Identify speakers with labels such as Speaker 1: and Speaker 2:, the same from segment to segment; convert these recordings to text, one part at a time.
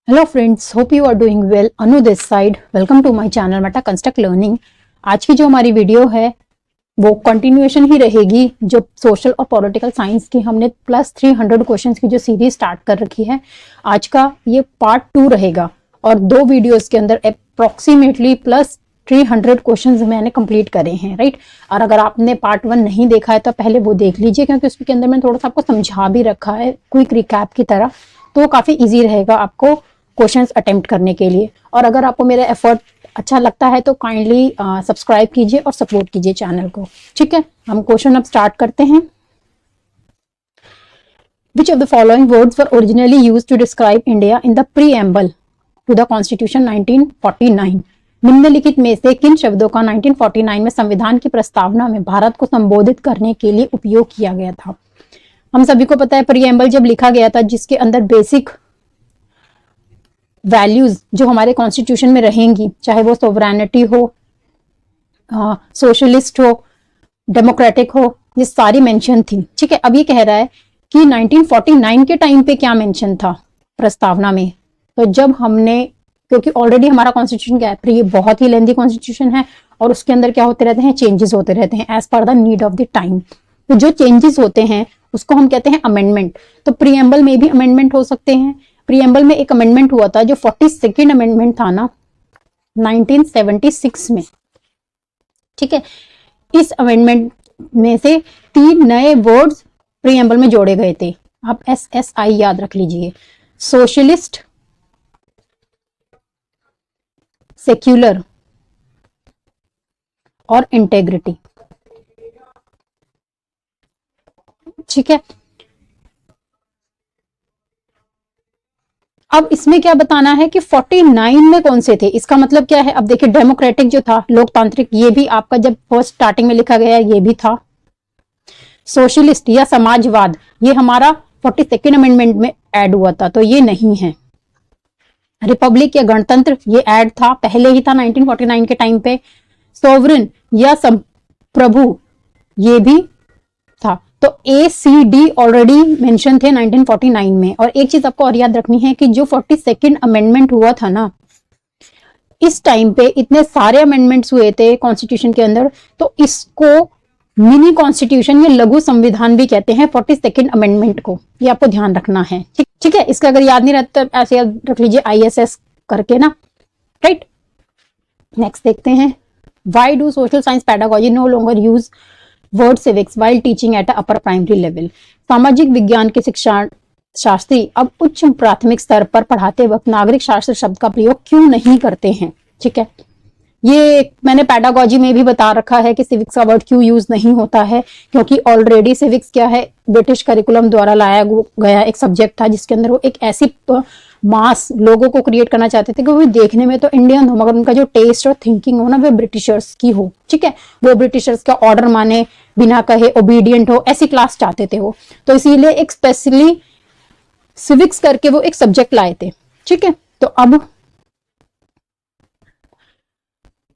Speaker 1: Hello friends, hope you are doing well. Anu this side, welcome to my channel meta construct learning. आज की जो हमारी video है वो कंटिन्यूएशन ही रहेगी जो सोशल और पॉलिटिकल साइंस की हमने प्लस 300 क्वेश्चंस की जो सीरीज स्टार्ट कर रखी है। आज का ये पार्ट 2 रहेगा और 2 वीडियोस के अंदर अप्रोक्सीमेटली प्लस 300 क्वेश्चंस मैंने कंप्लीट करे हैं, राइट। और अगर आपने पार्ट 1 नहीं देखा है तो पहले वो देख लीजिए, क्योंकि उसके अंदर मैंने थोड़ा सा आपको समझा भी रखा है क्विक रिकैप की तरह, तो वो काफी ईजी रहेगा आपको क्वेश्चंस अटेम्प्ट करने के लिए। और अगर आपको मेरा एफर्ट अच्छा लगता है तो काइंडली सब्सक्राइब कीजिए और सपोर्ट कीजिए चैनल को, ठीक है। हम क्वेश्चन अब स्टार्ट करते हैं। Which of the following words were originally used to describe India in the preamble to the Constitution 1949? निम्नलिखित में से किन शब्दों का 1949 में संविधान की प्रस्तावना में भारत को संबोधित करने के लिए उपयोग किया गया था? हम सभी को पता है प्रीएम्बल जब लिखा गया था, जिसके अंदर बेसिक वैल्यूज जो हमारे कॉन्स्टिट्यूशन में रहेंगी, चाहे वो सोवरेनिटी हो, सोशलिस्ट हो, डेमोक्रेटिक हो, ये सारी मेंशन थी, ठीक है। अब ये कह रहा है कि 1949 के टाइम पे क्या मेंशन था प्रस्तावना में। तो जब हमने, क्योंकि ऑलरेडी हमारा कॉन्स्टिट्यूशन क्या है, ये बहुत ही लेंथी कॉन्स्टिट्यूशन है और उसके अंदर क्या होते रहते हैं, चेंजेस होते रहते हैं as per the need of the time. तो जो चेंजेस होते हैं उसको हम कहते हैं अमेंडमेंट। तो प्रीएम्बल में भी अमेंडमेंट हो सकते हैं। प्रीएम्बल में एक अमेंडमेंट हुआ था जो 42nd अमेंडमेंट था ना 1976 में, ठीक है। इस अमेंडमेंट में से 3 नए वर्ड्स प्रीएम्बल में जोड़े गए थे। आप SSI याद रख लीजिए, सोशलिस्ट, सेक्युलर और इंटेग्रिटी, ठीक है। अब इसमें क्या बताना है कि 49 में कौन से थे, इसका मतलब क्या है। अब देखिए, डेमोक्रेटिक जो था, लोकतांत्रिक, ये भी आपका जब फर्स्ट स्टार्टिंग में लिखा गया ये भी था। सोशलिस्ट या समाजवाद ये हमारा 42nd अमेंडमेंट में ऐड हुआ था, तो ये नहीं है। रिपब्लिक या गणतंत्र ये ऐड था, पहले ही था 1949 के टाइम पे। सोवरेन या प्रभु ये भी था। तो ACD ऑलरेडी मेंशन थे 1949 में। और एक चीज आपको और याद रखनी है कि जो 42nd अमेंडमेंट हुआ था ना, इस टाइम पे इतने सारे अमेंडमेंट्स हुए थे कॉन्स्टिट्यूशन के अंदर, तो इसको मिनी कॉन्स्टिट्यूशन या लघु संविधान भी कहते हैं 42nd अमेंडमेंट को। ये आपको ध्यान रखना है, ठीक है। इसका अगर याद नहीं रहता तो ऐसे याद रख लीजिए ISS करके ना, राइट। नेक्स्ट देखते हैं, why do social science pedagogy no longer use word civics while teaching at upper primary level? सामाजिक विज्ञान के शिक्षा शास्त्री अब उच्च प्राथमिक स्तर पर पढ़ाते वक्त नागरिक शास्त्र शब्द का प्रयोग क्यों नहीं करते हैं, ठीक है। ये मैंने पेडागोजी में भी बता रखा है कि सिविक्स का वर्ड क्यों यूज नहीं होता है, क्योंकि ऑलरेडी सिविक्स क्या है, ब्रिटिश करिकुलम द्वारा लाया गया एक सब्जेक्ट था, जिसके अंदर वो एक ऐसी मास लोगों को क्रिएट करना चाहते थे कि वो देखने में तो इंडियन हो मगर उनका जो टेस्ट और थिंकिंग हो ना वो ब्रिटिशर्स की हो, ठीक है। वो ब्रिटिशर्स का ऑर्डर माने, बिना कहे ओबीडियंट हो, ऐसी क्लास चाहते थे वो। तो इसीलिए एक स्पेशली सिविक्स करके वो एक सब्जेक्ट लाए थे, ठीक है। तो अब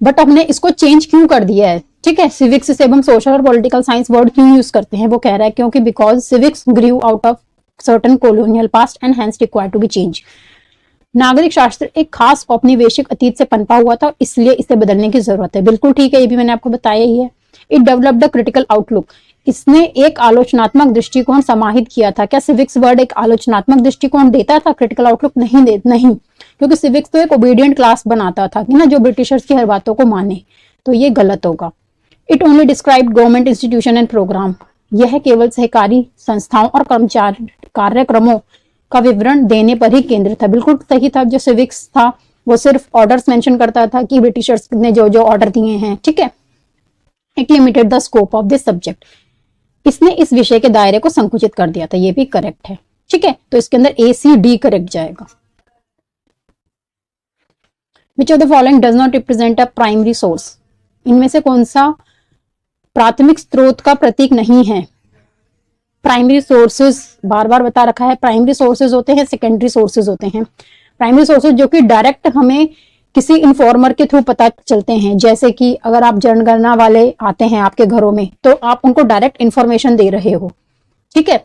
Speaker 1: बट हमने इसको चेंज क्यों कर दिया है, ठीक है। सिविक्स से हम सोशल और पॉलिटिकल साइंस वर्ड क्यों यूज करते हैं, वो कह रहा है क्योंकि because civics grew out of certain colonial past and hence required to be change. नागरिक शास्त्र एक खास औपनिवेशिक अतीत से पनपा हुआ था, इसलिए इसे बदलने की जरूरत है। बिल्कुल ठीक है, ये भी मैंने आपको बताया ही है। It developed the critical outlook, इसने एक आलोचनात्मक दृष्टिकोण समाहित किया था। क्या सिविक्स वर्ड एक आलोचनात्मक दृष्टिकोण देता था, क्रिटिकल आउटलुक नहीं, क्योंकि सिविक्स तो एक ओबीडियंट क्लास बनाता था कि ना, जो ब्रिटिशर्स की हर बातों को माने, तो ये गलत होगा। It only describe government institution and program, यह केवल सहकारी संस्थाओं और कर्मचारी कार्यक्रमों का विवरण देने पर ही केंद्रित था। बिल्कुल सही था, जो सिविक्स था वो सिर्फ ऑर्डर्स मेंशन करता था कि ब्रिटिशर्स ने जो जो ऑर्डर दिए हैं, ठीक है। It limited the scope of this subject, इसने इस विषय के दायरे को संकुचित कर दिया था, ये भी करेक्ट है, ठीक है। तो इसके अंदर ACD करेक्ट जाएगा। Which of the following does not represent a primary source? इनमें से कौन सा प्राथमिक स्रोत का प्रतीक नहीं है? प्राइमरी सोर्सेज बार बार बता रखा है, प्राइमरी सोर्सेज होते हैं, सेकेंडरी सोर्सेज होते हैं। प्राइमरी सोर्सेज जो कि डायरेक्ट हमें किसी इन्फॉर्मर के थ्रू पता चलते हैं, जैसे कि अगर आप जनगणना वाले आते हैं आपके घरों में तो आप उनको डायरेक्ट इंफॉर्मेशन दे रहे हो, ठीक है।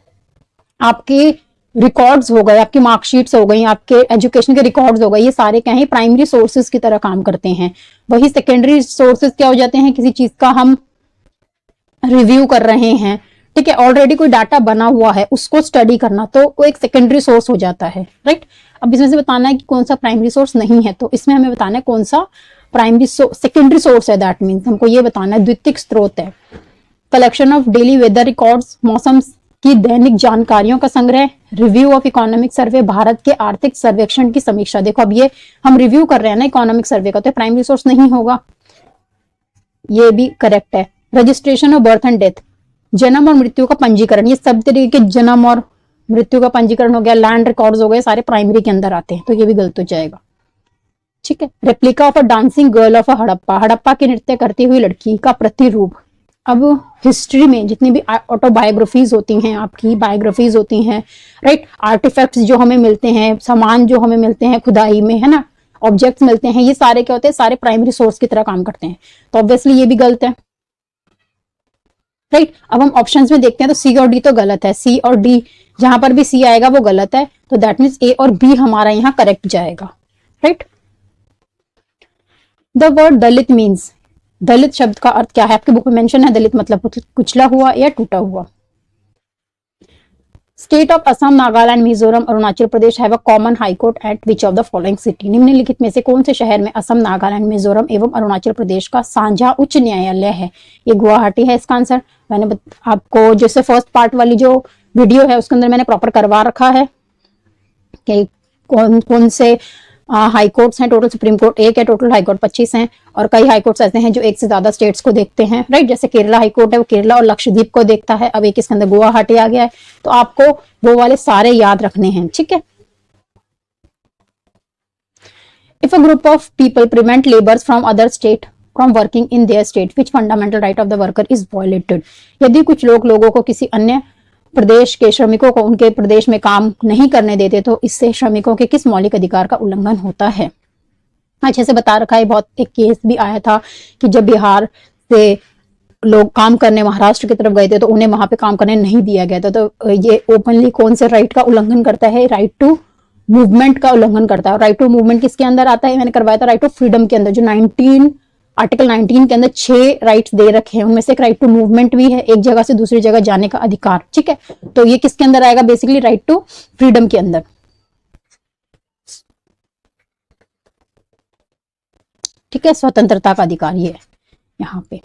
Speaker 1: आपके रिकॉर्ड्स हो गए, आपकी मार्कशीट्स हो गई, आपके एजुकेशन के रिकॉर्ड्स हो गए, ये सारे क्या है, प्राइमरी सोर्सेज की तरह काम करते हैं। वही सेकेंडरी सोर्सेज क्या हो जाते हैं, किसी चीज का हम रिव्यू कर रहे हैं, ठीक है, ऑलरेडी कोई डाटा बना हुआ है उसको स्टडी करना, तो वो एक सेकेंडरी सोर्स हो जाता है, राइट। अब इसमें से बताना है कि कौन सा प्राइमरी सोर्स नहीं है, तो इसमें हमें बताना है कौन सा प्राइमरी सेकेंडरी सोर्स है, दैट मीन्स हमको ये बताना है द्वितीयक स्रोत है। Collection of daily weather records, मौसम की दैनिक जानकारियों का संग्रह, रिव्यू ऑफ इकोनॉमिक सर्वे, भारत के आर्थिक सर्वेक्षण की समीक्षा। देखो अब ये हम रिव्यू कर रहे हैं ना इकोनॉमिक सर्वे का, तो प्राइमरी सोर्स नहीं होगा, ये भी करेक्ट है। Registration of birth and death, जन्म और मृत्यु का पंजीकरण, ये सब तरीके के जन्म और मृत्यु का पंजीकरण हो गया, लैंड रिकॉर्ड्स हो गए, सारे प्राइमरी के अंदर आते हैं, तो ये भी गलत हो जाएगा, ठीक है। Replica of a dancing girl of a Harappa, Harappa की नृत्य करती हुई लड़की का प्रतिरूप। अब हिस्ट्री में जितनी भी ऑटोबायोग्राफीज होती हैं, आपकी बायोग्राफीज होती हैं, राइट, आर्टिफैक्ट्स जो हमें मिलते हैं, सामान जो हमें मिलते हैं खुदाई में, है ना, ऑब्जेक्ट्स मिलते हैं, ये सारे क्या होते हैं, सारे प्राइमरी सोर्स की तरह काम करते हैं, तो ऑब्वियसली ये भी गलत है, राइट। अब हम ऑप्शंस में देखते हैं, तो सी और डी तो गलत है, सी और डी जहां पर भी सी आएगा वो गलत है, तो दैट मीन्स ए और बी हमारा यहाँ करेक्ट जाएगा, right. The word Dalit means, दलित शब्द का अर्थ क्या है, आपके बुक में मेंशन है, दलित मतलब कुचला हुआ या टूटा हुआ। State of Assam, Nagaland, Mizoram, Arunachal Pradesh have a common high court at which of the following city, निम्नलिखित में से कौन से शहर में असम, नागालैंड, मिजोरम एवं अरुणाचल प्रदेश का साझा उच्च न्यायालय है। ये गुवाहाटी है इसका आंसर। मैंने आपको जैसे फर्स्ट पार्ट वाली जो वीडियो है उसके अंदर मैंने प्रॉपर करवा रखा है कि कौन कौन से हाई कोर्ट्स हैं, टोटल सुप्रीम कोर्ट 1 है, टोटल हाई कोर्ट 25 हैं, और कई हाई कोर्ट्स ऐसे हैं जो एक से ज्यादा स्टेट्स को देखते हैं, राइट। जैसे केरला हाई कोर्ट है, वो केरला और लक्षद्वीप को देखता है, अब एक इसके अंदर गुवाहाटी आ गया है, तो आपको वो वाले सारे याद रखने हैं, ठीक है। If a group of people prevent labours from other state from working in their state which fundamental right of the worker is violated, यदि कुछ लोगों को किसी अन्य प्रदेश के श्रमिकों को उनके प्रदेश में काम नहीं करने देते, तो इससे श्रमिकों के किस मौलिक अधिकार का उल्लंघन होता है। अच्छे से बता रखा है, बहुत एक केस भी आया था कि जब बिहार से लोग काम करने महाराष्ट्र की तरफ गए थे तो उन्हें वहां पे काम करने नहीं दिया गया था, तो ये ओपनली कौन से राइट का उल्लंघन करता है, राइट टू मूवमेंट का उल्लंघन करता है। राइट टू मूवमेंट किसके अंदर आता है, मैंने करवाया था राइट टू फ्रीडम के अंदर, जो आर्टिकल 19 के अंदर 6 राइट्स दे रखे हैं, उनमें से एक राइट टू मूवमेंट भी है, एक जगह से दूसरी जगह जाने का अधिकार, ठीक है। तो ये किसके अंदर आएगा, बेसिकली राइट टू फ्रीडम के अंदर, ठीक है, स्वतंत्रता का अधिकार ये है यहाँ पे।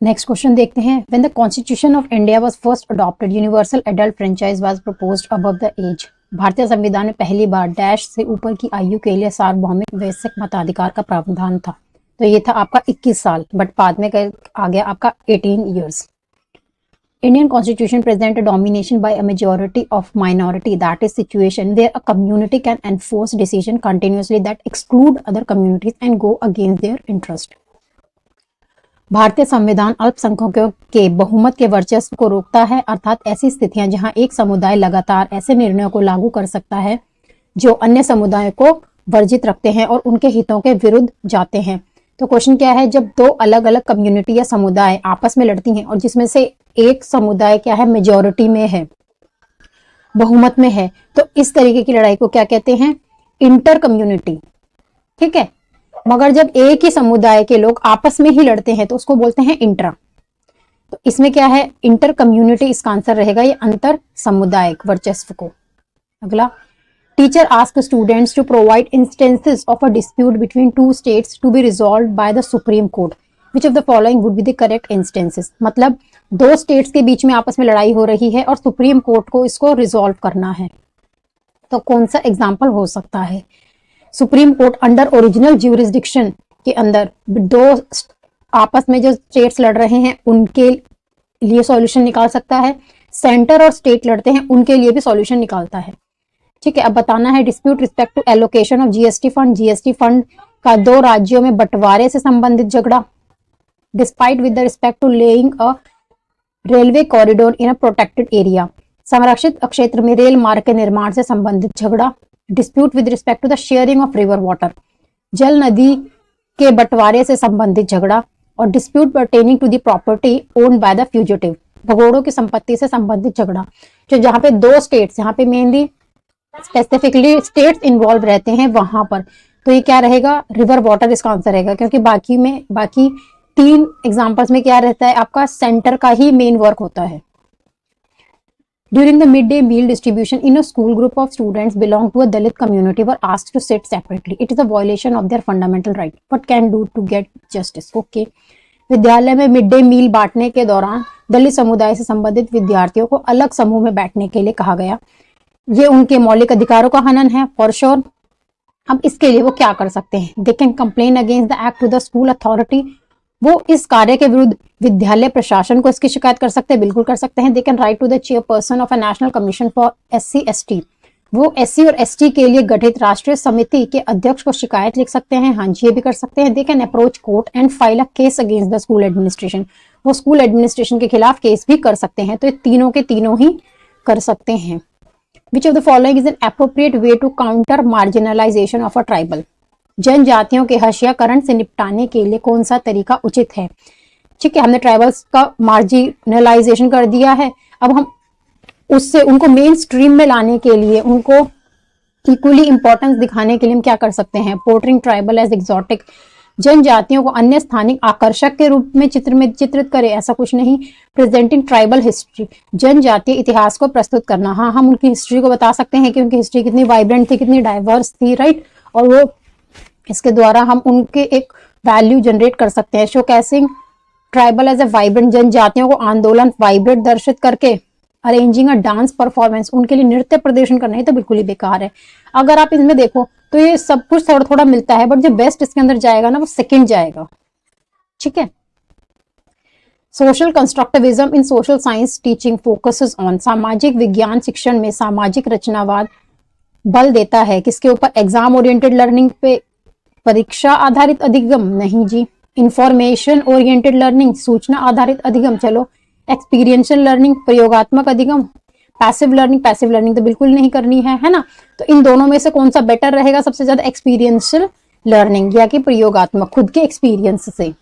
Speaker 1: नेक्स्ट क्वेश्चन देखते हैं। When the constitution of India was first adopted, universal adult franchise was proposed above the age, भारतीय संविधान में पहली बार डैश से ऊपर की आयु के लिए सार्वभौमिक वयस्क मताधिकार का प्रावधान था, तो ये था आपका 21 साल, बट बाद में आ गया आपका 18 years. Indian constitution present a domination by a majority of minority, that is situation where a community can enforce decision continuously that exclude other communities and go against their interest. भारतीय संविधान अल्पसंख्यकों के बहुमत के वर्चस्व को रोकता है, अर्थात ऐसी स्थितियां जहां एक समुदाय लगातार ऐसे निर्णयों को लागू कर सकता है जो अन्य समुदायों को वर्जित रखते हैं और उनके हितों के विरुद्ध जाते हैं। तो क्वेश्चन क्या है, जब दो अलग अलग कम्युनिटी या समुदाय आपस में लड़ती हैं और जिसमें से एक समुदाय क्या है, मेजॉरिटी में है, बहुमत में है, तो इस तरीके की लड़ाई को क्या कहते हैं, इंटर कम्युनिटी, ठीक है। मगर जब एक ही समुदाय के लोग आपस में ही लड़ते हैं तो उसको बोलते हैं इंट्रा। तो इसमें क्या है, इंटर कम्युनिटी इसका आंसर रहेगा, ये अंतर सामुदायिक वर्चस्व को। अगला, teacher ask students to provide instances of a dispute between two states to be resolved by the supreme court, which of the following would be the correct instances. मतलब दो स्टेट्स के बीच में आपस में लड़ाई हो रही है और सुप्रीम कोर्ट को इसको रिजॉल्व करना है, तो कौन सा एग्जाम्पल हो सकता है। Supreme court under original jurisdiction के अंदर दो आपस में जो स्टेट्स लड़ रहे हैं उनके लिए सॉल्यूशन निकाल सकता है, सेंटर और स्टेट लड़ते हैं उनके लिए भी सॉल्यूशन निकालता है, ठीक है। अब बताना है dispute respect to allocation of GST fund, GST fund का दो राज्यों में बंटवारे से संबंधित झगड़ा, dispute with respect to laying a railway corridor in a protected area, संरक्षित क्षेत्र में रेल मार्ग के निर्माण से संबंधित झगड़ा, dispute with respect to the sharing of river water, जल नदी के बंटवारे से संबंधित झगड़ा, और dispute pertaining to the property owned by the fugitive, भगोड़ों की संपत्ति से संबंधित झगड़ा, जो जहाँ पे दो स्टेट्स, यहाँ पे मेनली स्पेसिफिकली स्टेट्स इन्वॉल्व रहते हैं वहां पर, तो ये क्या रहेगा, रिवर वाटर इसका आंसर रहेगा, क्योंकि बाकी 3 एग्जांपल्स में क्या रहता है, आपका सेंटर का ही मेन वर्क होता है। During the midday meal distribution in a school, group of students belong to a Dalit community were asked to sit separately. It is a violation of their fundamental right. What can do to get justice? Okay. विद्यालय में mid day meal बांटने के दौरान दलित समुदाय से संबंधित विद्यार्थियों को अलग समूह में बैठने के लिए कहा गया। ये उनके मौलिक अधिकारों का हनन है फॉर श्योर। अब इसके लिए वो क्या कर सकते हैं, they can complain against the act to the school authority, वो इस कार्य के विरुद्ध विद्यालय प्रशासन को इसकी शिकायत कर सकते हैं, बिल्कुल कर सकते हैं। They can write to the chairperson of a national commission for SC/ST, वो SC और ST के लिए गठित राष्ट्रीय समिति के अध्यक्ष को शिकायत लिख सकते हैं, हाँ जी ये भी कर सकते हैं। They can approach court and file a case against the school administration, वो स्कूल एडमिनिस्ट्रेशन के खिलाफ केस भी कर सकते हैं, तो ये तीनों के तीनों ही कर सकते हैं। Which of the following is an appropriate way to counter marginalization of a tribal? जनजातियों के हशियाकरण से निपटाने के लिए कौन सा तरीका उचित है? ठीक है, हमने ट्राइबल्स का मार्जिनलाइजेशन कर दिया है, अब हम उससे उनको मेन स्ट्रीम में लाने के लिए, उनको इक्वली इंपॉर्टेंस दिखाने के लिए हम क्या कर सकते हैं, पोर्ट्रेइंग ट्राइबल एज एक्सोटिक, जनजातियों को अन्य स्थानिक आकर्षक के रूप में चित्रित करे, ऐसा कुछ नहीं। प्रेजेंटिंग ट्राइबल हिस्ट्री, जनजातीय इतिहास को प्रस्तुत करना, हाँ हम उनकी हिस्ट्री को बता सकते हैं कि उनकी हिस्ट्री कितनी वाइब्रेंट थी, कितनी डाइवर्स थी, राइट, और वो इसके द्वारा हम उनके एक वैल्यू जनरेट कर सकते हैं। Showcasing tribal as a vibrant, जनजातियों को आंदोलन वाइब्रेंट दर्शित करके। अरेंजिंग अ डांस परफॉर्मेंस, उनके लिए नृत्य प्रदर्शन करना, ही तो बिल्कुल ही बेकार है। अगर आप इसमें देखो तो ये सब कुछ थोड़ा थोड़ा मिलता है, बट जो बेस्ट इसके अंदर जाएगा ना वो सेकंड जाएगा, ठीक है। Social constructivism in social science teaching focuses on, सामाजिक विज्ञान शिक्षण में सामाजिक रचनावाद बल देता है किसके ऊपर, एग्जाम ओरिएंटेड लर्निंग पे, परीक्षा आधारित अधिगम नहीं जी। इंफॉर्मेशन ओरिएंटेड लर्निंग, सूचना आधारित अधिगम, चलो। एक्सपीरियंशियल लर्निंग, प्रयोगात्मक अधिगम। पैसिव लर्निंग तो बिल्कुल नहीं करनी है ना। तो इन दोनों में से कौन सा बेटर रहेगा सबसे ज्यादा, एक्सपीरियंशियल लर्निंग या कि प्रयोगात्मक, खुद के एक्सपीरियंस से।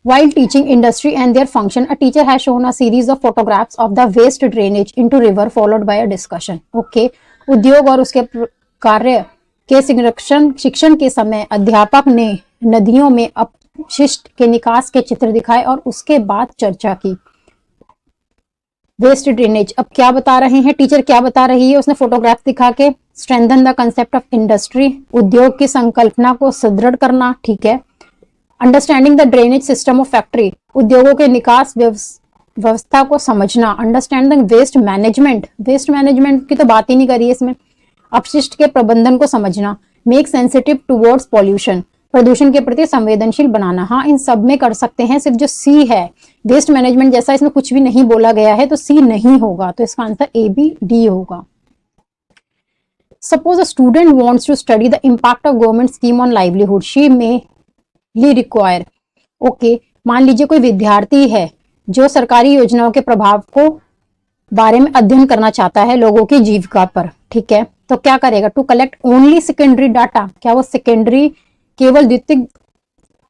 Speaker 1: While teaching industry and their function, a teacher has shown a series of photographs of the waste drainage into river followed by a discussion. Okay, उद्योग और उसके कार्य के शिक्षण के समय अध्यापक ने नदियों में अपशिष्ट के निकास के चित्र दिखाए और उसके बाद चर्चा की। वेस्ट ड्रेनेज, अब क्या बता रहे हैं टीचर, क्या बता रही है, उसने फोटोग्राफ दिखा के। Strengthen the concept of industry, उद्योग की संकल्पना को सुदृढ़ करना, ठीक है। Understanding the drainage system of factory, उद्योगों के निकास व्यवस्था को समझना। अंडरस्टैंडिंग वेस्ट मैनेजमेंट की तो बात ही नहीं करी है इसमें। अपशिष्ट के प्रबंधन को समझना। मेक सेंसिटिव टुवर्ड्स पॉल्यूशन, प्रदूषण के प्रति संवेदनशील बनाना, हाँ इन सब में कर सकते हैं। सिर्फ जो सी है वेस्ट मैनेजमेंट जैसा इसमें कुछ भी नहीं बोला गया है तो सी नहीं होगा, तो इसका आंसर ABD होगा। Suppose a student wants to study the impact of government scheme on livelihood, she may require, okay, मान लीजिए कोई विद्यार्थी है जो सरकारी योजनाओं के प्रभाव को बारे में अध्ययन करना चाहता है लोगों की जीविका पर, ठीक है, तो क्या करेगा, to collect only secondary data, क्या वो सेकेंडरी केवल द्वितीयक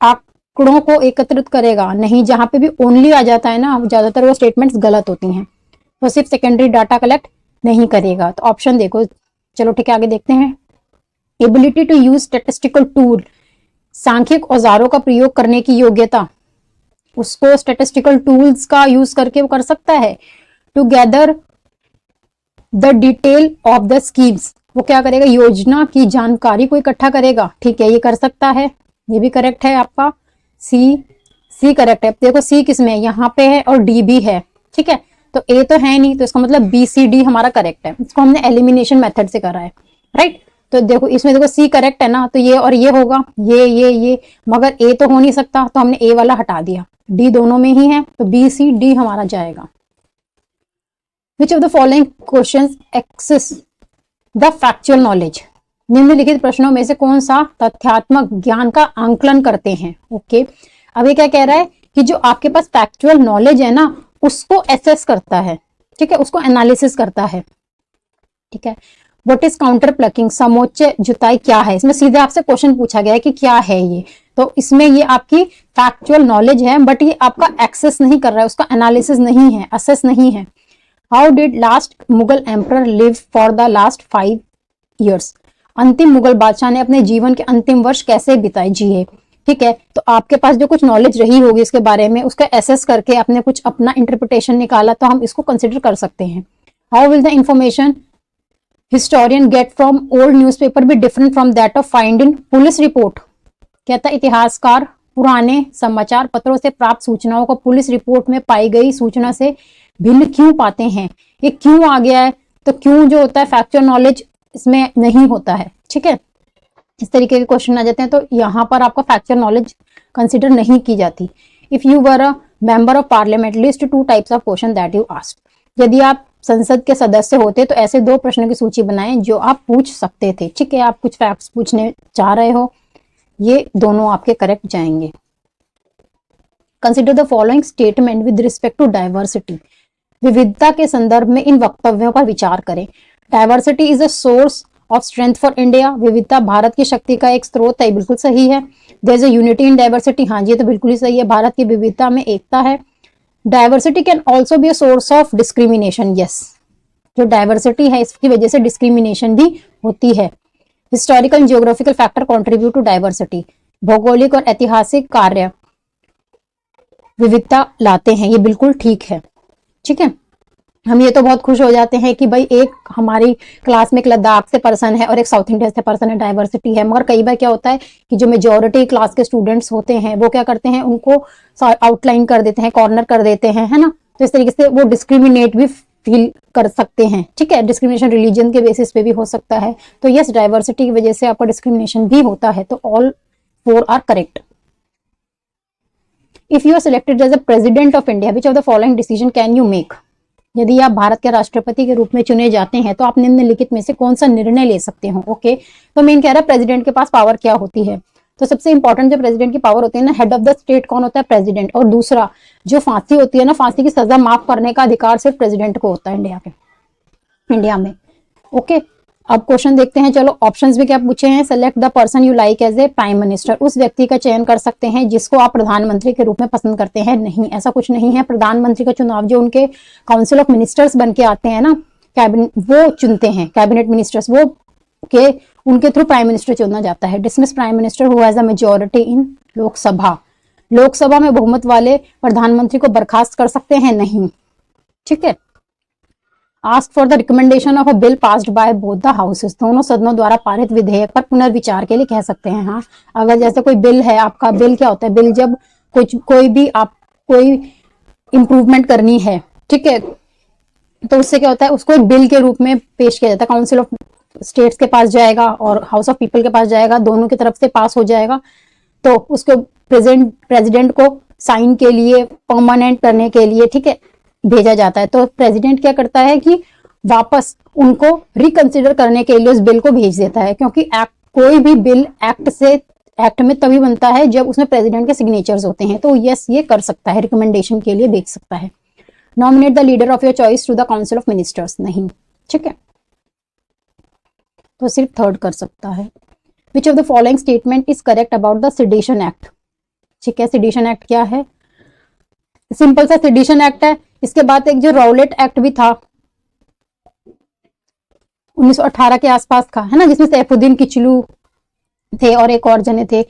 Speaker 1: आंकड़ों को एकत्रित करेगा, नहीं, जहां पे भी ओनली आ जाता है ना ज्यादातर वो स्टेटमेंट्स गलत होती हैं, तो सिर्फ सेकेंडरी डाटा कलेक्ट नहीं करेगा। तो ऑप्शन देखो, चलो ठीक है आगे देखते हैं। Ability to use statistical tool, सांख्यिक औजारों का प्रयोग करने की योग्यता, उसको स्टैटिस्टिकल टूल्स का यूज करके वो कर सकता है। To gather the detail of the schemes, वो क्या करेगा, योजना की जानकारी को इकट्ठा करेगा, ठीक है, ये कर सकता है, ये भी करेक्ट है आपका। सी करेक्ट है। देखो सी किसमें है, यहाँ पे है और डी भी है, ठीक है, तो ए तो है नहीं, तो इसका मतलब BCD हमारा करेक्ट है। इसको हमने एलिमिनेशन मेथड से करा है, राइट। तो देखो इसमें देखो सी करेक्ट है ना, तो ये और ये होगा, ये मगर ए तो हो नहीं सकता, तो हमने ए वाला हटा दिया, डी दोनों में ही है, तो BCD हमारा जाएगा। Which of the following questions access the factual knowledge? निम्नलिखित प्रश्नों में से कौन सा तथ्यात्मक ज्ञान का आंकलन करते हैं, ओके। अब ये क्या कह रहा है कि जो आपके पास फैक्चुअल नॉलेज है ना उसको एसेस करता है, ठीक है, उसको एनालिसिस करता है, ठीक है। व्हाट इज काउंटर प्लकिंग, समोच्च जुताई क्या है, इसमें सीधे आपसे क्वेश्चन पूछा गया है कि क्या है ये, तो इसमें ये आपकी फैक्चुअल नॉलेज है, बट ये आपका एक्सेस नहीं कर रहा है, उसका एनालिसिस नहीं है, असेस नहीं है। How did last Mughal emperor live for the last 5 years? अंतिम मुगल बादशाह ने अपने जीवन के अंतिम वर्ष कैसे बिताए, जिए। ठीक है, तो आपके पास जो कुछ नॉलेज रही होगी इसके बारे में, उसका एसेस करके आपने कुछ अपना इंटरप्रिटेशन निकाला, तो हम इसको कंसिडर कर सकते हैं। How will the information historian get from old newspaper be different from that of find in police report? कहता इतिहासकार पुराने समाचार पत्रों से प्राप्त सूचनाओं को पुलिस रिपोर्ट में पाई गई सूचना से भिन्न क्यों पाते हैं? ये क्यों आ गया है? तो क्यों जो होता है फैक्चुअल नॉलेज इसमें नहीं होता है। ठीक है, इस तरीके के क्वेश्चन आ जाते हैं, तो यहाँ पर आपका फैक्चुअल नॉलेज कंसिडर नहीं की जाती। If you were a member of parliament list 2 types of question that you asked. यदि आप संसद के सदस्य होते तो ऐसे 2 प्रश्नों की सूची बनाएं जो आप पूछ सकते थे। ठीक है, आप कुछ फैक्ट्स पूछने चाह रहे हो, ये दोनों आपके करेक्ट जाएंगे। Consider the following statement with respect to diversity. विविधता के संदर्भ में इन वक्तव्यों पर विचार करें। Diversity is a source of strength for India. विविधता भारत की शक्ति का एक स्रोत है, बिल्कुल सही है। There is a unity in diversity, हाँ जी, ये तो बिल्कुल ही सही है, भारत की विविधता में एकता है। Diversity can also be a source of discrimination, yes, जो डाइवर्सिटी है इसकी वजह से डिस्क्रिमिनेशन भी होती है। Historical and geographical factor contribute to diversity. भौगोलिक और ऐतिहासिक कार्य विविधता लाते हैं, ये बिल्कुल ठीक है। ठीक है, हम ये तो बहुत खुश हो जाते हैं कि भाई एक हमारी क्लास में एक लद्दाख से पर्सन है और एक साउथ इंडिया से पर्सन है, डाइवर्सिटी है। मगर कई बार क्या होता है कि जो मेजॉरिटी क्लास के स्टूडेंट्स होते हैं वो क्या करते हैं, उनको आउटलाइन कर देते हैं, कॉर्नर कर देते हैं, है ना। तो इस तरीके से वो डिस्क्रिमिनेट भी फील कर सकते हैं। ठीक है, डिस्क्रिमिनेशन रिलीजन के बेसिस पे भी हो सकता है। तो यस, डाइवर्सिटी की वजह से आपका डिस्क्रिमिनेशन भी होता है। तो all 4 are correct. If you are selected as a president of India, which of the following decision can you make? यदि आप भारत के राष्ट्रपति के रूप में चुने जाते हैं तो आप निम्नलिखित में से कौन सा निर्णय ले सकते हो? ओके, तो मेन कह रहा है प्रेसिडेंट के पास पावर क्या होती है। तो सबसे इंपॉर्टेंट जो प्रेसिडेंट की पावर होती है ना, हेड ऑफ द स्टेट कौन होता है? प्रेसिडेंट। और दूसरा जो फांसी होती है ना, फांसी की सजा माफ करने का अधिकार सिर्फ प्रेसिडेंट को होता है इंडिया में। ओके, अब क्वेश्चन देखते हैं। चलो, ऑप्शंस भी क्या पूछे हैं। Select the person you like as a prime minister. उस व्यक्ति का चयन कर सकते हैं जिसको आप प्रधानमंत्री के रूप में पसंद करते हैं। नहीं, ऐसा कुछ नहीं है। प्रधानमंत्री का चुनाव जो उनके काउंसिल ऑफ मिनिस्टर्स बन के आते हैं ना, कैबिनेट, वो चुनते हैं, कैबिनेट मिनिस्टर्स, वो के उनके थ्रू प्राइम मिनिस्टर चुना जाता है। Dismiss prime minister who has a majority इन लोकसभा। लोकसभा में बहुमत वाले प्रधानमंत्री को बर्खास्त कर सकते हैं? नहीं। ठीक है। Ask for the recommendation of a bill passed by both the houses. दोनों सदनों द्वारा पारित विधेयक पर पुनर्विचार के लिए कह सकते हैं। हाँ, अगर जैसे कोई बिल है, आपका बिल क्या होता है? बिल जब कोई भी आप कोई इंप्रूवमेंट करनी है, ठीक है, तो उससे क्या होता है, उसको एक बिल के रूप में पेश किया जाता है। काउंसिल ऑफ स्टेट्स के पास जाएगा और हाउस ऑफ पीपल के पास जाएगा, दोनों की तरफ से पास हो जाएगा। तो उसको प्रेसिडेंट को साइन के लिए, परमानेंट करने के लिए, ठीक है, भेजा जाता है। तो प्रेसिडेंट क्या करता है कि वापस उनको रिकंसिडर करने के लिए उस बिल को भेज देता है, क्योंकि कोई भी बिल एक्ट में तभी बनता है जब उसमें प्रेसिडेंट के सिग्नेचर्स होते हैं। तो यस, ये कर सकता है, रिकमेंडेशन के लिए भेज सकता है। Nominate the leader of your choice to the council of ministers. नहीं, ठीक है, तो सिर्फ थर्ड कर सकता है। Which of the following statement is correct about the sedition act. ठीक है, सेडिशन एक्ट क्या है? सिंपल सा सेडिशन एक्ट है। इसके बाद एक जो राउलेट एक्ट भी था 1918 के आसपास का, है ना, जिसमें सैफुद्दीन किचलू थे और एक और जने थे।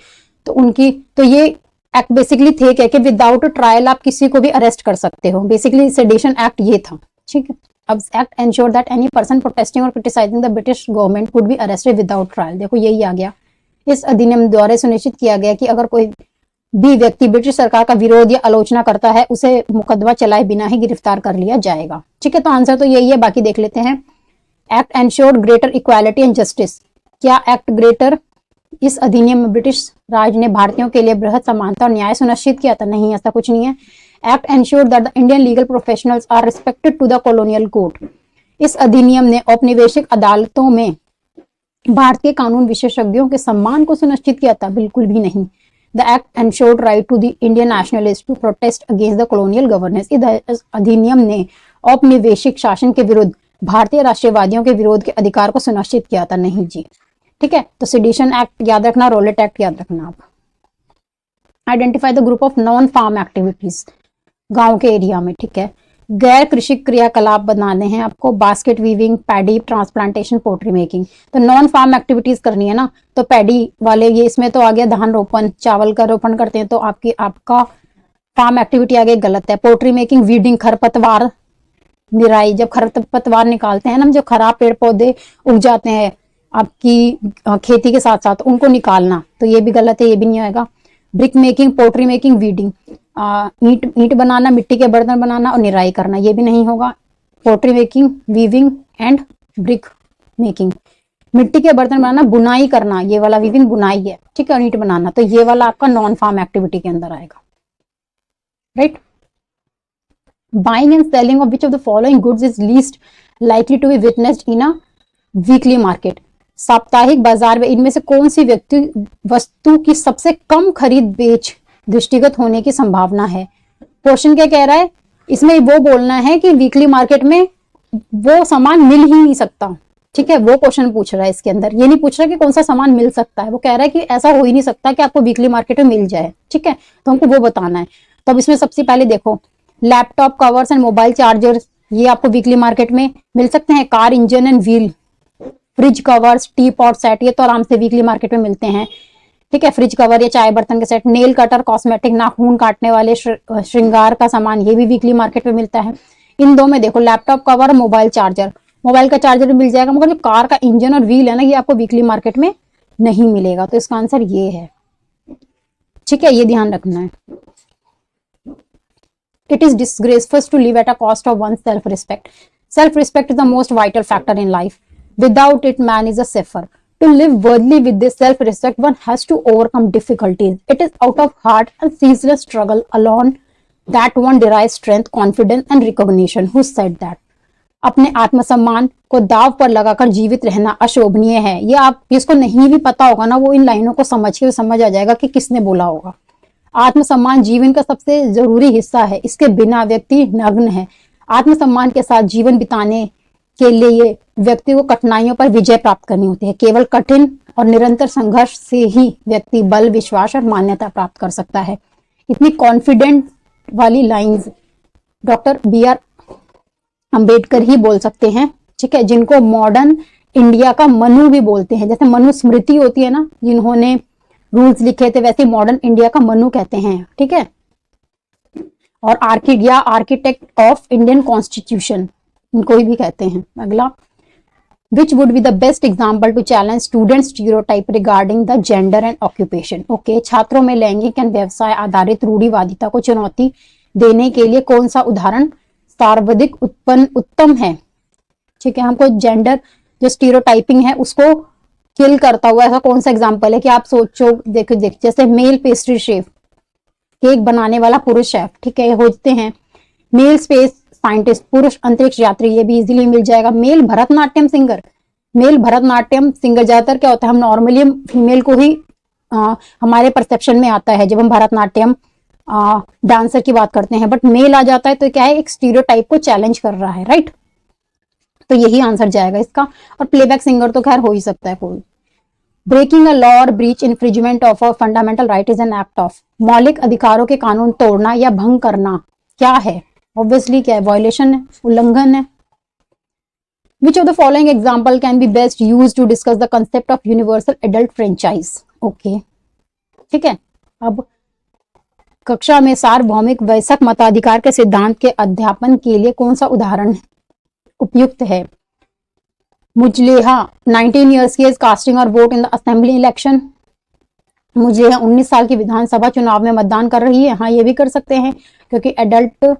Speaker 1: तो ये एक्ट बेसिकली थे क्या कि विदाउट ट्रायल आप किसी को भी अरेस्ट कर सकते हो। बेसिकली सेडिशन एक्ट ये था। ठीक है, अब act ensure that any person protesting और criticising the British government could be arrested without trial. देखो, यही आ गया। इस अधिनियम द्वारा सुनिश्चित किया गया कि अगर कोई भी व्यक्ति ब्रिटिश सरकार का विरोध या आलोचना करता है, उसे मुकदमा चलाए बिना ही गिरफ्तार कर लिया जाएगा। ठीक है, तो आंसर तो यही है, बाकी देख लेते हैं। Act ensured greater equality and justice. क्या एक्ट ग्रेटर, इस अधिनियम में ब्रिटिश राज ने भारतीयों के लिए बृहद समानता और न्याय सुनिश्चित किया था? नहीं, ऐसा कुछ नहीं है। Act ensured that the Indian legal professionals are respected to the colonial court. इस अधिनियम ने औपनिवेशिक अदालतों में भारत के कानून विशेषज्ञों के सम्मान को सुनिश्चित किया था? बिल्कुल भी नहीं। The act ensured right to the Indian nationalists to protest against the colonial governance. इस अधिनियम ने औपनिवेशिक शासन के विरुद्ध भारतीय राष्ट्रवादियों के विरोध के अधिकार को सुनिश्चित किया था? नहीं जी। ठीक है, तो सेडिशन एक्ट याद रखना, रोलेट एक्ट याद रखना आप। Identify the group of non farm activities, गांव के एरिया में, ठीक है। गैर कृषि क्रियाकलाप बनाने हैं आपको, basket weaving, paddy transplantation, poultry making. तो नॉन फार्म एक्टिविटीज करनी है ना, तो पैडी वाले ये इसमें तो आ गया धान रोपण, चावल का रोपण करते हैं, तो आपका फार्म एक्टिविटी आ गई, गलत है। पोल्ट्री मेकिंग, वीडिंग, खरपतवार निराई, जब खरपतवार निकालते हैं ना, जो खराब पेड़ पौधे उग जाते हैं आपकी खेती के साथ साथ, उनको निकालना, तो ये भी गलत है, ये भी नहीं आएगा। Brick making, poultry making, weeding, ईंट बनाना, मिट्टी के बर्तन बनाना और निराई करना, ये भी नहीं होगा। Poultry making, weaving and brick making, मिट्टी के बर्तन बनाना, बुनाई करना, ये वाला वीविंग बुनाई है, ठीक है, और ईंट बनाना, तो ये वाला आपका नॉन फार्म एक्टिविटी के अंदर आएगा, right. Buying and selling of which of the following goods is least likely to be witnessed in a weekly market, साप्ताहिक बाजार में इनमें से कौन सी वस्तु की सबसे कम खरीद बेच दृष्टिगत होने की संभावना है। क्वेश्चन क्या कह रहा है, इसमें वो बोलना है कि वीकली मार्केट में वो सामान मिल ही नहीं सकता, ठीक है, वो क्वेश्चन पूछ रहा है इसके अंदर। ये नहीं पूछ रहा कि कौन सा सामान मिल सकता है, वो कह रहा है कि ऐसा हो ही नहीं सकता कि आपको वीकली मार्केट में मिल जाए, ठीक है, तो हमको वो बताना है। तो अब इसमें सबसे पहले देखो, laptop covers and mobile chargers, ये आपको वीकली मार्केट में मिल सकते हैं। Car engine and wheel, fridge covers, T pot set, ये तो आराम से वीकली मार्केट में मिलते हैं, ठीक है, फ्रिज कवर या चाय बर्तन के सेट। नेल कटर, कॉस्मेटिक, नाखून काटने वाले श्रृंगार का सामान, ये भी वीकली मार्केट में मिलता है। इन दो में देखो, laptop cover, mobile charger, mobile का चार्जर भी मिल जाएगा, मगर जो कार का इंजन और व्हील है ना, ये आपको वीकली मार्केट में नहीं मिलेगा, तो इसका आंसर ये है, ठीक है, ये ध्यान रखना है। It is disgraceful to live at a cost of one's self-respect. Self-respect is the most vital factor in life. Without it, man is a cipher. To live worthily with this self-respect, one has to overcome difficulties. It is out of hard and ceaseless struggle alone that one derives strength, confidence, and recognition. Who said that? अपने आत्मसम्मान को दाव पर लगाकर जीवित रहना अशोभनीय है। ये आप जिसको नहीं भी पता होगा ना, वो इन लाइनों को समझ के समझ आ जाएगा कि किसने बोला होगा। आत्मसम्मान जीवन का सबसे जरूरी हिस्सा है, इसके बिना व्यक्ति नग्न है। आत्मसम्मान के साथ जीवन बिताने के लिए व्यक्ति को कठिनाइयों पर विजय प्राप्त करनी होती है। केवल कठिन और निरंतर संघर्ष से ही व्यक्ति बल, विश्वास और मान्यता प्राप्त कर सकता है। इतनी कॉन्फिडेंट वाली लाइंस डॉक्टर BR अंबेडकर ही बोल सकते हैं, ठीक है, जिनको मॉडर्न इंडिया का मनु भी बोलते हैं। जैसे मनुस्मृति होती है ना, जिन्होंने रूल्स लिखे थे, वैसे मॉडर्न इंडिया का मनु कहते हैं, ठीक है। और आर्किटेक्ट ऑफ इंडियन कॉन्स्टिट्यूशन, इनको भी कहते हैं। अगला, which would be the best example to challenge student stereotype regarding the gender and occupation. Okay, छात्रों में लैंगिक एंड व्यवसाय आधारित रूढ़िवादिता को चुनौती देने के लिए कौन सा उदाहरण सर्वाधिक उत्तम है, ठीक है। हमको जेंडर जो स्टीरियोटाइपिंग है उसको किल करता हुआ ऐसा कौन सा एग्जाम्पल है कि आप सोचो, देखो जैसे मेल पेस्ट्री शेफ, केक बनाने वाला पुरुष शेफ, ठीक है, होते हैं। मेल स्पेस साइंटिस्ट, पुरुष अंतरिक्ष यात्री, ये भी इजीली मिल जाएगा। मेल भरतनाट्यम सिंगर, ज्यादातर क्या होता है, हम नॉर्मली फीमेल को ही हमारे परसेप्शन में आता है जब हम भरतनाट्यम डांसर की बात करते हैं, बट मेल आ जाता है तो क्या है, एक स्टीरियोटाइप को चैलेंज कर रहा है, राइट। तो यही आंसर जाएगा इसका। और प्लेबैक सिंगर तो खैर हो ही सकता है कोई। ब्रेकिंग अ लॉ और breach infringement of a fundamental right is an act of, मौलिक अधिकारों के कानून तोड़ना या भंग करना क्या है, ऑब्वियसली क्या है, वायलेशन है, उल्लंघन है। Which of the following example can be best use to discuss the concept of universal adult franchise. Okay, ठीक है। अब कक्षा में सार्वभौमिक वयस्क मताधिकार के सिद्धांत के अध्यापन के लिए कौन सा उदाहरण उपयुक्त है। मुजलेहा 19 years की एज कास्टिंग और vote in the assembly election. Mujleha 19 साल की विधानसभा चुनाव में मतदान कर रही है। हाँ, ये भी कर सकते हैं क्योंकि एडल्ट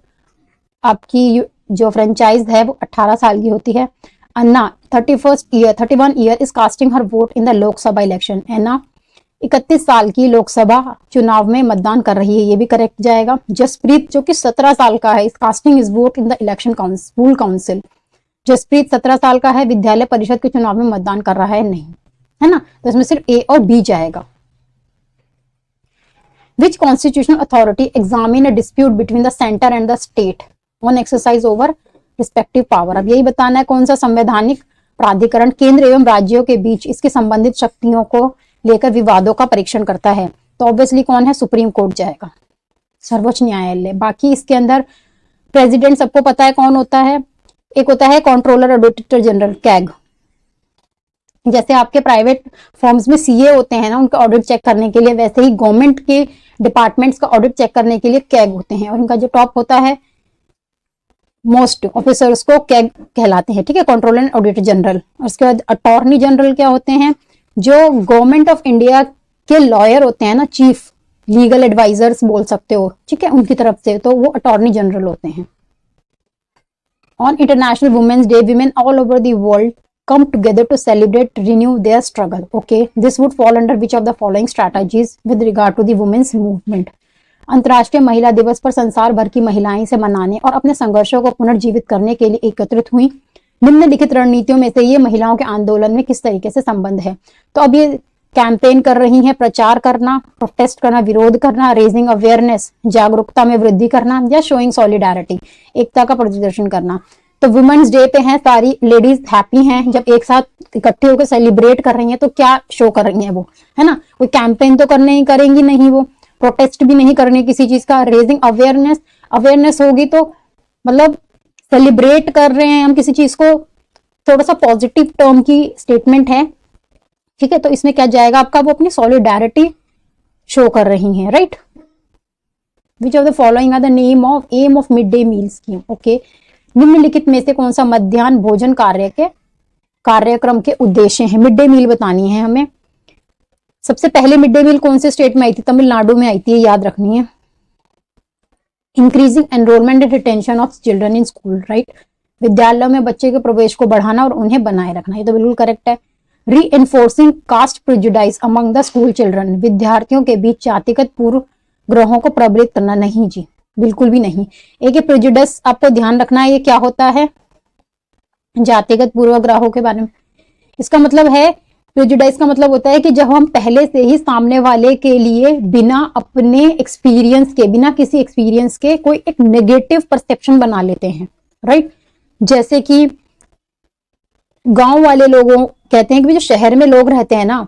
Speaker 1: आपकी जो फ्रेंचाइज है वो 18 साल की होती है। Anna 31 year is casting her vote in the Lok Sabha election. Anna 31 साल की लोकसभा चुनाव में मतदान कर रही है, ये भी करेक्ट जाएगा। जसप्रीत जो कि 17 साल का है, is casting is vote in the election school council. Jaspreet 17 साल का है, विद्यालय परिषद के चुनाव में मतदान कर रहा है नहीं, है ना, तो इसमें सिर्फ A और B जाएगा। Which constitutional authority examine a dispute between the centre and the state on exercise over respective power. अब यही बताना है कौन सा संवैधानिक प्राधिकरण केंद्र एवं राज्यों के बीच इसकी संबंधित शक्तियों को लेकर विवादों का परीक्षण करता है। तो ऑब्वियसली कौन है, सुप्रीम कोर्ट जाएगा, सर्वोच्च न्यायालय। बाकी इसके अंदर प्रेसिडेंट सबको पता है कौन होता है, एक होता है कंट्रोलर ऑडिटर जनरल, कैग। जैसे आपके प्राइवेट फर्म्स में सीए होते हैं ना, उनका ऑडिट चेक करने के लिए, वैसे ही गवर्नमेंट के डिपार्टमेंट्स का ऑडिट चेक करने के लिए कैग होते हैं, और इनका जो टॉप होता है मोस्ट ऑफिसर्स को कैग कहलाते हैं, ठीक है, कंट्रोलर एंड ऑडिटर जनरल। उसके बाद अटॉर्नी जनरल क्या होते हैं, जो गवर्नमेंट ऑफ इंडिया के लॉयर होते हैं ना, चीफ लीगल एडवाइजर्स बोल सकते हो, ठीक है, उनकी तरफ से, तो वो अटॉर्नी जनरल होते हैं। On international women's day, women all over the world come together to celebrate, renew their struggle. Okay, this would fall under which of the following strategies with regard to the women's movement? अंतर्राष्ट्रीय महिला दिवस पर संसार भर की महिलाएं इसे मनाने और अपने संघर्षों को पुनर्जीवित करने के लिए एकत्रित हुई। निम्नलिखित रणनीतियों में से ये महिलाओं के आंदोलन में किस तरीके से संबंध है? तो अब ये कैंपेन कर रही हैं, प्रचार करना, प्रोटेस्ट करना, विरोध करना, रेजिंग अवेयरनेस, जागरूकता में वृद्धि करना, या शोइंग सॉलिडारिटी, एकता का प्रदर्शन करना। तो वुमेन्स डे पे हैं, सारी लेडीज हैप्पी हैं, जब एक साथ इकट्ठे होकर सेलिब्रेट कर रही हैं, तो क्या शो कर रही हैं वो, है ना, कोई कैंपेन तो करने ही करेंगी नहीं, वो प्रोटेस्ट भी नहीं करनी किसी चीज का, रेजिंग अवेयरनेस, अवेयरनेस होगी तो मतलब सेलिब्रेट कर रहे हैं हम किसी चीज को, थोड़ा सा पॉजिटिव टर्म की स्टेटमेंट है, ठीक है, तो इसमें क्या जाएगा आपका, वो अपनी सॉलिडारिटी शो कर रही हैं, right. Which of the following are the aim of mid day meal scheme? Okay, निम्नलिखित में से कौन सा मध्याह्न भोजन कार्यक्रम के उद्देश्य हैं? मिड डे मील बतानी है हमें। सबसे पहले मिड डे मील कौन से स्टेट में आई थी? तमिलनाडु में आई थी, याद रखनी है। Increasing enrolment and retention of children in school, right, विद्यालयों में बच्चे के प्रवेश को बढ़ाना और उन्हें बनाए रखना, ये तो बिल्कुल करेक्ट है। Reinforcing caste prejudice among the school children, विद्यार्थियों के बीच जातिगत पूर्व ग्रहों को प्रबलित करना, नहीं जी, बिल्कुल भी नहीं। एक प्रेजुडिस आपको ध्यान रखना है, ये क्या होता है, जातिगत पूर्वाग्रहों के बारे में। इसका मतलब है, प्रेजुडाइज का मतलब होता है कि जब हम पहले से ही सामने वाले के लिए बिना अपने एक्सपीरियंस के, बिना किसी एक्सपीरियंस के कोई एक नेगेटिव परसेप्शन बना लेते हैं, राइट। जैसे कि गांव वाले लोगों कहते हैं कि जो शहर में लोग रहते हैं ना,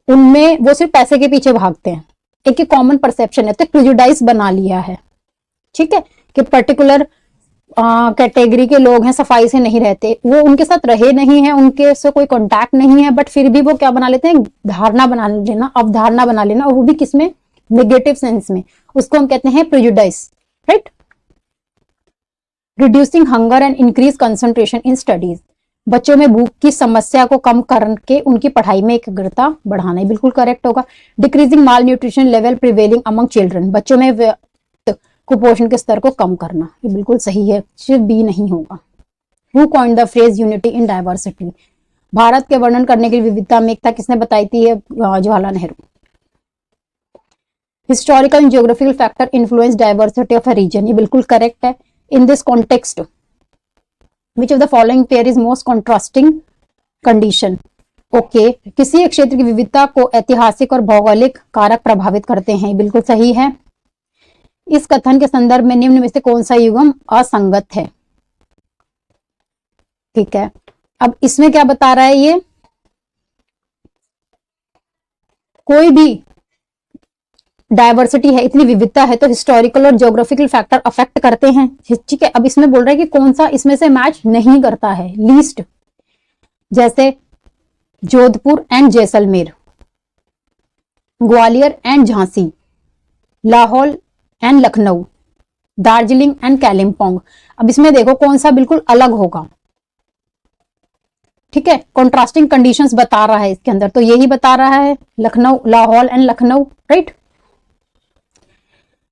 Speaker 1: उनमें वो सिर्फ पैसे के पीछे भागते हैं, एक कॉमन परसेप्शन है, तो प्रेजुडाइज बना लिया है, ठीक है, कि पर्टिकुलर कैटेगरी के लोग हैं, सफाई से नहीं रहते, वो उनके साथ रहे नहीं है, उनके से कोई कांटेक्ट नहीं है, बट फिर भी वो क्या बना लेते हैं, धारणा बना लेना, अवधारणा बना लेना, और वो भी किसमें, नेगेटिव सेंस में, उसको हम कहते हैं prejudice, right. Reducing hunger and increase concentration in studies, बच्चों में भूख की समस्या को कम करके उनकी पढ़ाई में एकाग्रता बढ़ाना, बिल्कुल करेक्ट होगा। Decreasing malnutrition level prevailing among children, बच्चों में कुपोषण के स्तर को कम करना, ये बिल्कुल सही है, सिर्फ बी नहीं होगा। Who coined the phrase unity in diversity, Bharat के वर्णन करने की विविधता में एकता किसने बताई थी? Jawaharlal Nehru. Historical and geographical factor influence diversity of a region, ये बिल्कुल करेक्ट है। In this context which of the following pair is most contrasting condition? Okay, किसी एक क्षेत्र की विविधता को ऐतिहासिक और भौगोलिक कारक प्रभावित करते हैं, बिल्कुल सही है। इस कथन के संदर्भ में निम्न में से कौन सा युग्म असंगत है? ठीक है, अब इसमें क्या बता रहा है, ये कोई भी डायवर्सिटी है, इतनी विविधता है, तो हिस्टोरिकल और ज्योग्राफिकल फैक्टर अफेक्ट करते हैं, ठीक है। अब इसमें बोल रहा है कि कौन सा इसमें से मैच नहीं करता है, लीस्ट, जैसे Jodhpur and Jaisalmer, Gwalior and Jhansi, Lahaul and Lucknow, Darjeeling and Kalimpong. अब इसमें देखो कौन सा बिल्कुल अलग होगा, ठीक है, कॉन्ट्रास्टिंग कंडीशंस बता रहा है इसके अंदर, तो यही बता रहा है, Lucknow, Lahaul and Lucknow, right.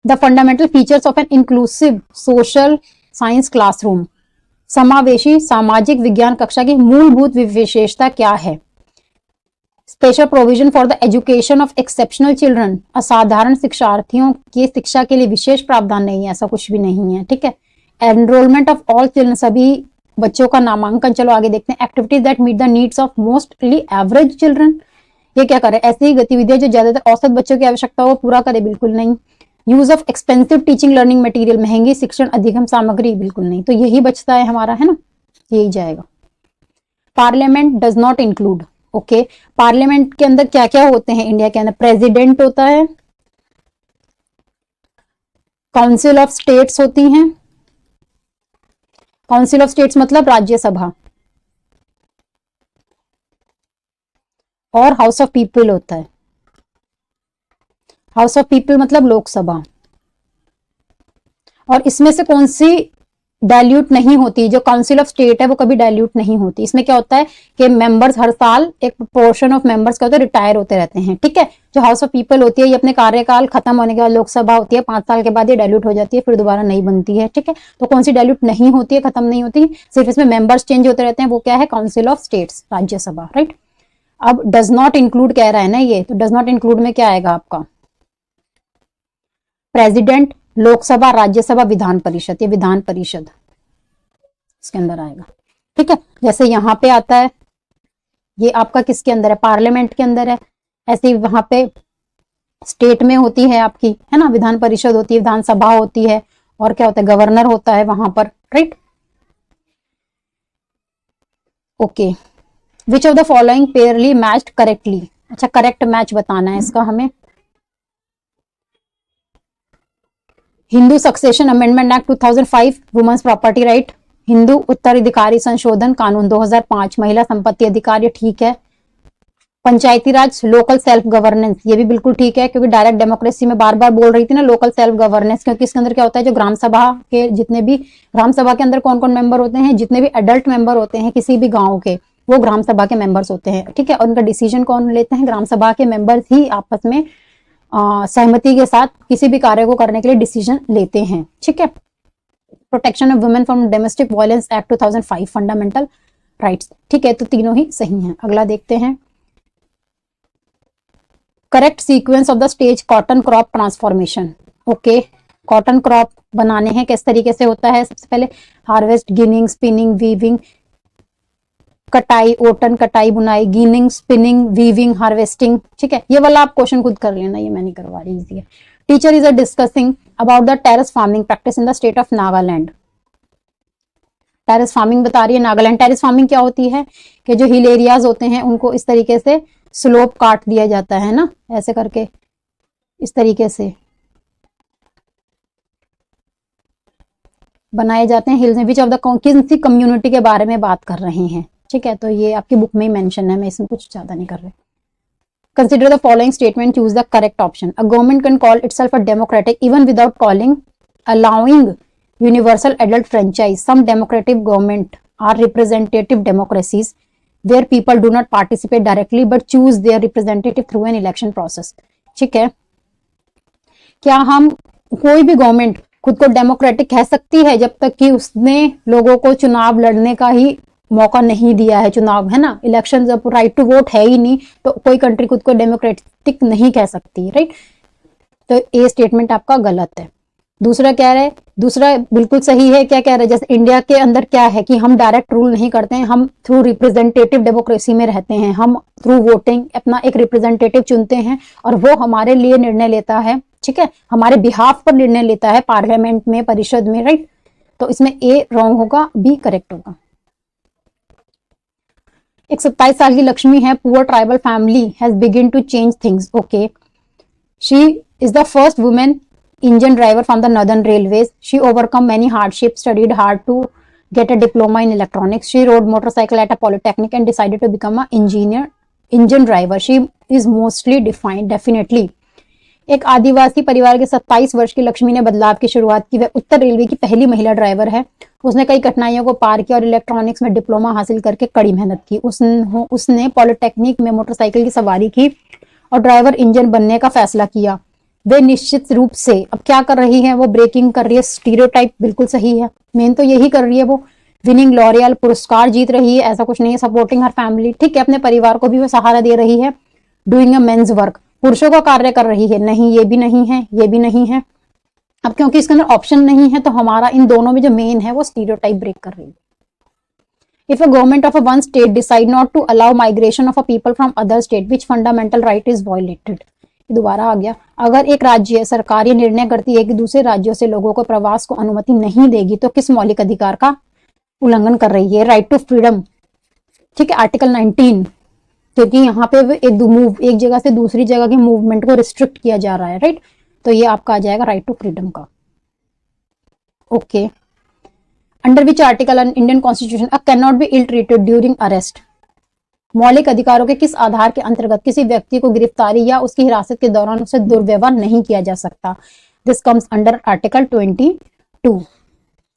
Speaker 1: The fundamental features of an inclusive social science classroom, समावेशी सामाजिक विज्ञान कक्षा की मूलभूत विशेषता क्या है? Special provision for the education of exceptional children, असाधारण शिक्षार्थियों की शिक्षा के लिए विशेष प्रावधान नहीं है, ऐसा कुछ भी नहीं है, ठीक है। एनरोलमेंट ऑफ ऑल चिल्ड्रन, सभी बच्चों का नामांकन, चलो आगे देखते हैं। Activities that meet the needs of mostly average children, ये क्या करे, ऐसी ही गतिविधियां जो ज्यादातर औसत बच्चों की आवश्यकता हो पूरा करे, बिल्कुल नहीं। Use of expensive teaching learning material, महंगी शिक्षण अधिगम सामग्री, बिल्कुल नहीं, तो यही बचता है हमारा, है ना, यही जाएगा। Parliament does not include, okay, parliament के अंदर क्या क्या होते हैं इंडिया के अंदर? प्रेसिडेंट होता है, काउंसिल ऑफ स्टेट्स होती हैं, काउंसिल ऑफ स्टेट्स मतलब राज्यसभा, और हाउस ऑफ पीपल होता है, हाउस ऑफ पीपल मतलब लोकसभा। और इसमें से कौन सी डाइल्यूट नहीं होती? जो काउंसिल ऑफ स्टेट है वो कभी डाइल्यूट नहीं होती। इसमें क्या होता है कि मेंबर्स हर साल एक पोर्शन ऑफ मेंबर्स क्या होता है, रिटायर होते रहते हैं, ठीक है। जो हाउस ऑफ पीपल होती है ये अपने कार्यकाल खत्म होने के बाद, लोकसभा होती है 5 साल के बाद ये डाइल्यूट हो जाती है, फिर दोबारा नहीं बनती है, ठीक है। तो कौन सी डाइल्यूट नहीं होती है, खत्म नहीं होती, सिर्फ इसमें मेंबर्स चेंज होते रहते हैं, वो क्या है, council of states, Rajya Sabha, right. अब डज नॉट इंक्लूड कह रहा है ना ये, तो डज नॉट इंक्लूड में क्या आएगा आपका, प्रेसिडेंट, लोकसभा, राज्यसभा, विधान परिषद, ये विधान परिषद इसके अंदर आएगा, ठीक है। जैसे यहाँ पे आता है, ये आपका किसके अंदर है, पार्लियामेंट के अंदर है। ऐसे ही वहां पे स्टेट में होती है आपकी, है ना, विधान परिषद होती है, विधानसभा होती है, और क्या होता है, गवर्नर होता है वहां पर, right. Okay, which of the following pairly matched correctly, अच्छा करेक्ट मैच बताना है इसका हमें। Hindu succession amendment act 2005, women's property right. Hindu उत्तराधिकारी संशोधन कानून 2005, महिला संपत्ति अधिकार, ये ठीक है। पंचायती राज, लोकल सेल्फ गवर्नेंस, ये भी बिल्कुल ठीक है, क्योंकि डायरेक्ट डेमोक्रेसी में बार बार बोल रही थी ना लोकल सेल्फ गवर्नेंस, क्योंकि इसके अंदर क्या होता है, जो ग्राम सभा के जितने भी, ग्राम सभा के अंदर कौन कौन मेंबर होते हैं, जितने भी एडल्ट मेंबर होते हैं किसी भी गांव के, वो ग्राम सभा के मेंबर्स होते हैं, ठीक है। और उनका डिसीजन कौन लेते हैं, ग्राम सभा के मेंबर्स ही आपस में सहमति के साथ किसी भी कार्य को करने के लिए डिसीजन लेते हैं, ठीक है। Protection of women from domestic violence act 2005, fundamental rights, ठीक है। तो तीनों ही सही हैं। अगला देखते हैं, correct sequence of the stage cotton crop transformation. Okay, cotton crop बनाने हैं, किस तरीके से होता है, सबसे पहले हार्वेस्ट, गिनिंग, स्पिनिंग, वीविंग, कटाई, ओटन, कटाई, बुनाई, गिनिंग, स्पिनिंग, वीविंग, हार्वेस्टिंग, ठीक है। ये वाला आप क्वेश्चन खुद कर लेना, ये मैं नहीं करवा रही, इजी है। Teacher is discussing about the terrace farming practice in the state of Nagaland. Terrace farming बता रही है नागालैंड। टेरेस फार्मिंग क्या होती है कि जो हिल एरियाज होते हैं उनको इस तरीके से स्लोप काट दिया जाता है ना, ऐसे करके इस तरीके से बनाए जाते हैं हिल्स में। विच ऑफ द किसी कम्युनिटी के बारे में बात कर रहे हैं, ठीक है। तो ये आपकी बुक में ही मेंशन है, मैं इसमें कुछ ज्यादा नहीं कर रही। Consider the following statement, choose the correct option. A government can call itself a democratic even without allowing universal adult franchise. Some democratic government are representative democracies where people do not participate directly but choose their representative through an election process. ठीक है, क्या हम कोई भी government खुद को democratic कह सकती है जब तक कि उसने लोगों को चुनाव लड़ने का ही मौका नहीं दिया है, चुनाव है ना, इलेक्शन जब राइट टू वोट है ही नहीं तो कोई कंट्री खुद को डेमोक्रेटिक नहीं कह सकती, राइट। तो ये स्टेटमेंट आपका गलत है। दूसरा क्या है, दूसरा बिल्कुल सही है। क्या कह रहे हैं, जैसे इंडिया के अंदर क्या है कि हम डायरेक्ट रूल नहीं करते हैं, हम थ्रू रिप्रेजेंटेटिव डेमोक्रेसी में रहते हैं, हम थ्रू वोटिंग अपना एक रिप्रेजेंटेटिव चुनते हैं और वो हमारे लिए निर्णय लेता है, ठीक है, हमारे बिहाफ पर निर्णय लेता है पार्लियामेंट में, परिषद में, राइट। तो इसमें ए रॉन्ग होगा, बी करेक्ट होगा। एक 27 साल की लक्ष्मी है, poor tribal family has begin to change things. Okay, she is the first women engine driver from the northern railways. She overcome many hardship, studied hard to get a diploma in electronics. She rode motorcycle at a polytechnic and decided to become a engine driver. She is mostly definitely. एक आदिवासी परिवार के 27 वर्ष की लक्ष्मी ने बदलाव की शुरुआत की। वह उत्तर रेलवे की पहली महिला ड्राइवर है। उसने कई कठिनाइयों को पार किया और इलेक्ट्रॉनिक्स में डिप्लोमा हासिल करके कड़ी मेहनत की। उसने पॉलिटेक्निक में मोटरसाइकिल की सवारी की और ड्राइवर इंजन बनने का फैसला किया। वे निश्चित रूप से अब क्या कर रही है, वो ब्रेकिंग कर रही है, स्टीरियोटाइप बिल्कुल सही है, मेन तो यही कर रही है वो। विनिंग लॉरियल पुरस्कार जीत रही है, ऐसा कुछ नहीं है। सपोर्टिंग हर फैमिली, ठीक है, अपने परिवार को भी वो सहारा दे रही है। डूइंग अ मेन्स वर्क, पुरुषों का कार्य कर रही है, नहीं ये भी नहीं है, ये भी नहीं है। अब क्योंकि इसके अंदर ऑप्शन नहीं है तो हमारा इन दोनों में जो मेन है वो स्टीरियोटाइप ब्रेक कर रही है। If a government of a one state decide not to allow migration of a people from other state, which fundamental right is violated? दोबारा आ गया। अगर एक राज्य सरकार ये निर्णय करती है कि दूसरे राज्यों से लोगों को प्रवास को अनुमति नहीं देगी तो किस मौलिक अधिकार का उल्लंघन कर रही है? राइट टू फ्रीडम, ठीक है, आर्टिकल 19, क्योंकि यहाँ पे एक जगह से दूसरी जगह के मूवमेंट को रिस्ट्रिक्ट किया जा रहा है, राइट। तो ये आपका आ जाएगा राइट टू फ्रीडम का। Okay. Under which article in Indian constitution a can not be ill treated during arrest. मौलिक अधिकारों के किस आधार के अंतर्गत किसी व्यक्ति को गिरफ्तारी या उसकी हिरासत के दौरान उससे दुर्व्यवहार नहीं किया जा सकता। This comes under article 22,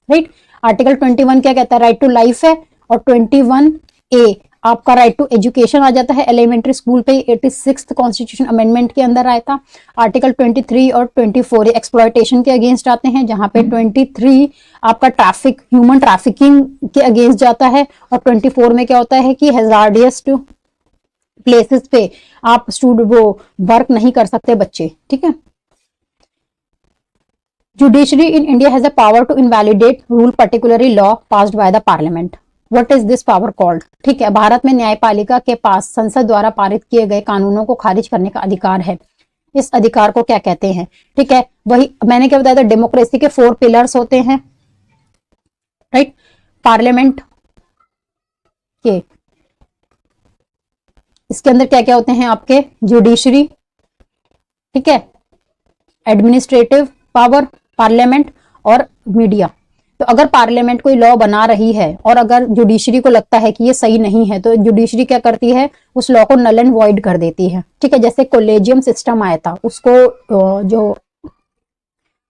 Speaker 1: right. Article 21 क्या कहता है, राइट टू लाइफ है, और 21A आपका राइट टू एजुकेशन आ जाता है एलिमेंट्री स्कूल पे, 86th कॉन्स्टिट्यूशन अमेंडमेंट के अंदर आया था। आर्टिकल 23 और 24 एक्सप्लॉयटेशन के अगेंस्ट आते हैं, जहां पे 23 आपका ट्रैफिक, ह्यूमन ट्रैफिकिंग के अगेंस्ट जाता है, और 24 में क्या होता है कि हैजार्डियस प्लेसेस पे आप वो वर्क नहीं कर सकते बच्चे, ठीक है। Judiciary in India has a power to invalidate rule particularly law passed by the parliament. What is this power called, ठीक है। भारत में न्यायपालिका के पास संसद द्वारा पारित किए गए कानूनों को खारिज करने का अधिकार है। इस अधिकार को क्या कहते हैं, ठीक है। वही मैंने क्या बताया था, डेमोक्रेसी के 4 पिलर्स होते हैं, राइट। पार्लियामेंट के इसके अंदर क्या क्या होते हैं आपके, जुडिशरी, ठीक है, एडमिनिस्ट्रेटिव पावर, पार्लियामेंट और मीडिया। तो अगर पार्लियामेंट कोई लॉ बना रही है और अगर जुडिशरी को लगता है कि ये सही नहीं है, तो जुडिशरी क्या करती है, उस लॉ को नल एंड वॉइड कर देती है, ठीक है। जैसे कोलेजियम सिस्टम आया था, उसको जो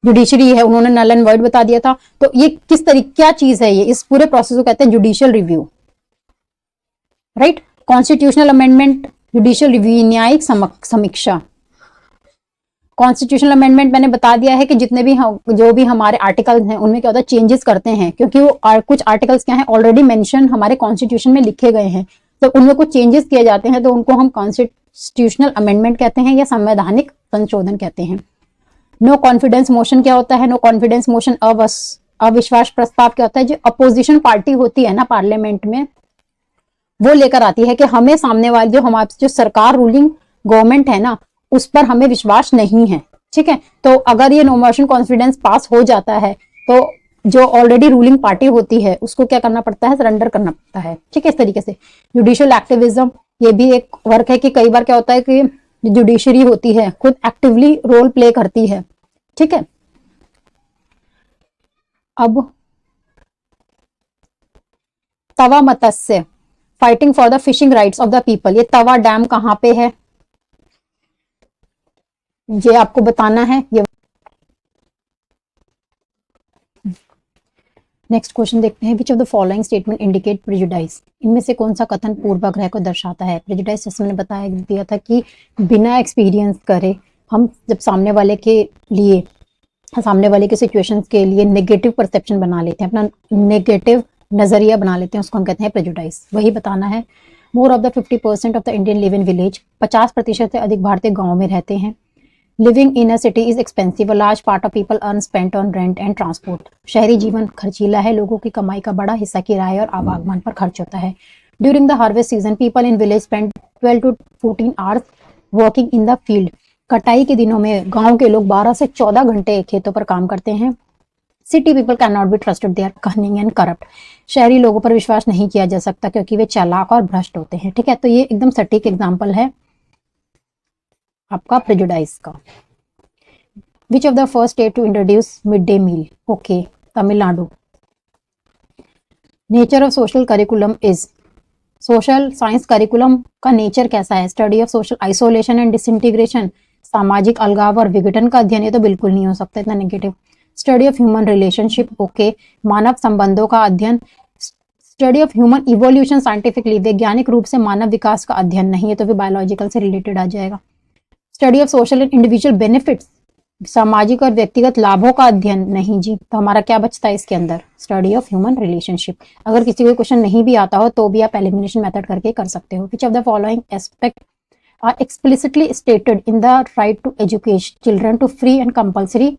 Speaker 1: जुडिशरी है उन्होंने नल एंड वॉइड बता दिया था। तो ये किस तरीके, क्या चीज है ये, इस पूरे प्रोसेस को कहते हैं judicial review, right. Constitutional amendment, judicial review, न्यायिक समीक्षा। कॉन्स्टिट्यूशनल अमेंडमेंट मैंने बता दिया है कि जितने भी जो भी हमारे आर्टिकल्स हैं उनमें क्या होता है, चेंजेस करते हैं, क्योंकि वो कुछ आर्टिकल्स क्या हैं, ऑलरेडी मेंशन हमारे कॉन्स्टिट्यूशन में लिखे गए हैं, तो उनमें कुछ चेंजेस किए जाते हैं, तो उनको हम कॉन्स्टिट्यूशनल अमेंडमेंट कहते हैं या संवैधानिक संशोधन कहते हैं। नो कॉन्फिडेंस मोशन क्या होता है, नो कॉन्फिडेंस मोशन अविश्वास प्रस्ताव क्या होता है, जो अपोजिशन पार्टी होती है ना पार्लियामेंट में, वो लेकर आती है कि हमें सामने वाली जो हमारी जो सरकार, रूलिंग गवर्नमेंट है ना, उस पर हमें विश्वास नहीं है, ठीक है। तो अगर ये नो मोशन कॉन्फिडेंस पास हो जाता है, तो जो ऑलरेडी रूलिंग पार्टी होती है उसको क्या करना पड़ता है, सरेंडर करना पड़ता है, ठीक है। इस तरीके से जुडिशियल एक्टिविज्म, ये भी एक वर्क है कि कई बार क्या होता है कि जुडिशरी होती है खुद एक्टिवली रोल प्ले करती है, ठीक है। अब तवा मत्स्य, fighting for the fishing rights of the people, ये तवा डैम कहां पे है, ये आपको बताना है। ये नेक्स्ट क्वेश्चन देखते हैं, which of the following statement indicate prejudice, इनमें से कौन सा कथन पूर्वाग्रह को दर्शाता है। प्रेजुडाइज जैसे मैंने बताया दिया था कि बिना एक्सपीरियंस करे हम जब सामने वाले के लिए, सामने वाले के सिचुएशंस के लिए नेगेटिव परसेप्शन बना लेते हैं, अपना नेगेटिव नजरिया बना लेते हैं, उसको हम कहते हैं प्रेजुडाइज। वही बताना है। More of the 50% of the Indian live in village, 50% से अधिक भारतीय गाँव में रहते हैं। Living in a city is expensive, large part of people earn spent on rent and transport, शहरी जीवन खर्चीला है, लोगों की कमाई का बड़ा हिस्सा किराए और आवागमन पर खर्च होता है। During the harvest season people in village spend 12 to 14 hours working in the field, कटाई के दिनों में गांव के लोग 12 से 14 घंटे खेतों पर काम करते हैं। City people can not be trusted, they are cunning and corrupt, शहरी लोगों पर विश्वास नहीं किया जा सकता क्योंकि वे चालाक और भ्रष्ट होते हैं, ठीक है। तो ये एकदम सटीक एग्जाम्पल है आपका प्रेजुडाइज का। Which of the first state to introduce mid day meal, okay, Tamil Nadu. Nature of social curriculum is, social science curriculum का नेचर कैसा है, study of social isolation and disintegration, सामाजिक अलगाव और विघटन का अध्ययन, ये तो बिल्कुल नहीं हो सकता, इतना negative. Study of human relationship, okay, मानव संबंधों का अध्ययन। Study of human evolution scientifically, वैज्ञानिक रूप से मानव विकास का अध्ययन नहीं है, तो फिर बायोलॉजिकल से रिलेटेड आ जाएगा। Study of social and individual benefits, सामाजिक और व्यक्तिगत लाभों का अध्ययन नहीं जी, तो हमारा क्या बचता है इसके अंदर, स्टडी ऑफ ह्यूमन रिलेशनशिप। अगर किसी को क्वेश्चन नहीं भी आता हो तो भी आप एलिमिनेशन मेथड करके कर सकते हो। Which of the following aspect are explicitly stated in the right to education children to free and compulsory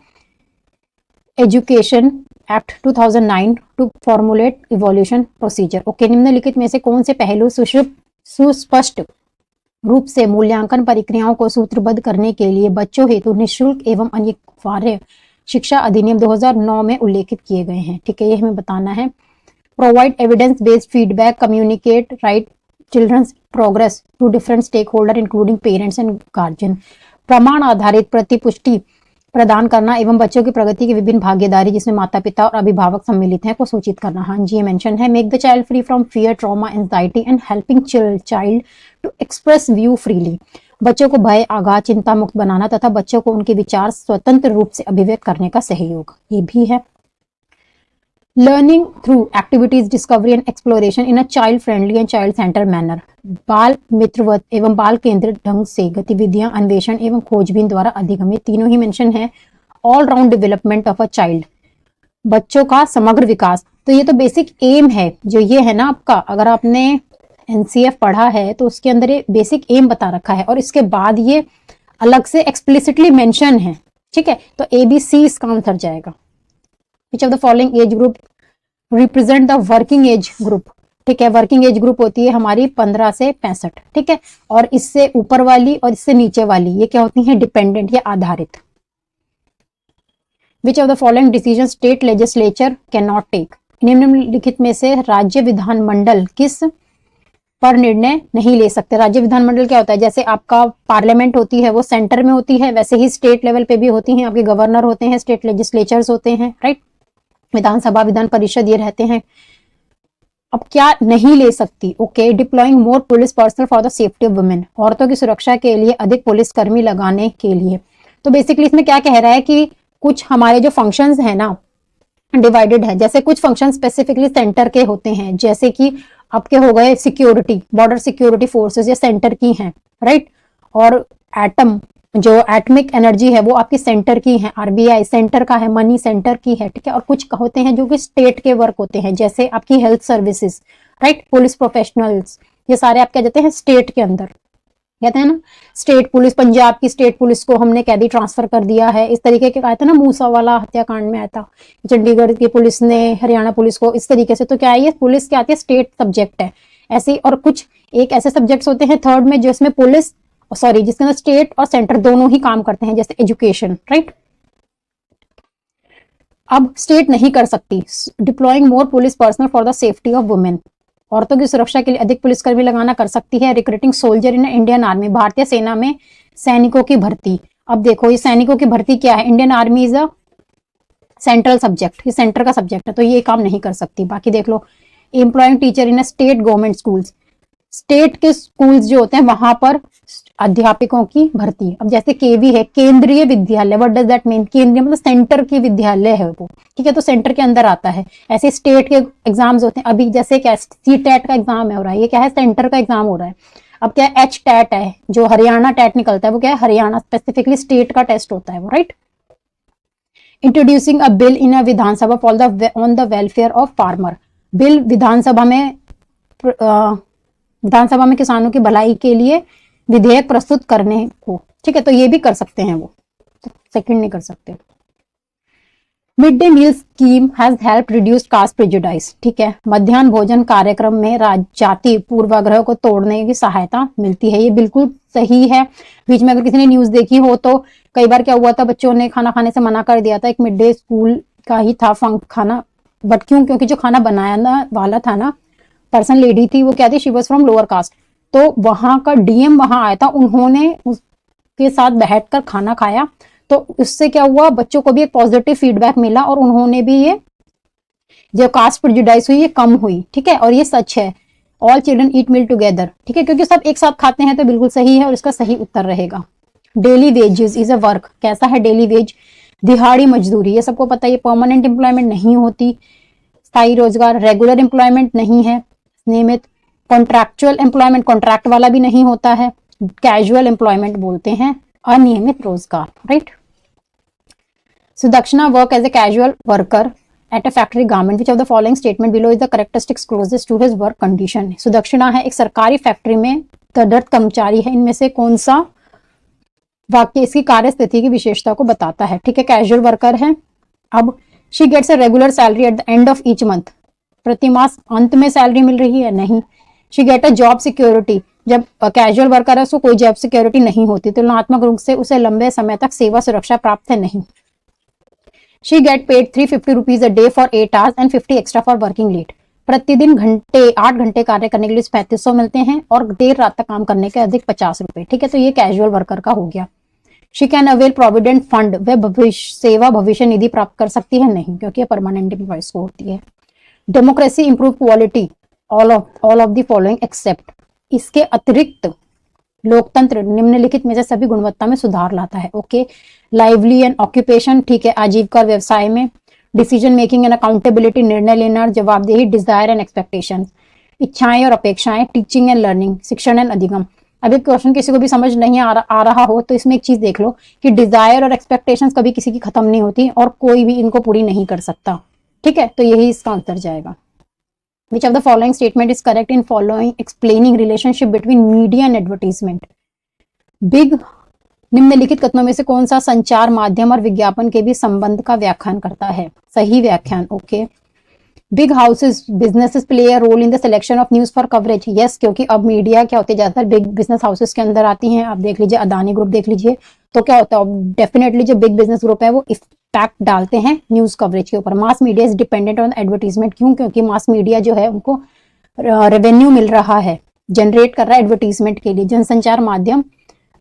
Speaker 1: education act 2009 to formulate evolution procedure, okay. निम्नलिखित में से कौन से पहलू सुस्पष्ट रूप से मूल्यांकन प्रक्रियाओं को सूत्रबद्ध करने के लिए बच्चों हेतु निःशुल्क एवं अनिवार्य शिक्षा अधिनियम 2009 में उल्लेखित किए गए हैं, ठीक है। ये हमें बताना है। Provide evidence based feedback, communicate right children's progress to different stake holder including parents and guardian, प्रमाण आधारित प्रतिपुष्टि प्रदान करना एवं बच्चों की प्रगति की विभिन्न भागीदारी जिसमें माता पिता और अभिभावक सम्मिलित हैं को सूचित करना। हाँ जी, ये मेंशन है। Make the child free from fear, trauma, anxiety and helping child to express view freely. बच्चों को भय, आघात, चिंता मुक्त बनाना तथा बच्चों को उनके विचार स्वतंत्र रूप से अभिव्यक्त करने का सहयोग, ये भी है। Learning through activities, discovery and exploration in a child friendly and child centre manner. बाल मित्रवत एवं बाल केंद्रित ढंग से गतिविधियां अन्वेषण एवं खोजबीन द्वारा अधिगमित, तीनों ही मेंशन है। All round development of a child, बच्चों का समग्र विकास। तो ये तो बेसिक एम है जो ये है ना आपका, अगर आपने एनसीएफ पढ़ा है तो उसके अंदर ये बेसिक एम बता रखा है और इसके बाद ये अलग से एक्सप्लिसिटली मेंशन है। ठीक है, तो ABC इसका आंसर जाएगा। विच of the following age group represent the working age group. ठीक है, वर्किंग एज ग्रुप होती है हमारी 15 से 65। ठीक है, और इससे ऊपर वाली और इससे नीचे वाली ये क्या होती है, डिपेंडेंट या आधारित। Which of the following decision state legislature can not take. निम्नलिखित में से राज्य विधानमंडल किस पर निर्णय नहीं ले सकते। राज्य विधानमंडल क्या होता है, जैसे आपका पार्लियामेंट होती है वो सेंटर में होती है, वैसे ही स्टेट लेवल पे भी होती हैं, आपके गवर्नर होते हैं, स्टेट लेजिस्लेचर्स होते हैं, राइट। विधानसभा, विधान परिषद ये रहते हैं। अब क्या नहीं ले सकती, okay, deploying more police personal for the safety of women, औरतों की सुरक्षा के लिए अधिक पुलिस कर्मी लगाने के लिए। तो बेसिकली इसमें क्या कह रहा है कि कुछ हमारे जो फंक्शंस है ना डिवाइडेड है, जैसे कुछ फंक्शन स्पेसिफिकली सेंटर के होते हैं, जैसे कि आपके हो गए सिक्योरिटी, बॉर्डर सिक्योरिटी फोर्सेस ये सेंटर की हैं, राइट। और एटम, जो एटमिक एनर्जी है वो आपकी सेंटर की है, आरबीआई सेंटर का है, मनी सेंटर की है, ठीक है। और कुछ होते हैं जो कि स्टेट के वर्क होते हैं, जैसे आपकी health services, right, police professionals, ये सारे आप क्या जाते हैं स्टेट के अंदर, कहते हैं ना। स्टेट पुलिस, पंजाब की स्टेट पुलिस को हमने कैदी ट्रांसफर कर दिया है, इस तरीके के आया था ना, मूसा वाला हत्याकांड में आया था। चंडीगढ़ की पुलिस ने हरियाणा पुलिस को, इस तरीके से। तो क्या है, ये पुलिस क्या आती है, स्टेट सब्जेक्ट है ऐसे। और कुछ एक ऐसे सब्जेक्ट्स होते हैं थर्ड में जिसमें पुलिस, सॉरी, जिसके अंदर स्टेट और सेंटर दोनों ही काम करते हैं, जैसे एजुकेशन, राइट। अब स्टेट नहीं कर सकती deploying more police personal for the safety of women, औरतों की सुरक्षा के लिए अधिक पुलिसकर्मी लगाना कर सकती है। Recruiting soldier in Indian army, भारतीय सेना में सैनिकों की भर्ती। अब देखो ये सैनिकों की भर्ती क्या है, Indian army is a central subject, ये सेंटर का सब्जेक्ट है, तो ये काम नहीं कर सकती। बाकी देख लो, employing teacher in a state government schools, state के स्कूल्स जो होते हैं वहां पर अध्यापकों की भर्ती। अब जैसे केवी है, केंद्रीय विद्यालय, व्हाट डज दैट मीन, केंद्रीय मतलब सेंटर की विद्यालय है वो, ठीक है, तो सेंटर के अंदर आता है। ऐसे स्टेट के एग्जाम्स होते हैं, अभी जैसे क्या CTET का एग्जाम हो रहा है, ये क्या है, सेंटर का एग्जाम हो रहा है। अब क्या है, HTET है, जो हरियाणा टेट निकलता है वो क्या है, हरियाणा स्पेसिफिकली स्टेट का टेस्ट होता है वो, right. Introducing a bill in a Vidhan Sabha for the on the welfare of farmer, bill Vidhan Sabha में किसानों की भलाई के लिए विधेयक प्रस्तुत करने को, ठीक है, तो ये भी कर सकते हैं वो, सेकंड नहीं कर सकते। Mid day meal scheme has help reduce caste prejudice, ठीक है, मध्याह्न भोजन कार्यक्रम में जाति पूर्वाग्रह को तोड़ने की सहायता मिलती है, ये बिल्कुल सही है। बीच में अगर किसी ने न्यूज देखी हो तो कई बार क्या हुआ था, बच्चों ने खाना खाने से मना कर दिया था, एक मिड डे स्कूल का ही था खाना, बट क्योंकि जो खाना बनाना वाला था ना पर्सन, लेडी थी, वो क्या थी, she was from lower caste, तो वहां का DM वहां आया था, उन्होंने उसके साथ बैठकर खाना खाया, तो उससे क्या हुआ, बच्चों को भी एक पॉजिटिव फीडबैक मिला और उन्होंने भी ये जो कास्ट प्रेजुडाइस हुई ये कम हुई, ठीक है। और ये सच है, ऑल चिल्ड्रन ईट मील टुगेदर, ठीक है, क्योंकि सब एक साथ खाते हैं, तो बिल्कुल सही है और इसका सही उत्तर रहेगा। Daily wages is a work, कैसा है डेली वेज, दिहाड़ी मजदूरी, ये सबको पता है, ये परमानेंट एम्प्लॉयमेंट नहीं होती, स्थायी रोजगार, रेगुलर एम्प्लॉयमेंट नहीं है, नियमित, कॉन्ट्रैक्चुअल एम्प्लॉयमेंट कॉन्ट्रैक्ट वाला भी नहीं होता है, कैजुअल एम्प्लॉयमेंट बोलते हैं अनियमित रोजगार, right. Sudakshina work as a casual worker at a factory garment, which of the following statement below is the characteristics closest to his work condition. Sudakshina है एक सरकारी फैक्ट्री में तदर्थ कर्मचारी है, इनमें से कौन सा वाक्य इसकी कार्य स्थिति की विशेषता को बताता है, ठीक है, कैजुअल वर्कर है। अब she gets a regular salary at the end of each month, प्रति मास अंत में सैलरी मिल रही है, नहीं। She get a job security, जब कैजुअल वर्कर है उसको कोई जॉब सिक्योरिटी नहीं होती, तुलनात्मक रूप से उसे लंबे समय तक सेवा सुरक्षा प्राप्त है, नहीं। She get paid 350 rupees a day for 8 hours and 50 extra for working late, प्रतिदिन 8 घंटे कार्य करने के लिए 3500 मिलते हैं और देर रात तक काम करने के अधिक 50 रुपए, ठीक है, तो ये कैजुअल वर्कर का हो गया। She can avail provident fund, वह भविष्य सेवा भविष्य निधि प्राप्त कर सकती है, नहीं, क्योंकि परमानेंट एम्प्लॉइज को होती है। Democracy improve quality all of the following except, इसके अतिरिक्त लोकतंत्र निम्नलिखित में से सभी गुणवत्ता में सुधार लाता है। ओके, लाइवली एंड ऑक्यूपेशन, ठीक है, आजीविका और व्यवसाय में। डिसीजन मेकिंग एंड अकाउंटेबिलिटी, निर्णय लेना और जवाबदेही। डिजायर एंड एक्सपेक्टेशन, इच्छाएं और अपेक्षाएं। टीचिंग एंड लर्निंग, शिक्षण एंड अधिगम। अब एक क्वेश्चन किसी को भी समझ नहीं आ रहा हो तो इसमें एक चीज देख लो कि डिजायर और एक्सपेक्टेशंस कभी किसी की खत्म नहीं होती और कोई भी इनको पूरी नहीं कर सकता, ठीक है, तो यही इसका आंसर जाएगा। Which of the following statement is correct in following explaining relationship between media and advertisement? Big, निम्नलिखित कथनों में से कौन सा संचार माध्यम और विज्ञापन के भी संबंध का व्याख्यान करता है? सही व्याख्यान। Okay, big houses businesses play a role in the selection of news for coverage. Yes, क्योंकि अब मीडिया क्या होती है, ज्यादातर बिग बिजनेस हाउसेस के अंदर आती हैं। आप देख लीजिए, अदानी ग्रुप देख लीजिए, तो क्या होता है, डेफिनेटली जो बिग बिजनेस ग्रुप है वो इम्पैक्ट डालते हैं न्यूज कवरेज के ऊपर। Mass media is dependent on advertisement, क्यों? क्योंकि मास मीडिया जो है उनको रेवेन्यू मिल रहा है, जनरेट कर रहा है एडवर्टीजमेंट के लिए। जनसंचार माध्यम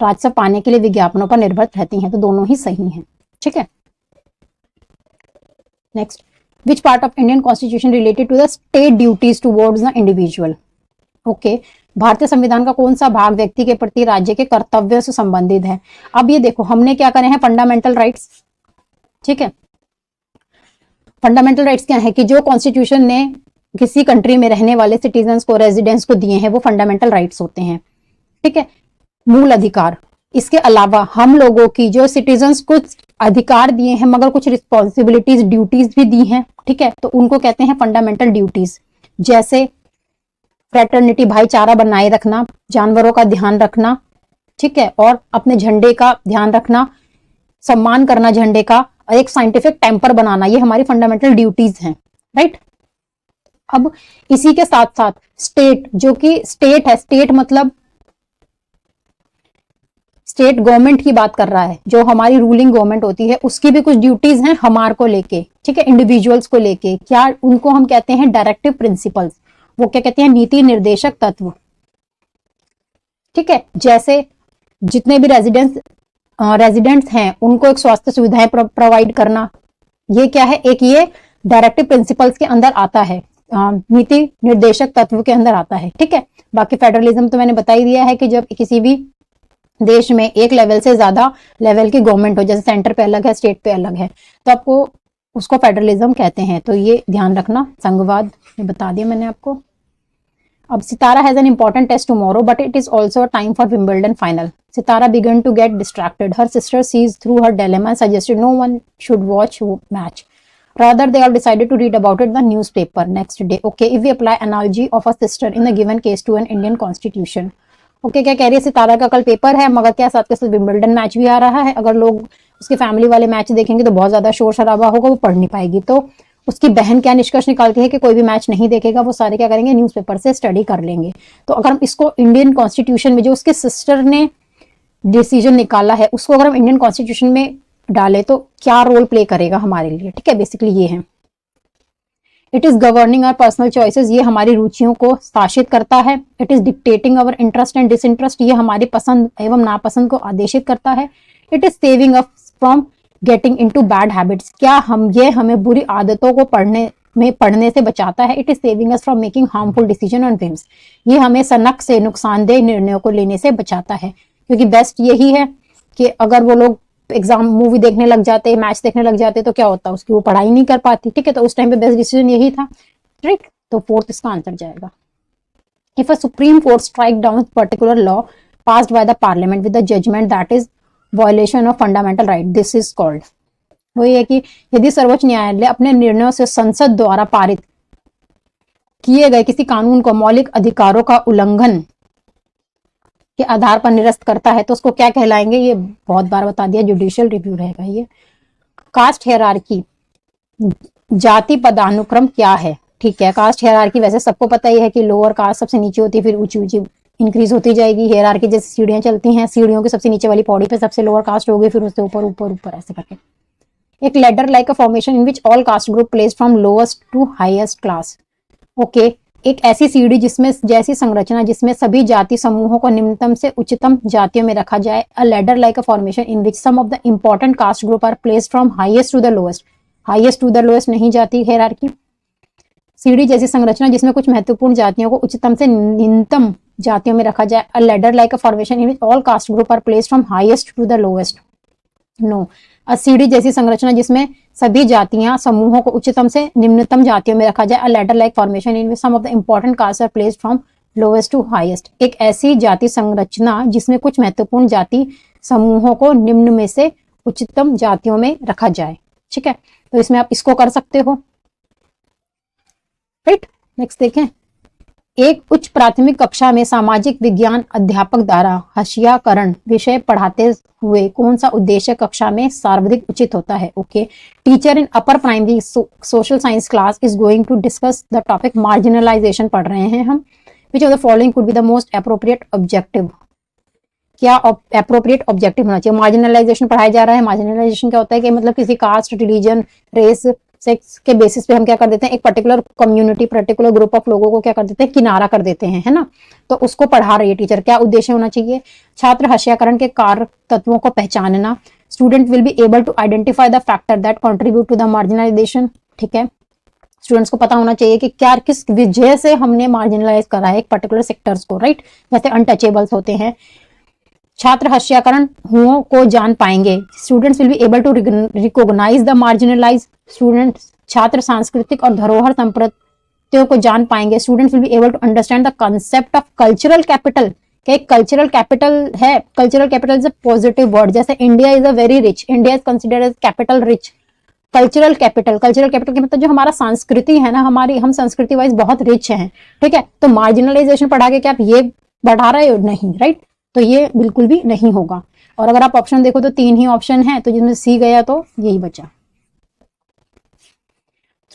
Speaker 1: राजस्व पाने के लिए विज्ञापनों पर निर्भर रहती हैं, तो दोनों ही सही हैं, ठीक है। Next, which part of Indian constitution related to the state duties towards the individual? Okay, भारतीय संविधान का कौन सा भाग व्यक्ति के प्रति राज्य के कर्तव्यों से संबंधित है? अब ये देखो, हमने क्या करे हैं, फंडामेंटल राइट्स, ठीक है। फंडामेंटल राइट्स क्या है कि जो कॉन्स्टिट्यूशन ने किसी कंट्री में रहने वाले सिटीजन्स को, रेजिडेंट्स को दिए हैं, वो फंडामेंटल राइट्स होते हैं, ठीक है, मूल अधिकार। इसके अलावा हम लोगों की जो सिटीजन्स कुछ अधिकार दिए हैं मगर कुछ रिस्पॉन्सिबिलिटीज, ड्यूटीज भी दी हैं, ठीक है, तो उनको कहते हैं फंडामेंटल ड्यूटीज। जैसे फ्रेटर्निटी, भाईचारा बनाए रखना, जानवरों का ध्यान रखना, ठीक है, और अपने झंडे का ध्यान रखना, सम्मान करना झंडे का, और एक साइंटिफिक टेम्पर बनाना, ये हमारी फंडामेंटल ड्यूटीज हैं, राइट। अब इसी के साथ साथ स्टेट, जो कि स्टेट है, स्टेट मतलब स्टेट गवर्नमेंट की बात कर रहा है, जो हमारी रूलिंग गवर्नमेंट होती है, उसकी भी कुछ ड्यूटीज हैं हमार को लेके, ठीक है, इंडिविजुअल्स को लेके। क्या उनको हम कहते हैं डायरेक्टिव प्रिंसिपल्स, वो क्या कहते हैं, नीति निर्देशक तत्व, ठीक है। जैसे जितने भी रेजिडेंट्स हैं उनको एक स्वास्थ्य सुविधाएं प्रोवाइड करना, ये क्या है, एक ये डायरेक्टिव प्रिंसिपल्स के अंदर आता है, नीति निर्देशक तत्व के अंदर आता है, ठीक है। बाकी फेडरलिज्म तो मैंने बता ही दिया है कि जब किसी भी देश में एक लेवल से ज्यादा लेवल की गवर्नमेंट हो, जैसे सेंटर पे अलग है, स्टेट पे अलग है, तो आपको उसको फेडरलिज्म कहते हैं, तो ये ध्यान रखना। संघवाद ये बता दिया मैंने आपको। अब Sitara has an important test tomorrow but it is also time for Wimbledon final. Sitara began to get distracted. Her sister sees through her dilemma and suggested no one should watch match. Rather, they all decided to read about it in the newspaper next day. Okay, if we apply analogy of a sister in the given case to an Indian constitution. Okay, क्या कह रही है, सितारा का कल paper है मगर क्या साथ के साथ विंबलडन मैच भी आ रहा है। अगर लोग उसके फैमिली वाले मैच देखेंगे तो बहुत ज्यादा शोर शराबा होगा, वो पढ़ नहीं पाएगी। तो उसकी बहन क्या निष्कर्ष निकालती है कि कोई भी मैच नहीं देखेगा, वो सारे क्या करेंगे, न्यूज़पेपर से स्टडी कर लेंगे। तो अगर हम इसको इंडियन कॉन्स्टिट्यूशन में जो उसके सिस्टर ने डिसीजन निकाला है उसको अगर हम इंडियन कॉन्स्टिट्यूशन में डालें तो क्या रोल प्ले करेगा हमारे लिए, ठीक है, बेसिकली ये है। It is governing our personal choices, ये हमारी रुचियों को शासित करता है। It is dictating our interest and disinterest, ये हमारी पसंद एवं नापसंद को आदेशित करता है। It is saving us from getting into bad habits, क्या हमें बुरी आदतों को पढ़ने से बचाता है। It is saving us from making harmful decision on whims, ये हमें सनक से नुकसानदेह निर्णयों को लेने से बचाता है। क्योंकि बेस्ट यही है कि अगर वो लोग एग्जाम मूवी देखने लग जाते, मैच देखने लग जाते, तो क्या होता, उसकी वो पढ़ाई नहीं कर पाती, ठीक है, तो उस टाइम पे बेस्ट डिसीजन यही था, ठीक। तो फोर्थ इसका आंसर जाएगा। If a supreme court strike down particular law passed by the parliament with the judgment that is violation of fundamental right, this is called, वही है कि यदि सर्वोच्च न्यायालय अपने निर्णयों से संसद द्वारा पारित किए गए किसी कानून को मौलिक अधिकारों का उल्लंघन के आधार पर निरस्त करता है तो उसको क्या कहलाएंगे, ये बहुत बार बता दिया, जुडिशियल रिव्यू रहेगा ये। कास्ट हियरार्की, जाति पदानुक्रम क्या है, ठीक है। कास्ट हियरार्की वैसे सबको पता ही है कि लोअर कास्ट सबसे नीचे होती है, फिर ऊंची ऊंची इंक्रीज होती जाएगी। हियरार्की जैसे सीढ़ियां चलती हैं, सीढ़ियों की सबसे नीचे वाली पौड़ी पे सबसे लोअर कास्ट होगी, फिर उससे ऊपर ऊपर ऊपर ऐसे करके। एक ladder like a formation in which all caste group placed from lowest to highest class. Okay, एक ऐसी सीढ़ी जिसमें जैसी संरचना जिसमें सभी जाति समूहों को निम्नतम से उच्चतम जातियों में रखा जाए। A ladder like a formation in which some of the important caste group are placed from highest to the lowest. Highest to the lowest नहीं जाती हायरार्की। सीढ़ी जैसी संरचना जिसमें कुछ महत्वपूर्ण जातियों को उच्चतम से निम्नतम जातियों में रखा जाए। A ladder like a formation in which all caste group are placed from highest to the lowest. No. अ सीढ़ी जैसी संरचना जिसमें सभी जातियां समूहों को उच्चतम से निम्नतम जातियों में रखा जाए। A ladder like formation in which some of the important caste are placed from lowest to highest. एक ऐसी जाति संरचना जिसमें कुछ महत्वपूर्ण जाति समूहों को निम्न में से उच्चतम जातियों में रखा जाए। ठीक है, तो इसमें आप इसको कर सकते हो। राइट, नेक्स्ट देखें। एक उच्च प्राथमिक कक्षा में सामाजिक विज्ञान अध्यापक द्वारा हशियाकरण विषय पढ़ाते हुए कौन सा उद्देश्य कक्षा में सर्वाधिक उचित होता है? Okay, teacher in upper primary social science class is going to discuss the topic marginalization पढ़ रहे हैं हम। Which of the following could be the most appropriate objective? क्या अप्रोप्रिएट ऑब्जेक्टिव होना चाहिए? मार्जिनलाइजेशन पढ़ाया जा रहा है। मार्जिनलाइजेशन क्या होता है कि मतलब किसी कास्ट, रिलीजन, रेस, सेक्स के बेसिस पे हम क्या कर देते हैं, एक particular community, particular group of लोगों को क्या कर देते हैं, किनारा कर देते हैं, है ना। तो उसको पढ़ा रही है टीचर। क्या उद्देश्य होना चाहिए? छात्र हशियाकरण के कारक तत्वों को पहचानना। Student will be able to identify the factor that contribute to the marginalization. ठीक है, स्टूडेंट्स को पता होना चाहिए कि क्या किस वजह से हमने मार्जिनलाइज करा है एक पर्टिकुलर सेक्टर्स को। राइट, जैसे अनटचेबल्स होते हैं। छात्र हशियाकरण हुओं को जान पाएंगे। Students will be able to recognize the marginalize. Students, छात्र सांस्कृतिक और धरोहर संपत्तियों को जान पाएंगे। Students will be able to understand the concept of cultural capital. क्या एक कल्चरल कैपिटल है? Cultural capital is a positive word. जैसे India is a very rich, India is considered as capital rich. Cultural capital, cultural capital के मतलब जो हमारा संस्कृति है ना, हमारी, हम संस्कृति वाइज बहुत रिच हैं। ठीक है, तो मार्जिनलाइजेशन पढ़ा के क्या आप ये बढ़ा रहे हो? नहीं। राइट, तो ये बिल्कुल भी नहीं होगा। और अगर आप ऑप्शन देखो तो 3 ही ऑप्शन है, तो जिसमें सी गया तो यही बचा।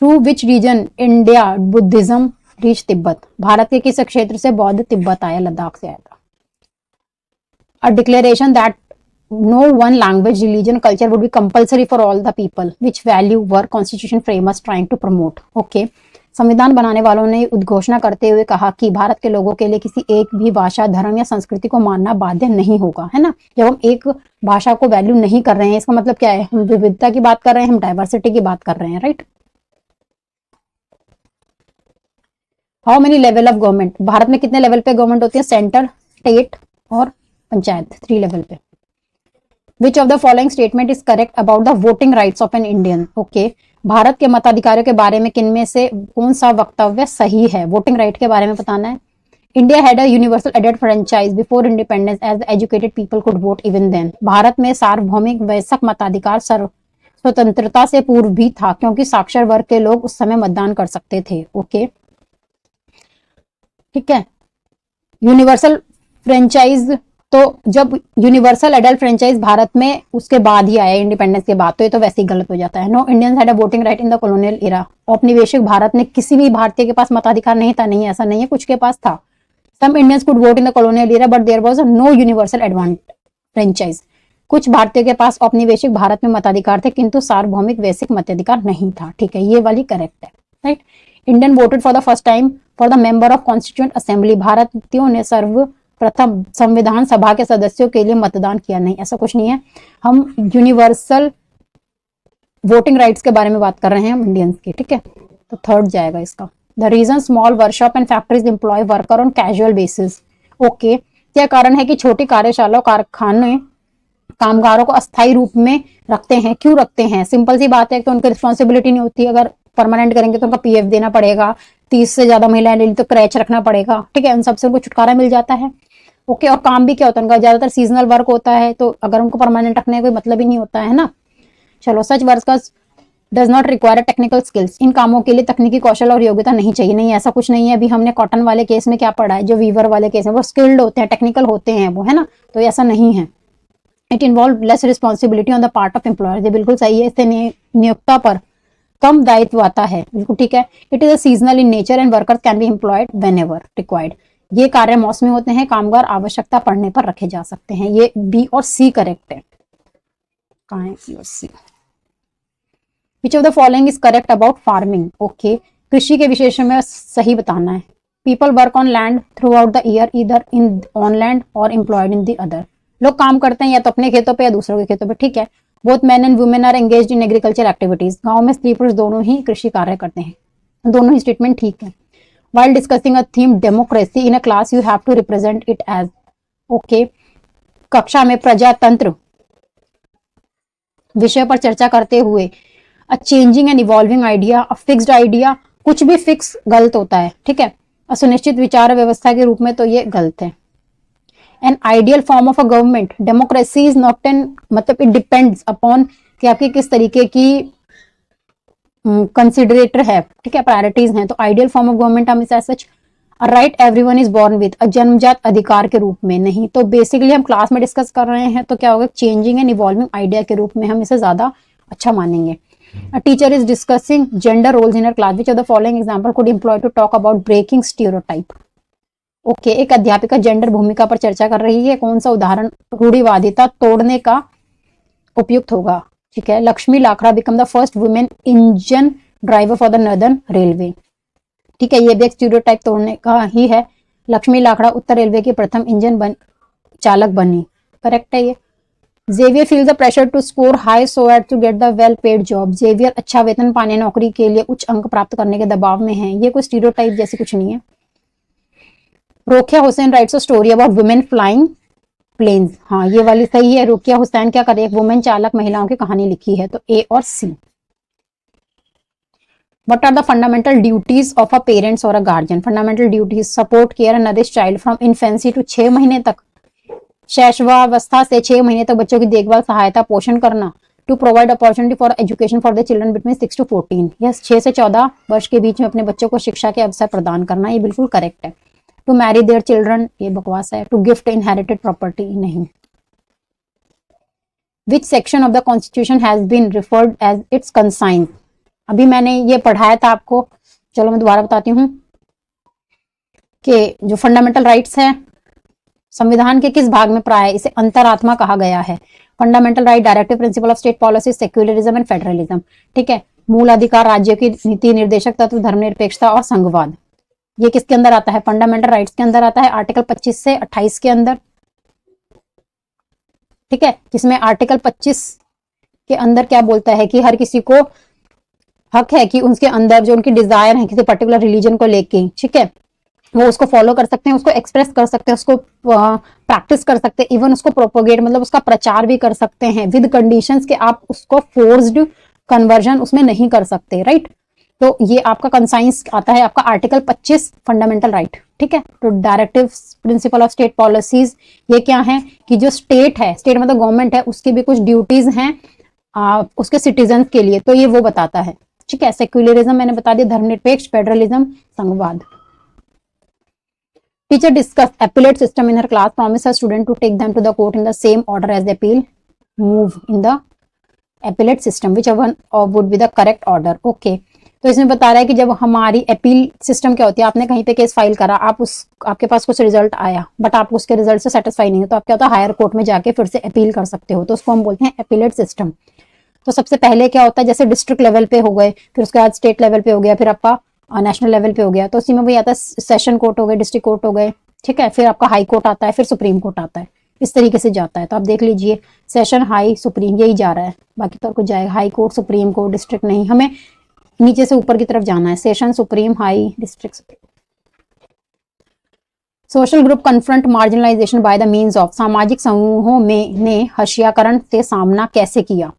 Speaker 1: Through which region India Buddhism reach Tibet? Bharat के किस क्षेत्र से बौद्ध तिब्बत आया? लद्दाख से आया था। A declaration that no one language, religion, culture would be compulsory for all the people. Which value were constitution framers trying to promote? Okay, संविधान बनाने वालों ने उद्घोषणा करते हुए कहा कि भारत के लोगों के लिए किसी एक भी भाषा, धर्म या संस्कृति को मानना बाध्य नहीं होगा, है ना। जब हम एक भाषा को वैल्यू नहीं कर रहे हैं, इसका मतलब क्या है? हम विविधता की बात कर रहे हैं, हम डाइवर्सिटी की बात कर रहे हैं। Right, how many level of government? Bharat में कितने लेवल पे गवर्नमेंट होती है? सेंटर, स्टेट और पंचायत, 3 लेवल पे। Which of the following statement is correct about the voting rights of an Indian? Okay, Bharat के मताधिकारों के बारे में किनमें से कौन सा वक्तव्य सही है? वोटिंग राइट के बारे में बताना है। इंडिया हैड अ यूनिवर्सल एडेड franchise before independence as educated people could vote even then. भारत में सार्वभौमिक वयस्क मताधिकार स्वतंत्रता से पूर्व भी था, क्योंकि साक्षर वर्ग के लोग उस समय मतदान कर सकते थे। ओके, ठीक है। यूनिवर्सल फ्रेंचाइज, तो जब यूनिवर्सल एडल्ट फ्रेंचाइज भारत में उसके बाद ही आया, इंडिपेंडेंस के बाद, तो ये तो वैसे ही गलत हो जाता है। No Indians had a voting right in the colonial era. औपनिवेशिक भारत में किसी भी भारतीय के पास मताधिकार नहीं था? नहीं, ऐसा नहीं है, कुछ के पास था। Some Indians could vote in the colonial era but there was no universal advance franchise. कुछ भारतीयों के पास औपनिवेशिक भारत में मताधिकार थे, किंतु सार्वभौमिक वैश्विक मताधिकार नहीं था। ठीक है, ये वाली करेक्ट है। Right, Indian voted for the first time for the member of constituent assembly. भारतीयों ने सर्वप्रथम संविधान सभा के सदस्यों के लिए मतदान किया? नहीं, ऐसा कुछ नहीं है। हम यूनिवर्सल वोटिंग राइट्स के बारे में बात कर रहे हैं, हम इंडियंस की। ठीक है, तो थर्ड जाएगा इसका। The reason small workshop and factories employ worker on casual basis. Okay, क्या कारण है कि छोटी कार्यशाला कारखाने कामगारों को अस्थायी रूप में रखते हैं? क्यों रखते हैं? सिंपल सी बात है, तो उनकी रिस्पॉन्सिबिलिटी नहीं होती। अगर परमानेंट करेंगे तो उनका पीएफ देना पड़ेगा, 30 से ज्यादा महिलाएं ले ली तो क्रैच रखना पड़ेगा। ठीक है, उन सबसे उनको छुटकारा मिल जाता है। ओके, और काम भी क्या होता है उनका? ज्यादातर सीजनल वर्क होता है, तो अगर उनको परमानेंट रखने का कोई मतलब ही नहीं होता है ना। चलो, such workers does not require technical skills. इन कामों के लिए तकनीकी कौशल और योग्यता नहीं चाहिए। नहीं, ऐसा कुछ नहीं है। अभी हमने कॉटन वाले केस में क्या पढ़ा है, जो वीवर वाले केस है वो स्किल्ड होते हैं, टेक्निकल होते हैं वो, है ना। तो ऐसा नहीं है। It involve less responsibility on the part of employer. ये बिल्कुल सही है। इससे नियोक्ता पर कम दायित्व आता है, बिल्कुल ठीक है। It is a seasonal in nature and workers can be employed when ever required. ये कार्य मौसमी होते हैं, कामगार आवश्यकता पड़ने पर रखे जा सकते हैं। ये बी और सी करेक्ट है। कहाँ है बी और C? Which of the following is correct about farming? Okay, कृषि के विशेषण में सही बताना है। People work on land throughout the year either in on land और एम्प्लॉयड इन द अदर। लोग काम करते हैं या तो अपने खेतों पे या दूसरों के खेतों पे, ठीक है। Both man and women are engaged in agriculture activities. गांव में स्त्री पुरुष दोनों ही कृषि कार्य करते हैं। दोनों ही स्टेटमेंट ठीक है। While discussing a theme democracy in a class, you have to represent it as okay. कक्षा में प्रजातंत्र विषय पर चर्चा करते हुए a changing and evolving idea, a fixed idea, कुछ भी फिक्स गलत होता है, ठीक है। असुनिश्चित विचार व्यवस्था के रूप में तो ये गलत है। An ideal form of a government, democracy is not an, मतलब it depends upon कि आपकी किस तरीके की कंसिडरेटर है, ठीक है, प्रायोरिटीज हैं। तो आइडियल फॉर्म ऑफ गवर्नमेंट हम इसे such right everyone is born with, जन्मजात अधिकार के रूप में नहीं। तो बेसिकली हम क्लास में डिस्कस कर रहे हैं तो क्या होगा, चेंजिंग एंड इवॉल्विंग आइडिया के रूप में हम इसे ज्यादा अच्छा मानेंगे। A teacher is discussing gender roles in her class, which of the following example could employ to talk about breaking stereotype. Okay, एक अध्यापिका जेंडर भूमिका पर चर्चा कर रही है, कौन सा उदाहरण रूढ़िवादिता तोड़ने का उपयुक्त होगा, ठीक है। Lakshmi Lakhra become the first women engine driver for the northern railway, ठीक है, ये भी एक स्टीरियोटाइप तोड़ने का ही है। लक्ष्मी लाखड़ा उत्तर रेलवे की प्रथम इंजन चालक बनी, करेक्ट है ये। Xavier feel the pressure to score high so at to get the well paid job. Xavier अच्छा वेतन पाने, नौकरी के लिए उच्च अंक प्राप्त करने के दबाव में है। ये कोई स्टीरियोटाइप जैसी कुछ नहीं है। Rokeya Hussain writes a story about women flying planes, हाँ ये वाली सही है। रुकिया हुसैन क्या करे, एक वुमेन चालक महिलाओं की कहानी लिखी है, तो ए और सी। What are the fundamental duties of a parents or a guardian? Fundamental duties: support, care and nourish child from infancy to 6 महीने तक, शैशवावस्था से 6 महीने तक बच्चों की देखभाल, सहायता, पोषण करना। To provide opportunity for education for the children between 6 to 14, yes 6 से 14 वर्ष के बीच में अपने बच्चों को शिक्षा के अवसर प्रदान करना, ये बिल्कुल करेक्ट है। टू मैरी देयर चिल्ड्रन, ये बकवास है। टू गिफ्ट इनहेरिटेड प्रॉपर्टी, नहीं। Which section of the constitution has been referred as its conscience, अभी मैंने ये पढ़ाया था आपको, चलो मैं दोबारा बताती हूँ कि जो फंडामेंटल राइट्स है संविधान के किस भाग में प्राय इसे अंतरात्मा कहा गया है। Fundamental right, directive principle of state policy, secularism and federalism, ठीक है। मूल अधिकार, राज्य की नीति निर्देशक तत्व, धर्मनिरपेक्षता और संघवाद, ये किसके अंदर आता है, फंडामेंटल राइट्स के अंदर आता है, आर्टिकल 25 से 28 के अंदर, ठीक है। जिसमें आर्टिकल 25 के अंदर क्या बोलता है कि हर किसी को हक है कि उसके अंदर जो उनकी डिजायर है किसी पर्टिकुलर रिलीजन को लेके, ठीक है, वो उसको फॉलो कर सकते हैं, उसको एक्सप्रेस कर सकते हैं, उसको प्रैक्टिस कर सकते हैं, इवन उसको प्रोपोगेट मतलब उसका प्रचार भी कर सकते हैं, विद कंडीशंस कि आप उसको फोर्स्ड कन्वर्जन उसमें नहीं कर सकते, राइट। तो ये आपका कंसाइंस आता है आपका आर्टिकल 25 फंडामेंटल राइट, ठीक है। तो directive principle of state policies, ये क्या है कि जो स्टेट है, स्टेट मतलब गवर्नमेंट है, उसकी भी कुछ ड्यूटीज हैं उसके सिटीजन के लिए, तो ये वो बताता है, ठीक है। सेक्युलरिज्म मैंने बता दिया, धर्मनिरपेक्ष, फेडरलिज्म, संघवाद। Teacher discuss appellate system in her class, promise her student to take them to the court in the same order as the appeal move in the appellate system, which one would be the correct order. Okay, तो इसमें बता रहा है कि जब हमारी appeal system क्या होती है, आपने कहीं पे केस फाइल करा, आपके पास कुछ रिजल्ट आया बट आप उसके रिजल्ट से सेटिस्फाई नहीं हो, तो आप क्या होता है हायर कोर्ट में जाके फिर से अपील कर सकते हो, तो उसको हम बोलते हैं अपीलेट सिस्टम। तो सबसे पहले क्या होता है, जैसे डिस्ट्रिक्ट लेवल पे हो गए, फिर उसके बाद स्टेट लेवल पे हो गया, फिर आपका नेशनल लेवल पे हो गया, तो उसी में वही आता है सेशन कोर्ट हो गए, डिस्ट्रिक्ट कोर्ट हो गए, ठीक है, फिर आपका हाई कोर्ट आता है, फिर सुप्रीम कोर्ट आता है, इस तरीके से जाता है। तो आप देख लीजिए सेशन, हाई, सुप्रीम, यही जा रहा है, बाकी तो कुछ जाएगा, high court, supreme court, district नहीं, हमें नीचे से ऊपर की तरफ जाना है, session, supreme, high, district, supreme. Social group confront marginalisation by the means of, सामाजिक समूहों में ने हशियाकरण से सामना कैसे किया,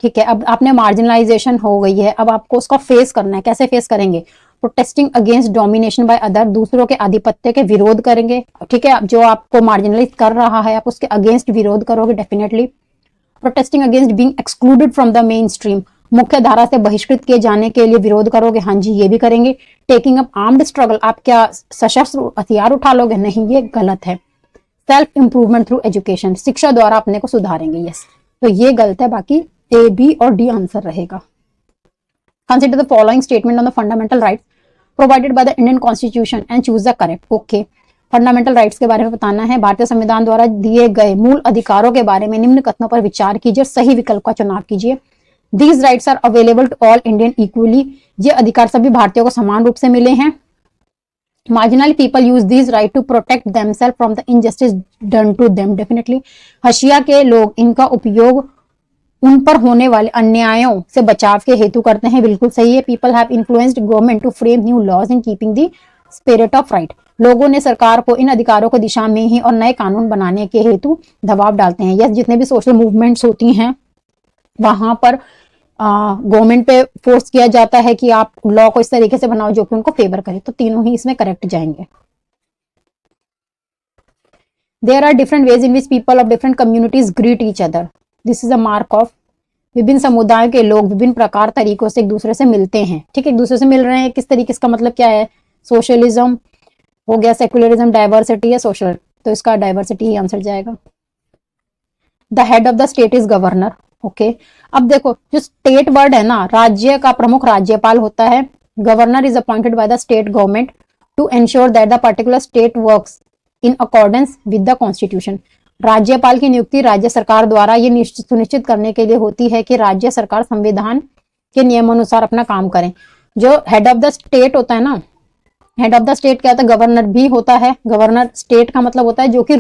Speaker 1: ठीक है। अब आपने मार्जिनलाइजेशन हो गई है, अब आपको उसका फेस करना है, कैसे फेस करेंगे, protesting against domination by other, दूसरों के आधिपत्य के विरोध करेंगे, ठीक है। जो आपको मार्जिनलाइज कर रहा है आप उसके अगेंस्ट विरोध करोगे definitely. Protesting against being excluded from the main stream, मुख्य धारा से बहिष्कृत किए जाने के लिए विरोध करोगे, हाँ जी ये भी करेंगे। टेकिंग अप आर्म्ड स्ट्रगल, आप क्या सशस्त्र हथियार उठा लोगे, नहीं ये गलत है। सेल्फ इंप्रूवमेंट थ्रू एजुकेशन, शिक्षा द्वारा अपने को सुधारेंगे, यस, तो ये गलत है, बाकी ए, बी और डी आंसर रहेगा। Consider the following statement on the fundamental rights provided by the Indian constitution and choose the correct. Okay, fundamental rights के बारे में बताना है, भारतीय संविधान द्वारा दिए गए मूल अधिकारों के बारे में निम्न कथनों पर विचार कीजिए, सही विकल्प का चुनाव कीजिए। These rights are available to all Indian equally, ये अधिकार सभी भारतीयों को समान रूप से मिले हैं। Marginal people use this right to protect themself from the injustice done to them. Definitely हशिया के लोग इनका उपयोग उन पर होने वाले अन्यायों से बचाव के हेतु करते हैं। बिल्कुल सही है। People have influenced government to frame new laws in keeping the spirit of right. लोगों ने सरकार को इन अधिकारों को दिशा में ही और नए कानून बनाने के हेतु दबाव डालते हैं। यस, जितने भी सोशल मूवमेंट्स होती हैं वहां पर गवर्नमेंट पे फोर्स किया जाता है कि आप लॉ को इस तरीके से बनाओ जो कि उनको फेवर करे। तो तीनों ही इसमें करेक्ट जाएंगे। There are different ways in which people of different communities greet each other. This is a mark of. विभिन्न समुदायों के लोग विभिन्न प्रकार तरीकों से एक दूसरे से मिलते हैं। ठीक है, एक दूसरे से मिल रहे हैं किस तरीके, इसका मतलब क्या है? सोशलिज्म हो गया, सेक्युलरिज्म, डाइवर्सिटी या सोशल। तो इसका डाइवर्सिटी ही आंसर जाएगा। The head of the state is governor. Okay, अब देखो जो स्टेट वर्ड है ना, राज्य का प्रमुख राज्यपाल होता है। Governor is appointed by the state government to ensure that the particular state works in accordance with the constitution. राज्यपाल की नियुक्ति राज्य सरकार द्वारा ये सुनिश्चित करने के लिए होती है कि राज्य सरकार संविधान के नियमानुसार अपना काम करें। जो हेड ऑफ द स्टेट होता है ना, हेड ऑफ द स्टेट क्या होता है? गवर्नर भी होता है। गवर्नर स्टेट का मतलब होता है जो कि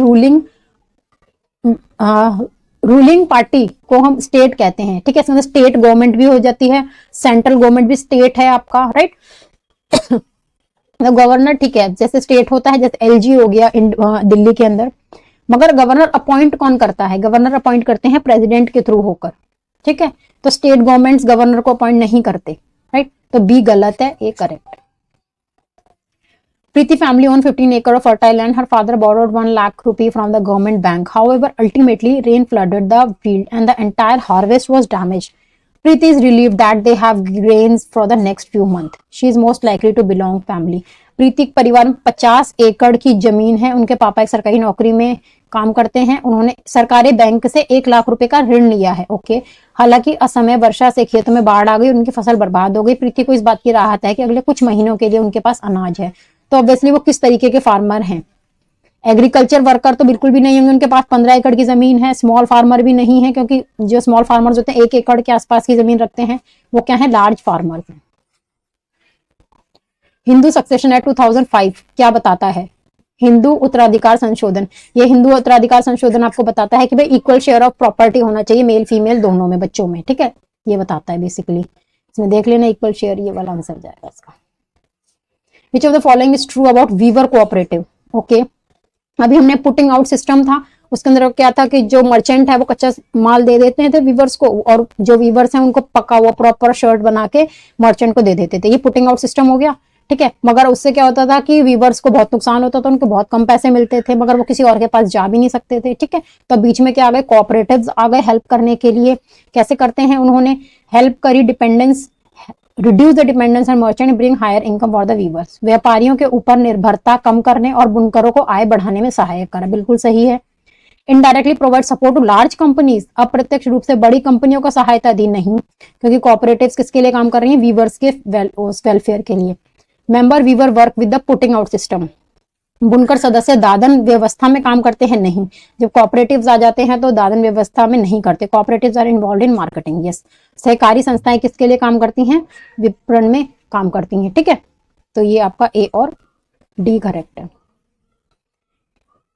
Speaker 1: रूलिंग पार्टी को हम स्टेट कहते हैं। ठीक है, इसमें स्टेट गवर्नमेंट भी हो जाती है, सेंट्रल गवर्नमेंट भी स्टेट है आपका, राइट। गवर्नर ठीक है, जैसे स्टेट होता है, जैसे एलजी हो गया दिल्ली के अंदर। मगर गवर्नर अपॉइंट कौन करता है? गवर्नर अपॉइंट करते हैं प्रेसिडेंट के थ्रू होकर। ठीक है, तो स्टेट गवर्नमेंट्स गवर्नर को अपॉइंट नहीं करते, राइट। तो बी गलत है, A correct. Preeti family owned 15 acre of fertile land. Her father borrowed 1 lakh rupee from the government bank. However, ultimately rain flooded the field and the entire harvest was damaged. Preeti is relieved that they have grains for the next few months. She is most likely to belong family. प्रीति परिवार में 50 एकड़ की जमीन है। उनके पापा एक सरकारी नौकरी में काम करते हैं। उन्होंने सरकारी बैंक से 1 लाख रुपए का ऋण लिया है। ओके, हालांकि असमय वर्षा से खेतों में बाढ़ आ गई, उनकी फसल बर्बाद हो गई। प्रीति को इस बात की राहत है कि अगले कुछ महीनों के लिए उनके पास अनाज है। तो ऑब्वियसली वो किस तरीके के फार्मर हैं? एग्रीकल्चर वर्कर तो बिल्कुल भी नहीं होंगे, उनके पास 15 एकड़ की जमीन है। स्मॉल फार्मर भी नहीं है, क्योंकि जो स्मॉल फार्मर्स होते हैं 1 एकड़ के आसपास की जमीन रखते हैं, वो क्या है? लार्ज फार्मर्स हैं। हिंदू सक्सेशन एक्ट 2005 क्या बताता है? हिंदू उत्तराधिकार संशोधन। ये हिंदू उत्तराधिकार संशोधन आपको बताता है कि भाई इक्वल शेयर ऑफ प्रॉपर्टी होना चाहिए मेल फीमेल दोनों में, बच्चों में। ठीक है, ये बताता है बेसिकली। इसमें देख लेना इक्वल शेयर, ये वाला आंसर जाएगा इसका। Which of the following is true about weaver cooperative? Okay, अभी हमने पुटिंग आउट सिस्टम था, उसके अंदर क्या था कि जो मर्चेंट है वो कच्चा माल दे देते थे वीवर्स को, और जो वीवर्स हैं उनको पका हुआ प्रॉपर शर्ट बना के मर्चेंट को दे देते थे। ये पुटिंग आउट सिस्टम हो गया। ठीक है, मगर उससे क्या होता था कि वीवर्स को बहुत नुकसान होता था, उनको बहुत कम पैसे मिलते थे, मगर वो किसी और के पास जा भी नहीं सकते थे। ठीक है, तो बीच में क्या आ गए? कोऑपरेटिव्स आ गए हेल्प करने के लिए। कैसे करते हैं? उन्होंने हेल्प करी, dependence reduce the dependence on merchant, bring higher income for the weavers. व्यापारियों के ऊपर निर्भरता कम करने और बुनकरों को आय बढ़ाने में सहायक करा। बिल्कुल सही है। Indirectly provide support to large companies, अप्रत्यक्ष रूप से बड़ी कंपनियों को सहायता दी नहीं, क्योंकि कोऑपरेटिव्स किसके लिए काम कर रही हैं? वीवर्स के वेलफेयर के लिए। Member weaver work with the putting out system. बुनकर सदस्य दादन व्यवस्था में काम करते हैं? नहीं। जब कोऑपरेटिव्स आ जाते हैं तो दादन व्यवस्था में नहीं करते। Cooperatives are involve in marketing. Yes, सहकारी संस्थाएं किसके लिए काम करती हैं? विपणन में काम करती हैं। ठीक है, तो ये आपका ए और डी करेक्ट है।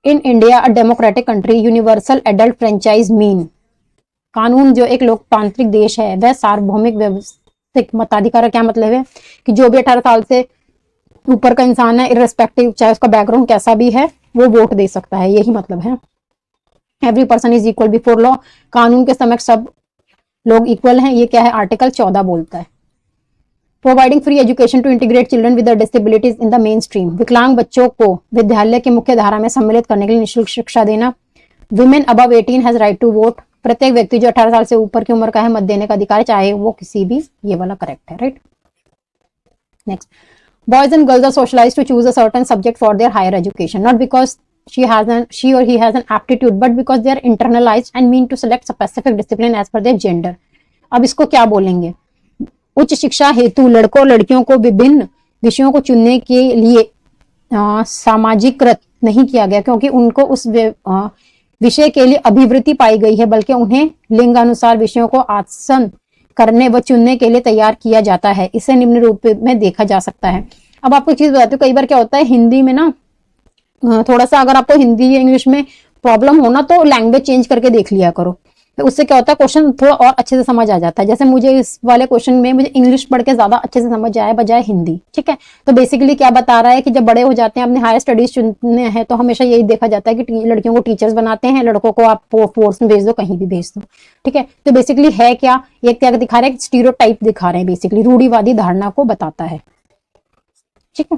Speaker 1: In India a democratic country universal adult franchise mean. कानून जो एक लोकतांत्रिक देश है वह सार्वभौमिक व्यवस्थित मताधिकार का क्या मतलब है? कि जो भी 18 साल से ऊपर का इंसान है, इररिस्पेक्टिव चाहे उसका बैकग्राउंड कैसा भी है, वो वोट दे सकता है, यही मतलब है। Every person is equal before law. कानून के समक्ष सब लोग इक्वल हैं, ये क्या है? आर्टिकल 14 बोलता है। Providing free education to integrate children with disabilities in the main stream. विकलांग बच्चों को विद्यालय की मुख्य धारा में सम्मिलित करने के लिए निःशुल्क शिक्षा देना। Women above 18 has right to vote. प्रत्येक व्यक्ति जो 18 साल से ऊपर की उम्र का है मत देने का अधिकार, चाहे वो किसी भी, ये वाला करेक्ट है, right. Next, boys and girls are socialized to choose a certain subject for their higher education, not because she or he has an aptitude, but because they are internalized and mean to select specific discipline as per their gender. अब इसको क्या बोलेंगे? उच्च शिक्षा हेतु लड़कों और लड़कियों को विभिन्न विषयों को चुनने के लिए सामाजिकृत नहीं किया गया, क्योंकि उनको उस विषय के लिए अभिवृत्ति पाई गई है, बल्कि उन्हें लिंगानुसार विषयों को आसन करने व चुनने के लिए तैयार किया जाता है। इसे निम्न रूप में देखा जा सकता है। अब आपको चीज बताती हूँ, कई बार क्या होता है हिंदी में ना थोड़ा सा अगर आपको हिंदी या इंग्लिश में प्रॉब्लम हो ना तो लैंग्वेज चेंज करके देख लिया करो, तो उससे क्या होता है क्वेश्चन थोड़ा और अच्छे से समझ आ जाता है। जैसे मुझे इस वाले क्वेश्चन में मुझे इंग्लिश पढ़ के ज्यादा अच्छे से समझ आया बजाय हिंदी, ठीक है। तो बेसिकली क्या बता रहा है कि जब बड़े हो जाते हैं, अपने हायर स्टडीज चुनने हैं, तो हमेशा यही देखा जाता है कि लड़कियों को टीचर्स बनाते हैं, लड़कों को आप फोर्स में भेज दो, कहीं भी भेज दो, ठीक है। तो बेसिकली है क्या, ये क्या दिखा रहे हैं, स्टीरियोटाइप दिखा रहे हैं, बेसिकली रूढ़िवादी धारणा को बताता है, ठीक है।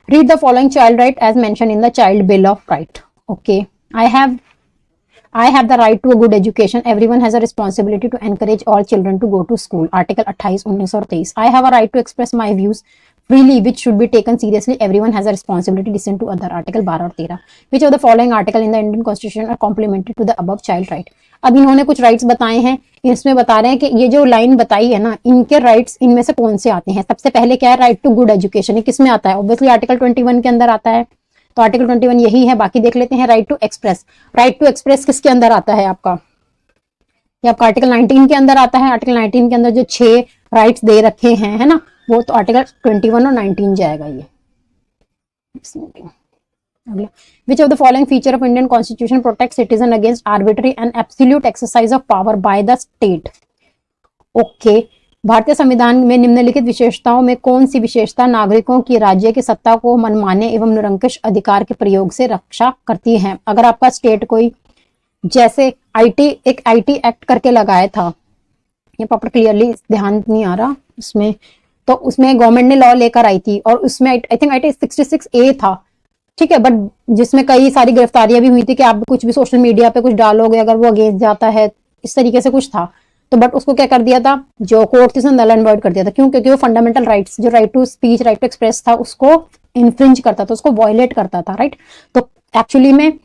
Speaker 1: Read the following child right as mentioned in the Child Bill of Right. Okay. I have the right to a good education. Everyone has a responsibility to encourage all children to go to school. Article 28, 19 और 23. I have a right to express my views freely, which should be taken seriously. Everyone has a responsibility to listen to other. Article 12 और 13. Which of the following article in the Indian Constitution are complementary to the above child right? अब इन्होंने कुछ rights बताए हैं, इसमें बता रहे हैं कि ये जो लाइन बताई है ना, इनके राइट्स इनमें से कौन से आते हैं। सबसे पहले क्या है, राइट टू गुड एजुकेशन, ये किसमें आता है, ऑब्वियसली आर्टिकल 21 के अंदर आता है, तो आर्टिकल 21 यही है। बाकी देख लेते हैं, right to express, right to express किसके अंदर आता है आपका, ये आपका आर्टिकल 19 के अंदर आता है। आर्टिकल 19 के अंदर जो 6 राइट्स दे रखे हैं, है ना, वो तो आर्टिकल 21 और 19 जाएगा ये। अगला, which of the following feature of Indian Constitution protects citizen against arbitrary and absolute exercise of power by the state? Okay, भारतीय संविधान में निम्नलिखित विशेषताओं में कौन सी विशेषता नागरिकों की राज्य की सत्ता को मनमाने एवं निरंकुश अधिकार के प्रयोग से रक्षा करती है। अगर आपका स्टेट कोई, जैसे एक आईटी एक्ट करके लगाया था, ये प्रॉपर क्लियरली ध्यान नहीं आ रहा उसमें, तो उसमें गवर्नमेंट ने लॉ लेकर आई थी और उसमें आई थिंक आईटी 66A था, ठीक है, बट जिसमें कई सारी गिरफ्तारियां भी हुई थी कि आप कुछ भी सोशल मीडिया पे कुछ डालोगे अगर वो अगेंस्ट जाता है, इस तरीके से कुछ था। तो बट उसको क्या कर दिया था, जो कोर्ट थी उसने नल एंड वॉइड कर दिया था। क्यों? क्योंकि वो फंडामेंटल राइट्स, जो right to speech, right to express था, उसको इन्फ्रिंज करता था, उसको वॉयलेट करता था, राइट। तो एक्चुअली में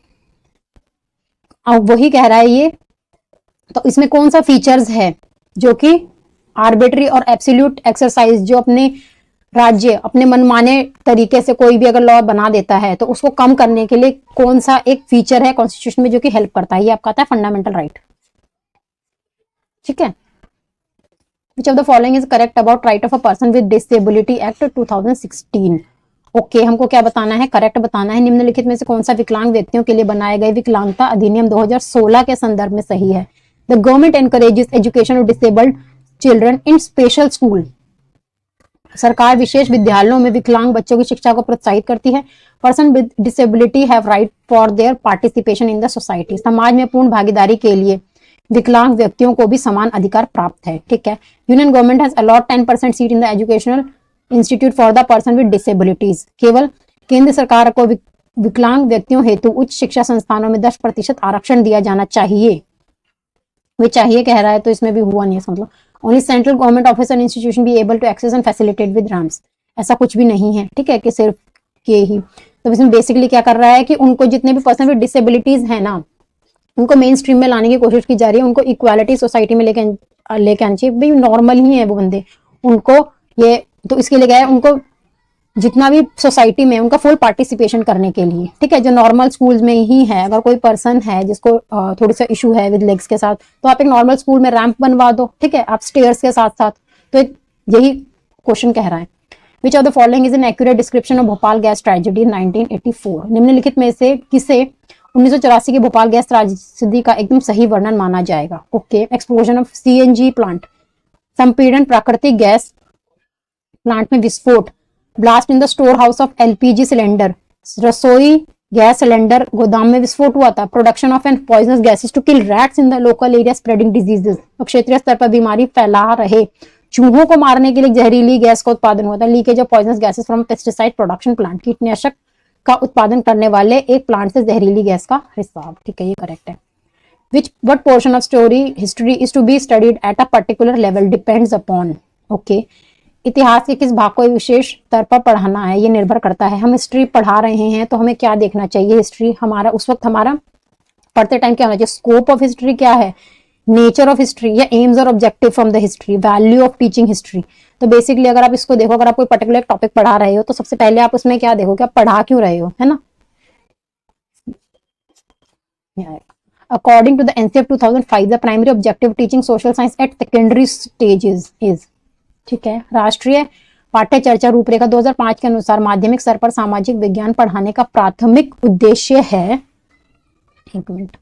Speaker 1: वही कह रहा है ये। तो इसमें कौन सा फीचर्स है जो कि आर्बिट्री और एब्सोल्यूट एक्सरसाइज, जो अपने राज्य अपने मनमाने तरीके से कोई भी अगर लॉ बना देता है तो उसको कम करने के लिए कौन सा एक फीचर है कॉन्स्टिट्यूशन में जो कि हेल्प करता है, ये आपका आता है फंडामेंटल राइट, ठीक है। Which of the following is correct about right of a person with disability act 2016? Okay, हमको क्या बताना है, करेक्ट बताना है। निम्नलिखित में से कौन सा विकलांग व्यक्तियों के लिए बनाए गए विकलांगता अधिनियम 2016 के संदर्भ में सही है? The government encourages education of disabled children in special school. सरकार विशेष विद्यालयों में विकलांग बच्चों की शिक्षा को प्रोत्साहित करती है। Person with disability have right for their participation in the society. समाज में पूर्ण भागीदारी के लिए विकलांग व्यक्तियों को भी समान अधिकार प्राप्त है, ठीक है। Union government has allot 10% seat in the educational institute for the person with disabilities. केवल केंद्र सरकार को विकलांग व्यक्तियों हेतु उच्च शिक्षा संस्थानों में 10% आरक्षण दिया जाना चाहिए। वे चाहिए कह रहा है, तो इसमें भी हुआ नहीं है, मतलब only central government office and institution be able to access and facilitate with ramps. ऐसा कुछ भी नहीं है, ठीक है, कि सिर्फ के ही। तो इसमें बेसिकली क्या कर रहा है कि उनको जितने भी पर्सन विद डिसेबिलिटीज है ना, उनको मेन स्ट्रीम में लाने की कोशिश की जा रही है, उनको इक्वालिटी सोसाइटी में लेके आनी चाहिए। भाई नॉर्मल ही है वो बंदे, उनको ये तो इसके लिए गया है, उनको जितना भी सोसाइटी में उनका फुल पार्टिसिपेशन करने के लिए, ठीक है। जो नॉर्मल स्कूल्स में ही है, अगर कोई पर्सन है जिसको थोड़ी सा इशू है विद लेग्स के साथ, तो आप एक नॉर्मल स्कूल में रैंप बनवा दो, ठीक है, आप स्टेयर्स के साथ साथ। तो यही क्वेश्चन कह रहा है। Which of the following is an accurate description of Bhopal gas tragedy 1984? निम्नलिखित में से किसे 1984 की भोपाल गैस त्रासदी का एकदम सही वर्णन माना जाएगा? Okay, explosion of CNG plant, संपीड़न प्राकृतिक गैस प्लांट में विस्फोट, blast in the store house of LPG cylinder, रसोई गैस सिलेंडर गोदाम में विस्फोट हुआ था, production of and poisonous gases to kill rats in the local area spreading diseases, तो क्षेत्रीय स्तर पर बीमारी फैला रहे चूहों को मारने के लिए जहरीली गैस का उत्पादन हुआ था, leakage of poisonous gases from pesticide production plant, कीटनाशक का उत्पादन करने वाले एक प्लांट से जहरीली गैस का रिसाव, ठीक है, ये करेक्ट है। what portion of story history is to be studied at a particular level depends upon? Okay, इतिहास के किस भाग को एक विशेष स्तर पर पढ़ाना है, ये निर्भर करता है। हम हिस्ट्री पढ़ा रहे हैं तो हमें क्या देखना चाहिए, हिस्ट्री हमारा उस वक्त हमारा पढ़ते टाइम क्या होना चाहिए, स्कोप ऑफ हिस्ट्री क्या है, नेचर ऑफ हिस्ट्री या एम्स और objective from the history, value of teaching history. तो बेसिकली अगर आप इसको देखो, अगर आप कोई पर्टिकुलर टॉपिक पढ़ा रहे हो तो सबसे पहले आप उसमें क्या देखो कि आप पढ़ा क्यों रहे हो, है ना। According to the NCF 2005, the primary objective of teaching social science at secondary stages is, ठीक है, राष्ट्रीय पाठ्य चर्चा रूपरेखा 2005 के अनुसार माध्यमिक स्तर पर सामाजिक विज्ञान पढ़ाने का प्राथमिक उद्देश्य है, एक minute,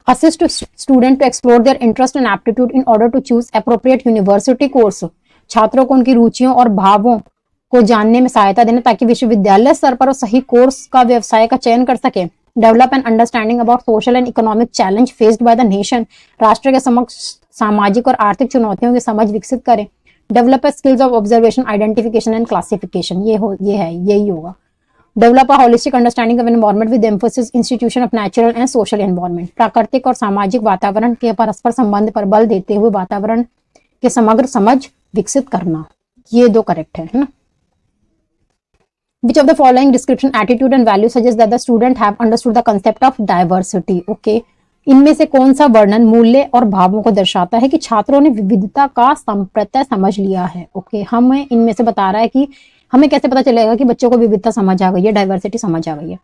Speaker 1: assist student to explore their interest and aptitude in order to choose appropriate university course। छात्रों को उनकी रुचियों और भावों को जानने में सहायता देना ताकि विश्वविद्यालय स्तर पर वो सही कोर्स का व्यवसाय का चयन कर सके। Develop and understanding about social and economic challenge faced by the nation. राष्ट्र के समक्ष सामाजिक और आर्थिक चुनौतियों की समझ विकसित करें। Develop skills of observation, identification and classification, यही होगा। Develop a holistic understanding of environment with emphasis institution of natural and social environment. प्राकृतिक और सामाजिक वातावरण के परस्पर संबंध पर बल देते हुए वातावरण के समग्र समझ विकसित करना। ये दो करेक्ट है ना। Which of the following description, attitude and value suggests that the student have understood the concept of diversity? Okay, इनमें से कौन सा वर्णन मूल्य और भावों को दर्शाता है कि छात्रों ने विविधता का संप्रत्यय समझ लिया है? ओके, हमें इनमें से बता रहा है कि हमें कैसे पता चलेगा कि बच्चों को विविधता समझ आ गई है, डाइवर्सिटी समझ आ गई है।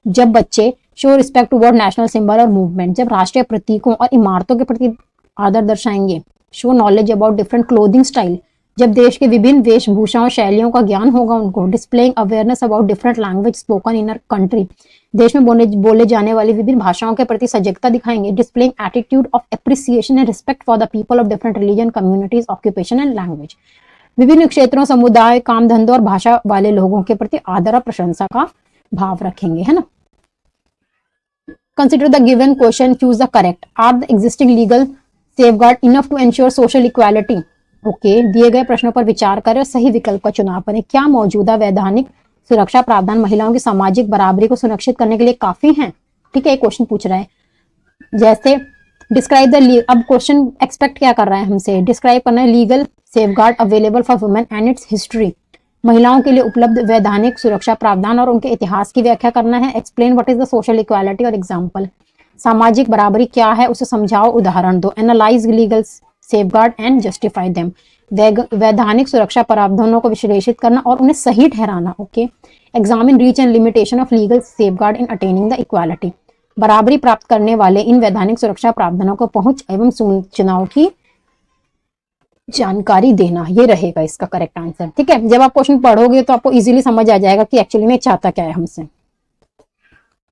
Speaker 1: जब बच्चे show respect toward national symbol और मूवमेंट, जब राष्ट्रीय प्रतीकों और इमारतों के प्रति आदर दर्शाएंगे। Show knowledge about different clothing style, जब देश के विभिन्न वेशभूषाओं शैलियों का ज्ञान होगा उनको। Displaying awareness about different language spoken in our country, देश में बोले जाने वाली विभिन्न भाषाओं के प्रति सजगता दिखाएंगे। Displaying attitude of appreciation and respect for the people of different religion, communities, occupation and language, विभिन्न क्षेत्रों, समुदाय, काम धंधों और भाषा वाले लोगों के प्रति आदर और प्रशंसा का भाव रखेंगे, है ना। Consider the given question, choose the correct. Are the existing legal safeguard enough to ensure social equality? Okay, दिए गए प्रश्नों पर विचार करें और सही विकल्प का चुनाव करें। क्या मौजूदा वैधानिक सुरक्षा प्रावधान महिलाओं की सामाजिक बराबरी को सुनिश्चित करने के लिए काफी हैं? ठीक है, एक क्वेश्चन पूछ रहा है जैसे डिस्क्राइब द, अब क्वेश्चन एक्सपेक्ट क्या कर रहा है हमसे, डिस्क्राइब करना है legal safeguard available for women and it's history. महिलाओं के लिए उपलब्ध वैधानिक सुरक्षा प्रावधान और उनके इतिहास की व्याख्या करना है। Explain what is the social equality और एग्जाम्पल, सामाजिक बराबरी क्या है उसे समझाओ, उदाहरण दो। Analyse legal safeguard and justify them, वैधानिक सुरक्षा प्रावधानों को विश्लेषित करना और उन्हें सही ठहराना। Okay, examine reach and limitation of legal safeguard in attaining the equality, बराबरी प्राप्त करने वाले इन वैधानिक सुरक्षा प्रावधानों को पहुंच एवं सूचनाओं की जानकारी देना। ये रहेगा इसका करेक्ट आंसर। ठीक है, जब आप क्वेश्चन पढ़ोगे तो आपको इजीली समझ आ जाएगा कि एक्चुअली में चाहता क्या है हमसे।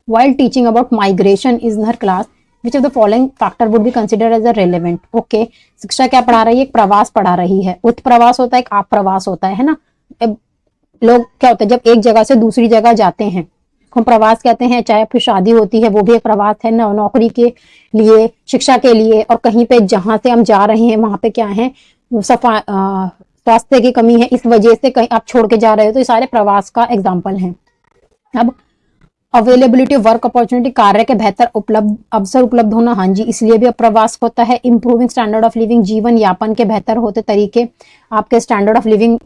Speaker 1: While teaching about migration in her class, which of the following factor would be considered as a relevant? Okay, शिक्षा क्या पढ़ा रही है? एक प्रवास पढ़ा रही है। उत्प्रवास होता है, एक आप प्रवास होता है ना। लोग क्या होता है जब एक जगह से दूसरी जगह जाते हैं हम प्रवास कहते हैं, चाहे फिर शादी होती है वो भी एक प्रवास है ना, नौकरी के लिए, शिक्षा के लिए, और कहीं पे जहां से हम जा रहे हैं वहां पे क्या है, स्वास्थ्य की कमी है इस वजह से कहीं आप छोड़ के जा रहे हो, तो ये सारे प्रवास का एग्जाम्पल हैं। अब अवेलेबिलिटी ऑफ वर्क अपॉर्चुनिटी, कार्य के बेहतर अवसर उपलब्ध होना, हाँ जी, इसलिए भी प्रवास होता है। इंप्रूविंग स्टैंडर्ड ऑफ लिविंग, जीवन यापन के बेहतर होते तरीके, आपके स्टैंडर्ड ऑफ लिविंग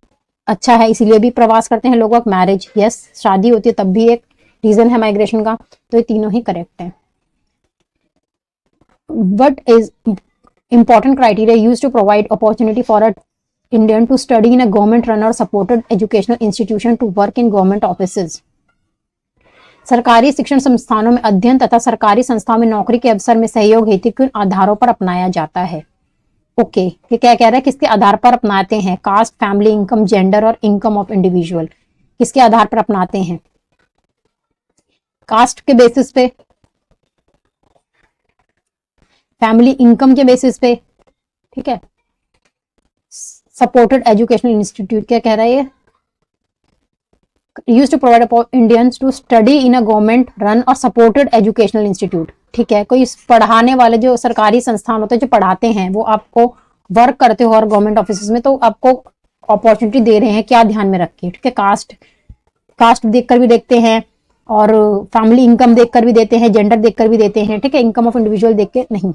Speaker 1: अच्छा है इसलिए भी प्रवास करते हैं लोग। मैरिज, यस, शादी होती है तब भी एक रीजन है माइग्रेशन का। तो ये तीनों ही करेक्ट है। What is important criteria used to provide opportunity for a Indian to study in a government run और supported educational institution to work in government offices? सरकारी शिक्षण संस्थानों में अध्ययन तथा सरकारी संस्थाओं में नौकरी के अवसर में सहयोग हेतु किन आधारों पर अपनाया जाता है? ओके, ये क्या कह रहा है, किसके आधार पर अपनाते हैं? कास्ट, फैमिली इनकम, जेंडर और इनकम ऑफ इंडिविजुअल, किसके आधार पर अपनाते हैं? कास्ट के बेसिस पे, फैमिली इनकम के बेसिस पे, ठीक है। सपोर्टेड एजुकेशनल इंस्टीट्यूट क्या कह रहा है, ये used to provide Indians to study in a government run और supported educational institute, ठीक है। कोई पढ़ाने वाले जो सरकारी संस्थान होते हैं जो पढ़ाते हैं वो आपको वर्क करते हो और गवर्नमेंट ऑफिस में, तो आपको अपॉर्चुनिटी दे रहे हैं, क्या ध्यान में रख के, ठीक है। कास्ट देखकर भी देखते हैं और फैमिली इनकम देखकर भी देते हैं, जेंडर देखकर भी देते हैं, ठीक है। इनकम ऑफ इंडिविजुअल देख के नहीं।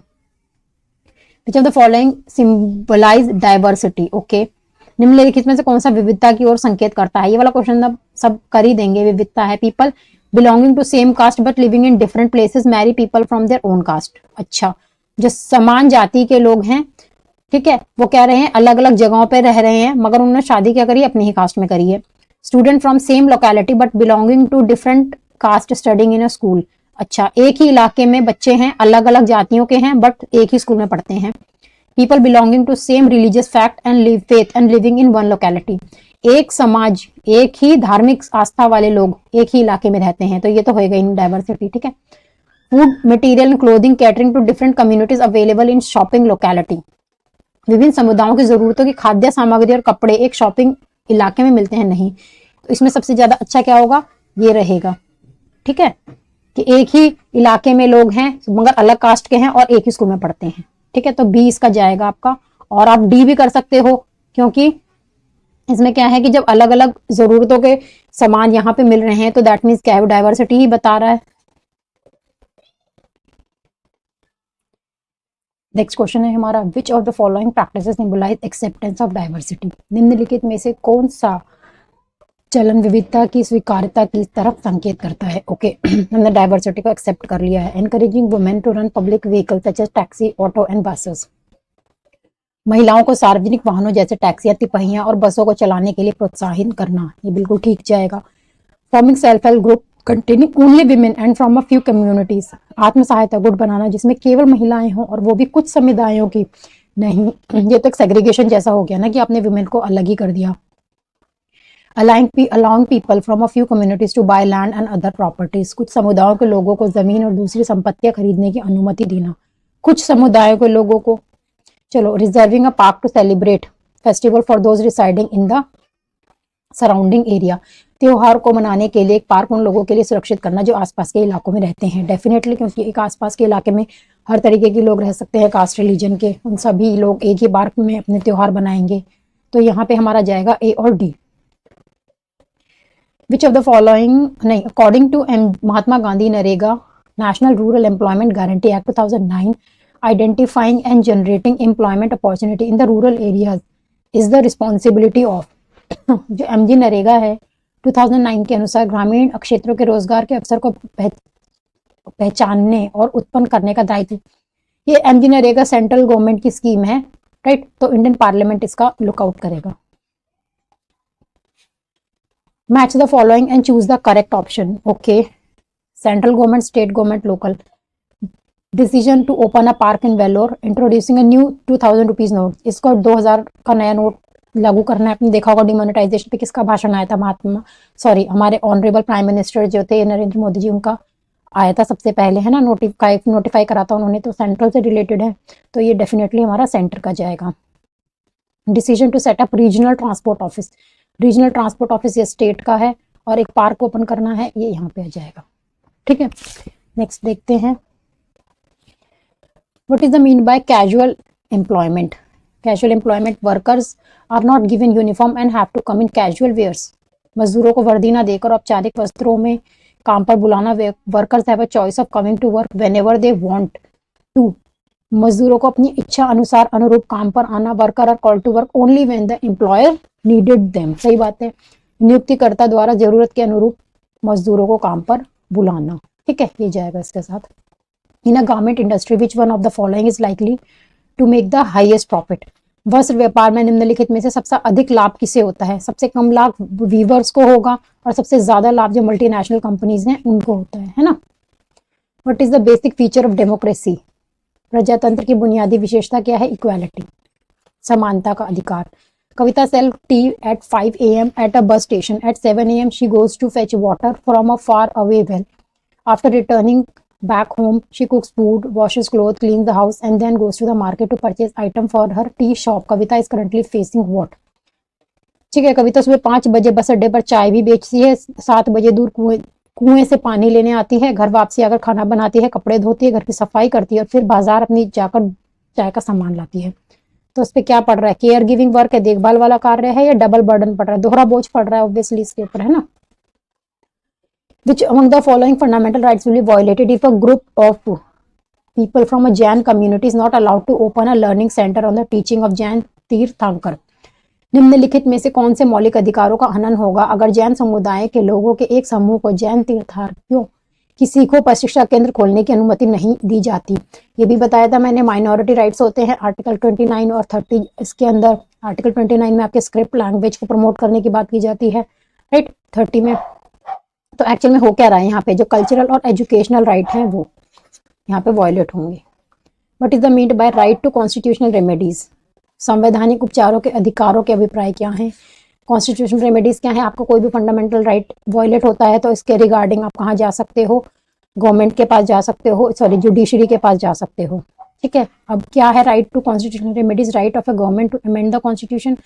Speaker 1: Which of the following symbolize diversity? Okay, निम्नलिखित में से कौन सा विविधता की ओर संकेत करता है? ये वाला क्वेश्चन अब सब कर ही देंगे। विविधता है people belonging to same caste but living in different places marry people from their own caste. अच्छा, जो समान जाति के लोग हैं, ठीक है, वो कह रहे हैं अलग अलग जगहों पे रह रहे हैं मगर उन्होंने शादी क्या करी, अपनी ही कास्ट में करी है। Student from same locality but belonging to different caste studying in a school. अच्छा, एक ही इलाके में बच्चे हैं, अलग अलग जातियों के हैं बट एक ही स्कूल में पढ़ते हैं। People belonging to same religious fact and live faith and living in one locality, एक समाज, एक ही धार्मिक आस्था वाले लोग एक ही इलाके में रहते हैं, तो ये तो होएगा इन डाइवर्सिटी, ठीक है। Food material and clothing catering to different communities available in shopping locality, विभिन्न समुदायों की जरूरतों की खाद्य सामग्री और कपड़े एक शॉपिंग इलाके में मिलते हैं, नहीं। तो इसमें सबसे ज्यादा अच्छा क्या होगा, ये रहेगा, ठीक है, कि एक ही इलाके में लोग हैं मगर अलग कास्ट के हैं और एक ही स्कूल में पढ़ते हैं, ठीक है। तो बी इसका जाएगा आपका, और आप डी भी कर सकते हो, क्योंकि इसमें क्या है कि जब अलग अलग जरूरतों के सामान यहाँ पे मिल रहे हैं तो दैट मीन्स क्या है, डाइवर्सिटी ही बता रहा है। नेक्स्ट क्वेश्चन है हमारा, which of the following practices symbolize acceptance of diversity, निम्नलिखित में से कौन सा चलन विविधता की स्वीकार्यता की तरफ संकेत करता है। ओके हमने डाइवर्सिटी को एक्सेप्ट कर लिया है। Encouraging women to run public vehicle such as taxi, auto and buses, महिलाओं को सार्वजनिक वाहनों जैसे टैक्सी या तिपहियां और बसों को चलाने के लिए प्रोत्साहित करना, ये बिल्कुल ठीक जाएगा। Forming self help group containing only women and from a few communities, आत्म सहायता गुट बनाना जिसमें केवल महिलाएं हों और वो भी कुछ समुदायों की, नहीं ये तो एक सेग्रीगेशन जैसा हो गया ना कि आपने विमेन को अलग ही कर दिया। allowing people from a few communities to buy land and other properties, कुछ समुदायों के लोगों को जमीन और दूसरी संपत्तियां खरीदने की अनुमति देना, कुछ समुदायों के लोगों को। चलो, reserving a park to celebrate festival for those residing in the surrounding area, त्योहार को मनाने के लिए एक पार्क उन लोगों के लिए सुरक्षित करना जो आसपास के इलाकों में रहते हैं। डेफिनेटली, क्योंकि एक आसपास के इलाके में हर तरीके के लोग रह सकते हैं, कास्ट रिलीजन के, उन सभी लोग एक ही पार्क में अपने त्योहार बनाएंगे। तो यहाँ पे हमारा जाएगा ए और D. Which of the following, नहीं, according to Mahatma Gandhi NREGA national rural employment guarantee act 2009 identifying and generating employment opportunity in the rural areas is the responsibility of, जो एमजी नरेगा है 2009 के अनुसार ग्रामीण क्षेत्रों के रोजगार के अवसर को पहचानने और उत्पन्न करने का दायित्व, ये एमजी नरेगा सेंट्रल गवर्नमेंट की स्कीम है, राइट। तो इंडियन पार्लियामेंट इसका लुकआउट करेगा। Match the following and choose the correct option. Okay, central government, state government, local. Decision to open a park in Vellore, introducing a new 2000 rupees note, इसको 2000 का नया note लागू करना है। आपने देखा होगा डिमोनेटाइजेशन पे किसका भाषण आया था, हमारे ऑनरेबल प्राइम मिनिस्टर जो थे नरेंद्र मोदी जी, उनका आया था सबसे पहले, है ना, नोटिफाई करा था उन्होंने, तो सेंट्रल से रिलेटेड है, तो ये डेफिनेटली हमारा सेंटर का जाएगा। Decision to set up regional transport office, regional transport office ये स्टेट का है, और एक पार्क ओपन करना है, ये यहाँ पे आ जाएगा, ठीक है। नेक्स्ट देखते हैं, what is the mean by casual employment. Casual employment, workers are not given uniform and have to come in casual wears, मजदूरों को वर्दी ना देकर औपचारिक वस्त्रों में काम पर बुलाना। Workers have a choice of coming to work whenever they want to, मजदूरों को अपनी इच्छा अनुसार अनुरूप काम पर आना। Worker are called to work only when the employer needed them, सही बात है, नियुक्तिकर्ता द्वारा जरूरत के अनुरूप मजदूरों को काम पर बुलाना, ठीक है, ये जाएगा इसके साथ। In a garment industry which one of the following is likely to make the highest profit, वस्त्र व्यापार में निम्नलिखित में से सबसे अधिक लाभ किसे होता है। सबसे कम लाभ वीवर्स को होगा और सबसे ज्यादा लाभ जो मल्टीनेशनल कंपनीज हैं उनको होता है ना। What is the basic feature of democracy, प्रजातंत्र की बुनियादी विशेषता क्या है, इक्वालिटी, समानता का अधिकार। Kavita sell tea at 5 AM at a bus station, at 7 AM she goes to fetch water from a far away well, after returning back home she cooks food, washes clothes, cleans the house and then goes to the market to purchase item for her tea shop. Kavita is currently facing what, ठीक है। कविता सुबह 5 बजे बस अड्डे पर चाय भी बेचती है, 7 बजे दूर कुएं से पानी लेने आती है, घर वापसी आकर खाना बनाती है, कपड़े धोती है, घर की सफाई करती है और फिर बाजार अपनी जाकर चाय का सामान लाती है। तो उस पर क्या पड़ रहा है, केयर गिविंग वर्क है, देखभाल वाला कार्य है, या डबल बर्डन पड़ रहा है, दोहरा बोझ पड़ रहा है ऑब्वियसली इसके ऊपर, है ना। Which among the following fundamental rights will be violated if a group of people from a Jain community is not allowed to open a learning center on the teaching of Jain Tirthankar? निम्नलिखित में से कौन से मौलिक अधिकारों का हनन होगा अगर जैन समुदाय के लोगों के एक समूह को जैन तीर्थार्थियों की सीखों पर शिक्षा केंद्र खोलने की अनुमति नहीं दी जाती। ये भी बताया था मैंने, माइनॉरिटी राइट्स होते हैं आर्टिकल 29 और 30, इसके अंदर आर्टिकल 29 में आपके स्क्रिप्ट लैंग्वेज को प्रमोट करने की बात की जाती है, राइट। 30 में तो एक्चुअल में हो क्या रहा है यहाँ पे, जो कल्चरल और एजुकेशनल राइट हैं वो यहाँ पे वायलेट होंगे। What is the meant by right to constitutional remedies, संवैधानिक उपचारों के अधिकारों के अभिप्राय क्या हैं। कॉन्स्टिट्यूशनल रेमेडीज क्या है, आपका कोई भी फंडामेंटल राइट वायलेट होता है तो इसके रिगार्डिंग आप कहाँ जा सकते हो, गवर्नमेंट के पास जा सकते हो, सॉरी जुडिशरी के पास जा सकते हो। ठीक है, अब क्या है right to constitutional remedies, right of a government to amend the constitution,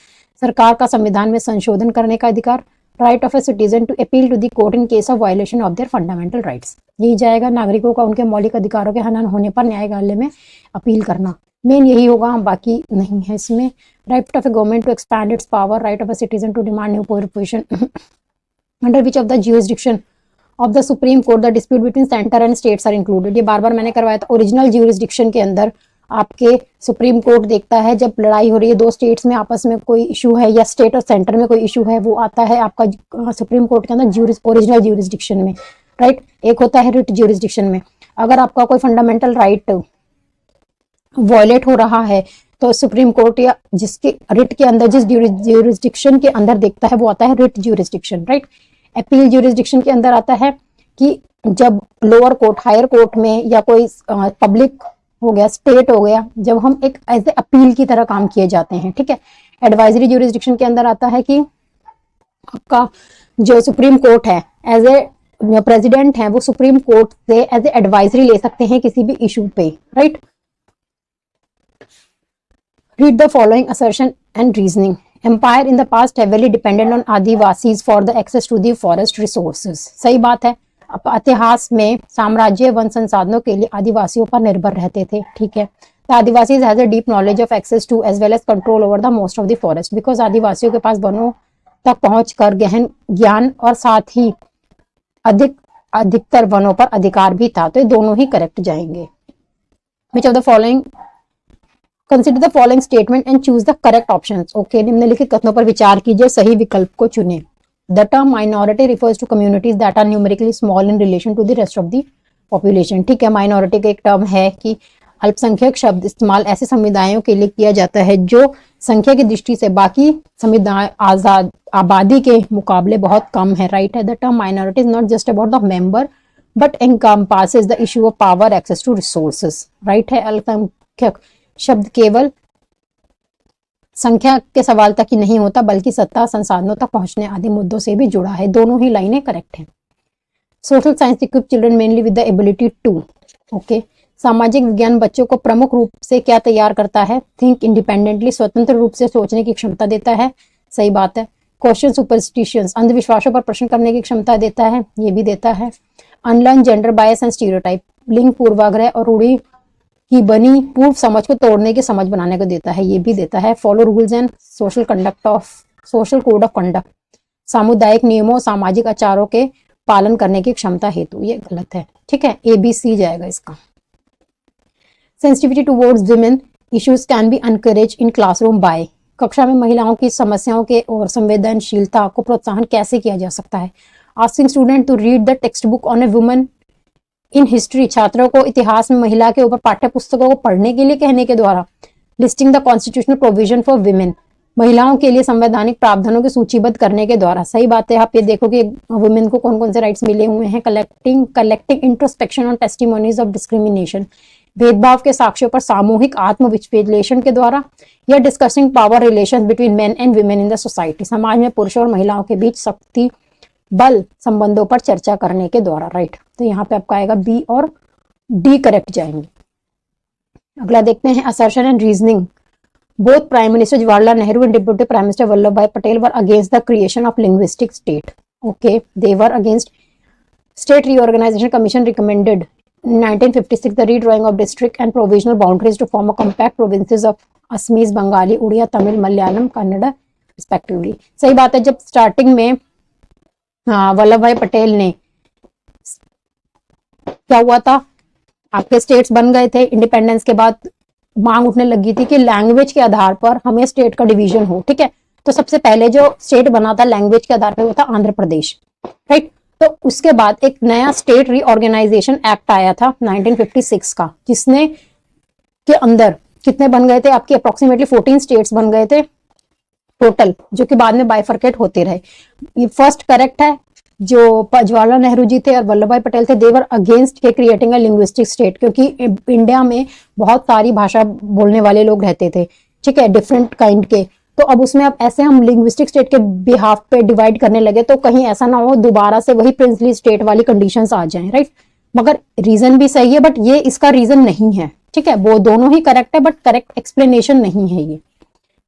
Speaker 1: सरकार का संविधान में संशोधन करने का अधिकार। Right of a citizen to appeal to the court in case of violation of their fundamental rights, यही जाएगा, नागरिकों का उनके मौलिक अधिकारों के हनन होने पर न्यायालय में अपील करना, मेन यही होगा, बाकी नहीं है इसमें। Right of a government to expand its power, right of a citizen to demand new provision under which of the jurisdiction of the supreme court the dispute between centre and states are included. ये बार बार मैंने करवाया था, original jurisdiction के अंदर आपके supreme court देखता है जब लड़ाई हो रही है दो स्टेट्स में, आपस में कोई इशू है या स्टेट और सेंटर में कोई इशू है, वो आता है आपका सुप्रीम कोर्ट के अंदर ओरिजिनल ज्यूरिसडिक्शन में, राइट। एक होता है रिट ज्यूरिसडिक्शन में, अगर आपका कोई फंडामेंटल राइट वायलेट हो रहा है तो सुप्रीम कोर्ट या जिसके रिट के अंदर जिस ज्यूरिसडिक्शन के अंदर देखता है वो आता है writ jurisdiction, right. Appeal jurisdiction के अंदर आता है कि जब लोअर कोर्ट हायर कोर्ट में या कोई पब्लिक हो गया, स्टेट हो गया, जब हम एक एज ए अपील की तरह काम किए जाते हैं, ठीक है। एडवाइजरी ज्यूरिसडिक्शन के अंदर आता है कि आपका जो सुप्रीम कोर्ट है एज ए प्रेसिडेंट है वो सुप्रीम कोर्ट से एज ए एडवाइजरी ले सकते हैं किसी भी इशू पे, right. Read the following assertion and reasoning. Empire in the past heavily depended on Adivasis for the access to the forest resources. सही बात है, इतिहास में साम्राज्य वन संसाधनों के लिए आदिवासियों पर निर्भर रहते थे, ठीक है। The Adivasis has a deep knowledge of access to as well as control over the most of the forest because आदिवासियों के पास वनों तक पहुंच कर गहन ज्ञान और साथ ही अधिकतर वनों पर अधिकार भी था, तो ये दोनों ही करेक्ट जाएंगे। Which of the following Consider the following statement and choose the correct options. Okay, निम्नलिखित कथनों पर विचार कीजिए, सही विकल्प को चुनें। The term minority refers to communities that are numerically small in relation to the rest of the population. ठीक है, minority का एक टर्म है कि अल्पसंख्यक शब्द इस्तेमाल ऐसे समुदायों के लिए किया जाता है जो संख्या की दृष्टि से बाकी समुदाय आजाद आबादी के मुकाबले बहुत कम है, राइट है। The term minority is not just about the member but encompasses the issue of power access to resources, right है। अल्पसंख्यक शब्द केवल संख्या के सवाल तक ही नहीं होता बल्कि सत्ता संसाधनों तक पहुंचने आदि मुद्दों से भी जुड़ा है, दोनों ही लाइनें करेक्ट हैं। Social science equip children mainly with the ability to, okay. सामाजिक विज्ञान बच्चों को प्रमुख रूप से क्या तैयार करता है, थिंक इंडिपेंडेंटली, स्वतंत्र रूप से सोचने की क्षमता देता है, सही बात है। क्वेश्चन सुपरस्टिशंस, अंधविश्वासों पर प्रश्न करने की क्षमता देता है, ये भी देता है। Unlearn gender bias and stereotype, लिंग पूर्वाग्रह और रूढ़ि की बनी पूर्व समझ को तोड़ने की समझ बनाने को देता है, ये भी देता है। Follow rules and social code of conduct, सामुदायिक नियमों सामाजिक आचारों के पालन करने की क्षमता हेतु, ये गलत है, ठीक है। ABC जाएगा इसका। Sensitivity towards women issues can be encourage in classroom by, कक्षा में महिलाओं की समस्याओं के और संवेदनशीलता को प्रोत्साहन कैसे किया जा सकता है। Asking student to read the text book on a woman in history, छात्रों को इतिहास में महिला के ऊपर पाठ्य पुस्तकों को पढ़ने के लिए कहने के द्वारा। Listing the constitutional provision for women, महिलाओं के लिए संवैधानिक प्रावधानों को सूचीबद्ध करने के द्वारा, सही बात है। आप ये देखो कि वुमेन को कौन कौन से राइट्स मिले हुए हैं। Collecting introspection on testimonies of discrimination, भेदभाव के साक्ष्यों पर सामूहिक आत्मविश्लेषण के द्वारा, या discussing power relations between main and women in the society, समाज में पुरुषों और महिलाओं के बीच शक्ति बल संबंधों पर चर्चा करने के द्वारा, राइट। तो यहाँ पे आपका आएगा B और D करेक्ट जाएंगे। अगला देखते हैं assertion and reasoning. Both prime minister Jawaharlal Nehru and deputy prime minister Vallabh Bhai Patel were against the creation of linguistic state, okay. They were against state reorganization commission recommended 1956 the redrawing of district and provisional boundaries to form a compact provinces of Assamese, Bengali, Udiya, Tamil, Malayalam, Kannada respectively। सही बात है, जब starting में वल्लभ भाई पटेल ने क्या हुआ था, आपके स्टेट्स बन गए थे इंडिपेंडेंस के बाद, मांग उठने लगी थी कि लैंग्वेज के आधार पर हमें स्टेट का डिवीजन हो, ठीक है। तो सबसे पहले जो स्टेट बना था लैंग्वेज के आधार पर वो था आंध्र प्रदेश, राइट। तो उसके बाद एक नया स्टेट रीऑर्गेनाइजेशन एक्ट आया था 1956 का, जिसने के अंदर कितने बन गए थे आपके अप्रोक्सीमेटली 14 स्टेट्स बन गए थे टोटल, जो कि बाद में बाइफर्केट होते रहे। ये फर्स्ट करेक्ट है, जो जवाहरलाल नेहरू जी थे और वल्लभ भाई पटेल थे, देवर अगेंस्ट के क्रिएटिंग अ लिंग्विस्टिक स्टेट, क्योंकि इंडिया में बहुत सारी भाषा बोलने वाले लोग रहते थे, ठीक है, डिफरेंट काइंड के। तो अब उसमें अब ऐसे हम लिंग्विस्टिक स्टेट के बिहाफ पे डिवाइड करने लगे तो कहीं ऐसा ना हो दोबारा से वही प्रिंसली स्टेट वाली कंडीशंस आ जाएं, राइट। मगर रीजन भी सही है, बट ये इसका रीजन नहीं है, ठीक है, वो दोनों ही करेक्ट है बट करेक्ट एक्सप्लेनेशन नहीं है ये,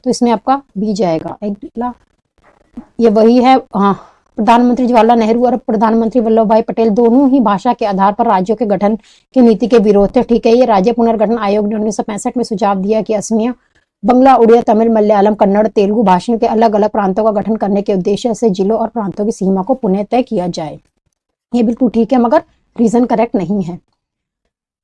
Speaker 1: तो इसमें आपका बी जाएगा। अगला ये वही है, हाँ, प्रधानमंत्री जवाहरलाल नेहरू और प्रधानमंत्री वल्लभ भाई पटेल दोनों ही भाषा के आधार पर राज्यों के गठन की नीति के विरोध थे, ठीक है। ये राज्य पुनर्गठन आयोग ने 1965 में सुझाव दिया कि असमिया, बंगला, उड़िया, तमिल, मलयालम, कन्नड़, तेलुगु भाषा के अलग अलग प्रांतों का गठन करने के उद्देश्य से जिलों और प्रांतों की सीमा को पुनः तय किया जाए। ये बिल्कुल ठीक है मगर रीजन करेक्ट नहीं है।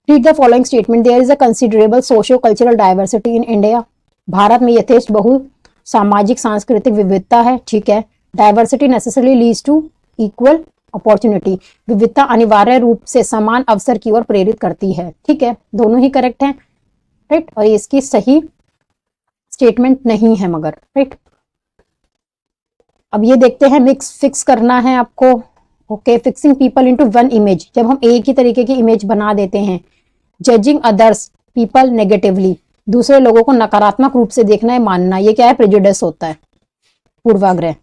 Speaker 1: Read the following statement, there is a considerable socio cultural diversity in India. Bharat में यथेष्ट बहु सामाजिक सांस्कृतिक विविधता है, ठीक है। Diversity necessarily leads to equal opportunity, विविधता अनिवार्य रूप से समान अवसर की ओर प्रेरित करती है, ठीक है, दोनों ही करेक्ट हैं, राइट। और इसकी सही स्टेटमेंट नहीं है मगर, राइट। अब ये देखते हैं, मिक्स फिक्स करना है आपको, okay. Fixing people into one image, जब हम एक ही तरीके की इमेज बना देते हैं। जजिंग अदर्स पीपल नेगेटिवली, दूसरे लोगों को नकारात्मक रूप से देखना है, मानना, ये क्या है, प्रेजुडिस होता है, पूर्वाग्रह,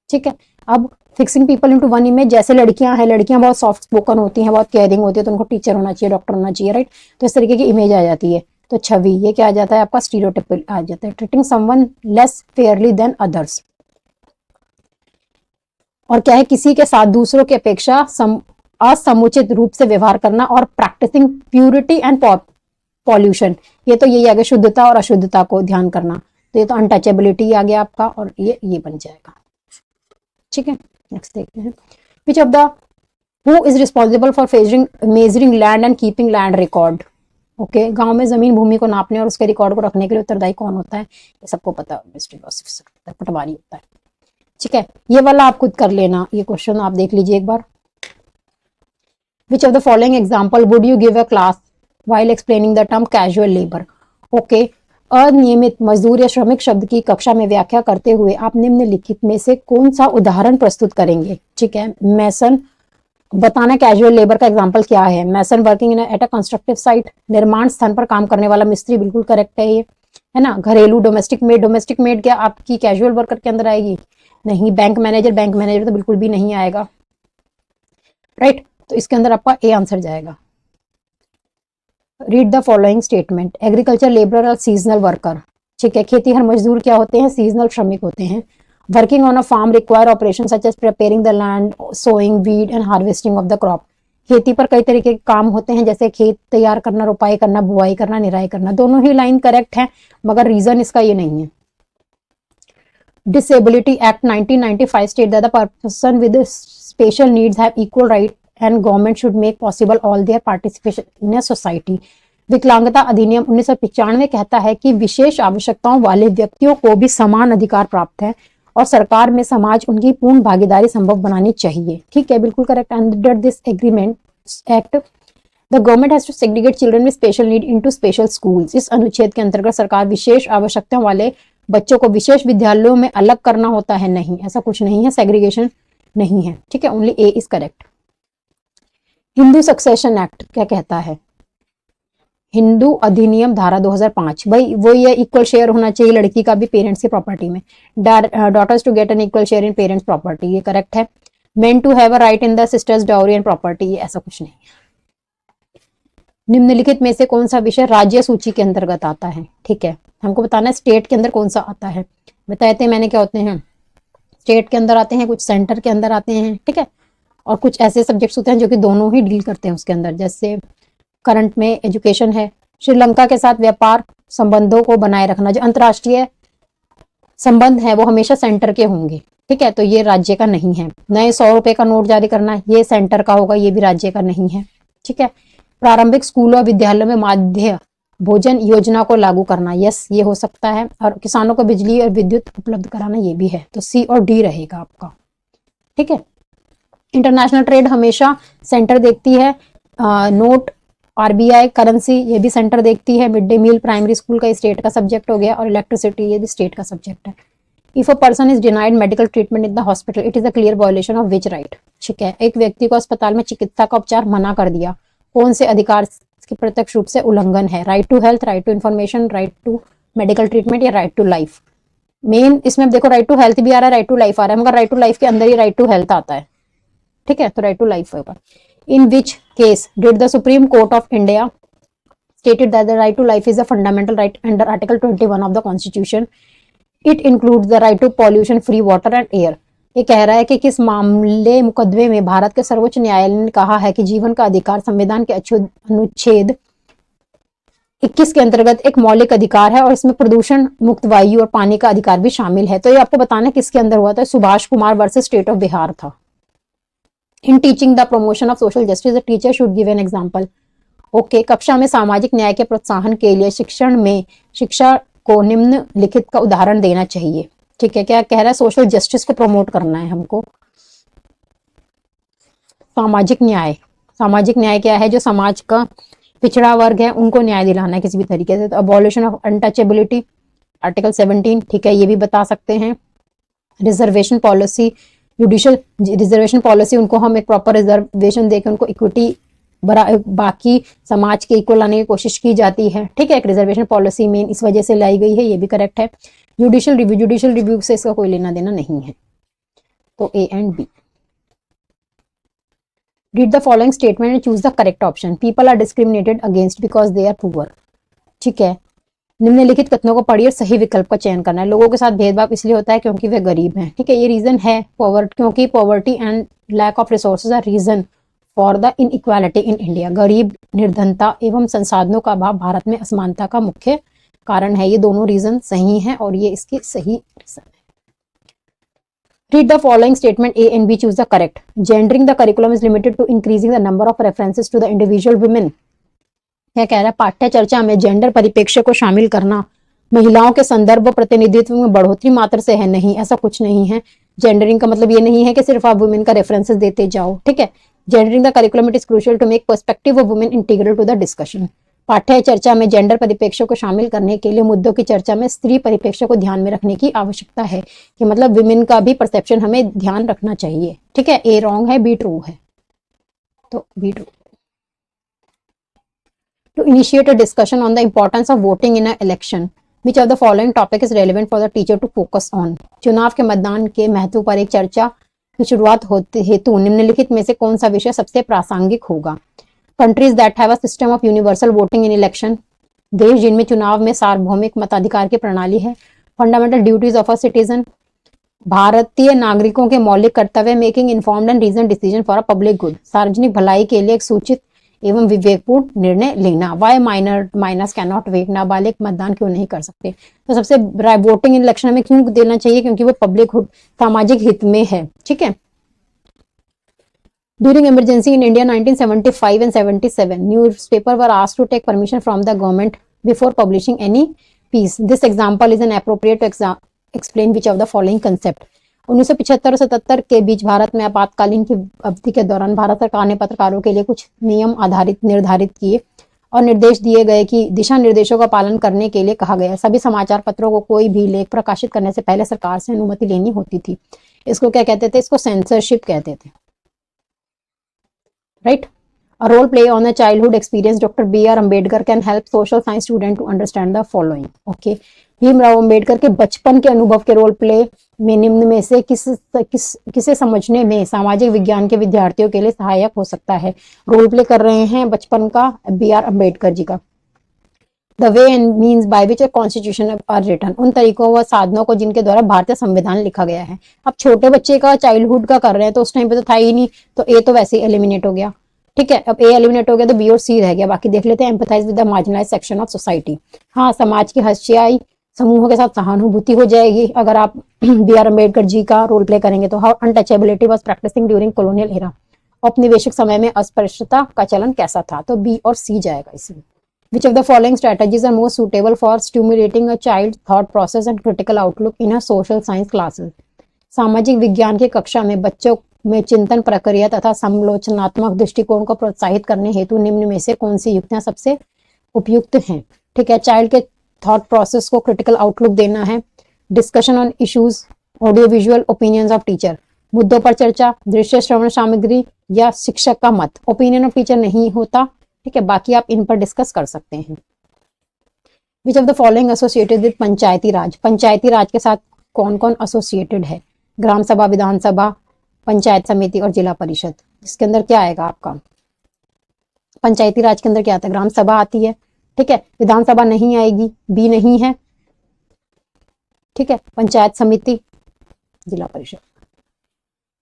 Speaker 1: ठीक है। अब fixing people into one image, जैसे लड़कियां हैं, लड़कियां बहुत सॉफ्ट स्पोकन होती हैं, बहुत केयरिंग होती है, तो उनको टीचर होना चाहिए, डॉक्टर होना चाहिए, राइट। तो इस तरीके की इमेज आ जाती है, तो छवि, ये क्या आ जाता है आपका, स्टीरियोटाइप आ जाता है। Treating someone less Fairlie than others, और क्या है, किसी के साथ दूसरों की अपेक्षा असमुचित रूप से व्यवहार करना। और प्रैक्टिसिंग प्यूरिटी एंड पॉल्यूशन, ये तो यही आ गया, शुद्धता और अशुद्धता को ध्यान करना, तो ये तो अनटचेबिलिटी आ गया आपका, और ये बन जाएगा, ठीक है। नेक्स्ट देखते हैं, which of the who is responsible for measuring land and keeping land record. Okay, गांव में जमीन भूमि को नापने और उसके रिकॉर्ड को रखने के लिए उत्तरदायी कौन होता है, ये सबको पता है, मिनिस्ट्री ऑफिसर, पटवारी होता है, ठीक है। ये वाला आप खुद कर लेना, ये क्वेश्चन आप देख लीजिए एक बार। Which of the following example would you give a class while explaining the term casual labour. Okay, अनियमित मजदूर या श्रमिक शब्द की कक्षा में व्याख्या करते हुए आप निम्नलिखित में से कौन सा उदाहरण प्रस्तुत करेंगे, ठीक है। मैसन, बताना कैजुअल लेबर का एग्जांपल क्या है। Mason working in at a constructive site, निर्माण स्थान पर काम करने वाला मिस्त्री, बिल्कुल करेक्ट है ये, है ना। घरेलू, डोमेस्टिक मेड, डोमेस्टिक मेड क्या आपकी कैजुअल वर्कर के अंदर आएगी, नहीं। बैंक मैनेजर तो बिल्कुल भी नहीं आएगा, राइट। तो इसके अंदर आपका ए आंसर जाएगा। Read the following statement, agriculture labour और सीजनल वर्कर, ठीक है। खेतीहर मजदूर क्या होते हैं, सीजनल श्रमिक होते हैं। Working on a farm require operation such as preparing the land, sowing, weed and harvesting of the crop. खेती पर कई तरीके के काम होते हैं, जैसे खेत तैयार करना, रोपाई करना, बुआई करना, निराई करना, दोनों ही लाइन करेक्ट है मगर रीजन इसका ये नहीं है। Disability Act 1995 state that the person with special needs have equal right and government should make possible all their participation in a society. विकलांगता अधिनियम 1995 कहता है कि विशेष आवश्यकताओं वाले व्यक्तियों को भी समान अधिकार प्राप्त है और सरकार में समाज उनकी पूर्ण भागीदारी संभव बनानी चाहिए, ठीक है, बिल्कुल correct. Under this agreement act the government has to segregate children with special need into special schools. इस अनुच्छेद के अंतर्गत सरकार विशेष आवश्यकताओं वाले बच्चों को विशेष विद्यालयों में अलग करना होता है, नहीं, ऐसा कुछ नहीं है, सेग्रीगेशन नहीं है, ठीक है। Only A is correct. Hindu succession act क्या कहता है, हिंदू अधिनियम धारा 2005, भाई वो ये इक्वल शेयर होना चाहिए लड़की का भी पेरेंट्स की प्रॉपर्टी में। Daughters to get an equal share in parents property, ये करेक्ट है। Men to have a right in the sisters dowry and property, ये ऐसा कुछ नहीं है। निम्नलिखित में से कौन सा विषय राज्य सूची के अंतर्गत आता है, ठीक है, हमको बताना है स्टेट के अंदर कौन सा आता है। बताते हैं मैंने क्या होते हैं, स्टेट के अंदर आते हैं, कुछ सेंटर के अंदर आते हैं, ठीक है, और कुछ ऐसे सब्जेक्ट्स होते हैं जो कि दोनों ही डील करते हैं उसके अंदर, जैसे करंट में एजुकेशन है। श्रीलंका के साथ व्यापार संबंधों को बनाए रखना, जो अंतर्राष्ट्रीय संबंध है वो हमेशा सेंटर के होंगे, ठीक है, तो ये राज्य का नहीं है। नए 100 रुपए का नोट जारी करना, ये सेंटर का होगा, ये भी राज्य का नहीं है, ठीक है। प्रारंभिक स्कूलों और विद्यालयों में माध्य भोजन योजना को लागू करना, यस, ये हो सकता है। और किसानों को बिजली और विद्युत उपलब्ध कराना, ये भी है, तो सी और डी रहेगा आपका, ठीक है। इंटरनेशनल ट्रेड हमेशा सेंटर देखती है। नोट, आरबीआई, करेंसी, ये भी सेंटर देखती है। Mid day meal primary school का स्टेट का सब्जेक्ट हो गया, और इलेक्ट्रिसिटी ये भी स्टेट का सब्जेक्ट है। If a person is denied medical treatment in the hospital it is a clear violation of which right, ठीक है, एक व्यक्ति को अस्पताल में चिकित्सा का उपचार मना कर दिया, कौन से अधिकार के प्रत्यक्ष रूप से उल्लंघन है? Right to health, right to information, right to medical treatment या राइट टू लाइफ? मेन इसमें देखो राइट टू हेल्थ भी आ रहा है, राइट टू लाइफ आ रहा है, मगर राइट टू लाइफ के अंदर ही राइट टू हेल्थ आता है। ठीक है, तो राइट टू लाइफ होगा। In which case did the supreme court of India stated that the right to life is a fundamental right under Article 21 of the Constitution. It includes the right to pollution free water and air. ये कह रहा है कि किस मामले मुकदमे में भारत के सर्वोच्च न्यायालय ने कहा है कि जीवन का अधिकार संविधान के अनुच्छेद 21 के अंतर्गत एक मौलिक अधिकार है और इसमें प्रदूषण मुक्त वायु और पानी का अधिकार भी शामिल है। तो ये आपको बताना किसके अंदर हुआ था? Subhash Kumar versus state of Bihar था। In teaching the promotion of social justice the teacher should give an example. Okay, कक्षा में सामाजिक न्याय के प्रोत्साहन के लिए शिक्षण में शिक्षा को निम्नलिखित का उदाहरण देना चाहिए। ठीक है, क्या कह रहा है? सोशल जस्टिस को प्रमोट करना है हमको। सामाजिक न्याय, सामाजिक न्याय क्या है? जो समाज का पिछड़ा वर्ग है उनको न्याय दिलाना है किसी भी तरीके से। तो अबॉलिशन ऑफ अनटचेबिलिटी, आर्टिकल 17, ठीक है, ये भी बता सकते हैं। Reservation policy, judicial reservation policy, उनको हम एक प्रॉपर रिजर्वेशन देकर उनको इक्विटी बाकी समाज के इक्वल लाने की कोशिश की जाती है। ठीक है, एक रिजर्वेशन पॉलिसी मेन इस वजह से लाई गई है, ये भी करेक्ट है। जुडिशियल रिव्यू से इसका कोई लेना देना नहीं है। तो A and B. Read the following statement and choose the correct option. People are discriminated against because they are poor. ठीक है, निम्नलिखित कथनों को पढ़िए और सही विकल्प का चयन करना है। लोगों के साथ भेदभाव इसलिए होता है क्योंकि वे गरीब हैं। ठीक है, ये रीजन है क्योंकि poverty and lack of resources are reason for the inequality in India. गरीब, निर्धनता एवं संसाधनों का अभाव भारत में असमानता का मुख्य कारण है। ये दोनों रीजन सही हैं और ये इसके सही रीजन है। Read the following statement A and B, choose the correct. Gendering the curriculum is limited to increasing the number of references to the individual women. क्या कह रहा है? पाठ्य चर्चा में जेंडर परिप्रेक्ष्य को शामिल करना महिलाओं के संदर्भ व प्रतिनिधित्व में बढ़ोतरी मात्र से है। नहीं, ऐसा कुछ नहीं है। जेंडरिंग का मतलब ये नहीं है कि सिर्फ आप वुमेन का रेफरेंसेस देते जाओ। ठीक है, gendering the curriculum it is crucial to make perspective of women integral to the discussion. पाठ्य चर्चा में जेंडर परिप्रेक्ष्य को शामिल करने के लिए मुद्दों की चर्चा में स्त्री परिप्रेक्ष्य को ध्यान में रखने की आवश्यकता है, कि मतलब विमेन का भी परसेप्शन हमें ध्यान रखना चाहिए। ठीक है, ए रॉन्ग है, बी ट्रू है। तो be true. To initiate a discussion on the importance of voting in an election, which of the following topic is relevant for the teacher to focus on? चुनाव के मतदान के महत्व पर एक चर्चा की शुरुआत होते हेतु निम्नलिखित में से कौन सा विषय सबसे प्रासंगिक होगा? Countries that have a system of universal voting in election, देश जिनमें चुनाव में सार्वभौमिक मताधिकार की प्रणाली है। Fundamental duties of a citizen, भारतीय नागरिकों के मौलिक कर्तव्य। Making informed and reason decision for a public good, सार्वजनिक भलाई के लिए एक सूचित एवं विवेकपूर्ण निर्णय लेना। Why minors can not vote, नाबालिग मतदान क्यों नहीं कर सकते? तो सबसे वोटिंग इन इलेक्शन में क्यों देना चाहिए? क्योंकि वो पब्लिक सामाजिक हित में है। ठीक है, during emergency in India 1975 and 77, newspaper were asked to take permission from the government before publishing any piece. This example is an appropriate to explain which of the following concept. 1975 और 77 के बीच भारत में आपातकालीन की अवधि के दौरान भारत सरकार ने पत्रकारों के लिए कुछ नियम निर्धारित किए और निर्देश दिए गए कि दिशा निर्देशों का पालन करने के लिए कहा गया। सभी समाचार पत्रों को कोई भी लेख प्रकाशित करने से पहले सरकार से अनुमति लेनी होती थी। इसको क्या कहते थे? इसको सेंसरशिप कहते थे। Right, a role play on a childhood experience, doctor B.R. Ambedkar can help social science student to understand the following. Okay, Bhimrao Ambedkar के बचपन के अनुभव के रोल प्ले में निम्न में से किसे समझने में सामाजिक विज्ञान के विद्यार्थियों के लिए सहायक हो सकता है? रोल प्ले कर रहे हैं बचपन का B.R. अम्बेडकर जी का। The way and means by which constitution are written, उन तरीकों व साधनों को जिनके द्वारा भारतीय संविधान लिखा गया है। अब छोटे बच्चे का चाइल्डहुड का कर रहे हैं तो उस टाइम पे तो था ही नहीं, तो ए तो वैसे ही एलिमिनेट हो गया। ठीक है, अब ए एलिमिनेट हो गया तो बी और सी रह गया। बाकी देख लेते हैं। Empathise with the marginalised section of society, हाँ, समाज की हत्याई समूहों के साथ सहानुभूति हो जाएगी अगर आप B.R. अम्बेडकर जी का रोल प्ले करेंगे तो। How untouchability was practising during colonial era, औपनिवेशिक समय में अस्पृश्यता का चलन कैसा था? तो बी और सी जाएगा इसमें। Which of the following strategies are most suitable for stimulating a child's thought process and critical outlook in a social science classes? सामाजिक विज्ञान की कक्षा में बच्चों में चिंतन प्रक्रिया तथा समालोचनात्मक दृष्टिकोण को प्रोत्साहित करने हेतु निम्न में से कौन सी युक्तियां सबसे उपयुक्त हैं? ठीक है, चाइल्ड के थॉट प्रोसेस को क्रिटिकल आउटलुक देना है। Discussion on issues, audio visual opinions of teacher, मुद्दों पर चर्चा, दृश्य श्रवण सामग्री या शिक्षक का मत। ओपिनियन ऑफ टीचर नहीं होता, ठीक है, बाकी आप इन पर डिस्कस कर सकते हैं। Which of the following associated with panchayati raj, panchayati raj के साथ कौन कौन एसोसिएटेड है? ग्राम सभा, विधानसभा, पंचायत समिति और जिला परिषद। इसके अंदर क्या आएगा आपका? पंचायती राज के अंदर क्या आता है? ग्राम सभा आती है, ठीक है, विधानसभा नहीं आएगी, बी नहीं है, ठीक है, पंचायत समिति, जिला परिषद।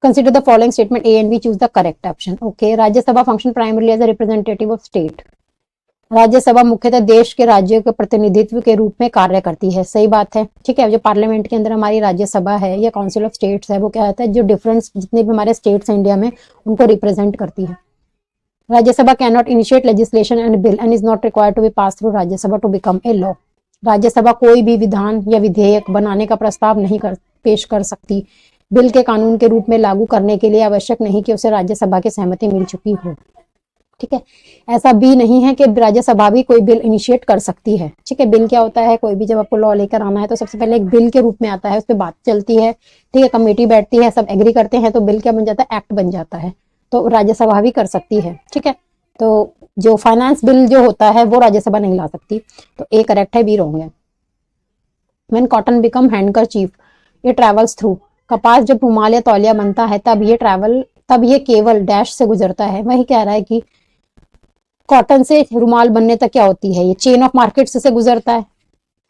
Speaker 1: Consider the following statement A and B, choose the correct option. Okay, Rajya Sabha function primarily as a representative of state. Rajya Sabha मुख्यतः देश के राज्यों के प्रतिनिधित्व के रूप में कार्य करती है, सही बात है, ठीक है। जो पार्लियामेंट के अंदर हमारी राज्यसभा है या काउंसिल ऑफ स्टेट्स है, वो क्या होता है? जो डिफरेंस जितने भी हमारे स्टेट्स हैं इंडिया में, उनको रिप्रेजेंट करती है। Rajya Sabha can not initiate legislation and bill and is not required to be pass through Rajya Sabha to become a law. Rajya Sabha कोई भी विधान या विधेयक बनाने का प्रस्ताव नहीं पेश कर सकती। बिल के कानून के रूप में लागू करने के लिए आवश्यक नहीं कि उसे राज्यसभा की सहमति मिल चुकी हो, ठीक है। ऐसा भी नहीं है कि राज्यसभा भी कोई बिल इनिशिएट कर सकती है, ठीक है। बिल क्या होता है? कोई भी जब आपको लॉ लेकर आना है तो सबसे पहले एक बिल के रूप में आता है, उस पर बात चलती है, ठीक है, कमेटी बैठती है, सब एग्री करते हैं, तो बिल क्या बन जाता है? एक्ट बन जाता है। तो राज्यसभा भी कर सकती है, ठीक है। तो जो फाइनेंस बिल जो होता है वो राज्यसभा नहीं ला सकती, तो ए करेक्ट है, बी रॉन्ग है। व्हेन कॉटन बिकम हैंडकरचीफ ये ट्रेवल्स थ्रू, कपास जब रुमाल या तौलिया बनता है तब ये केवल डैश से गुजरता है। वही कह रहा है कि कॉटन से रुमाल बनने तक क्या होती है? ये चेन ऑफ मार्केट से गुजरता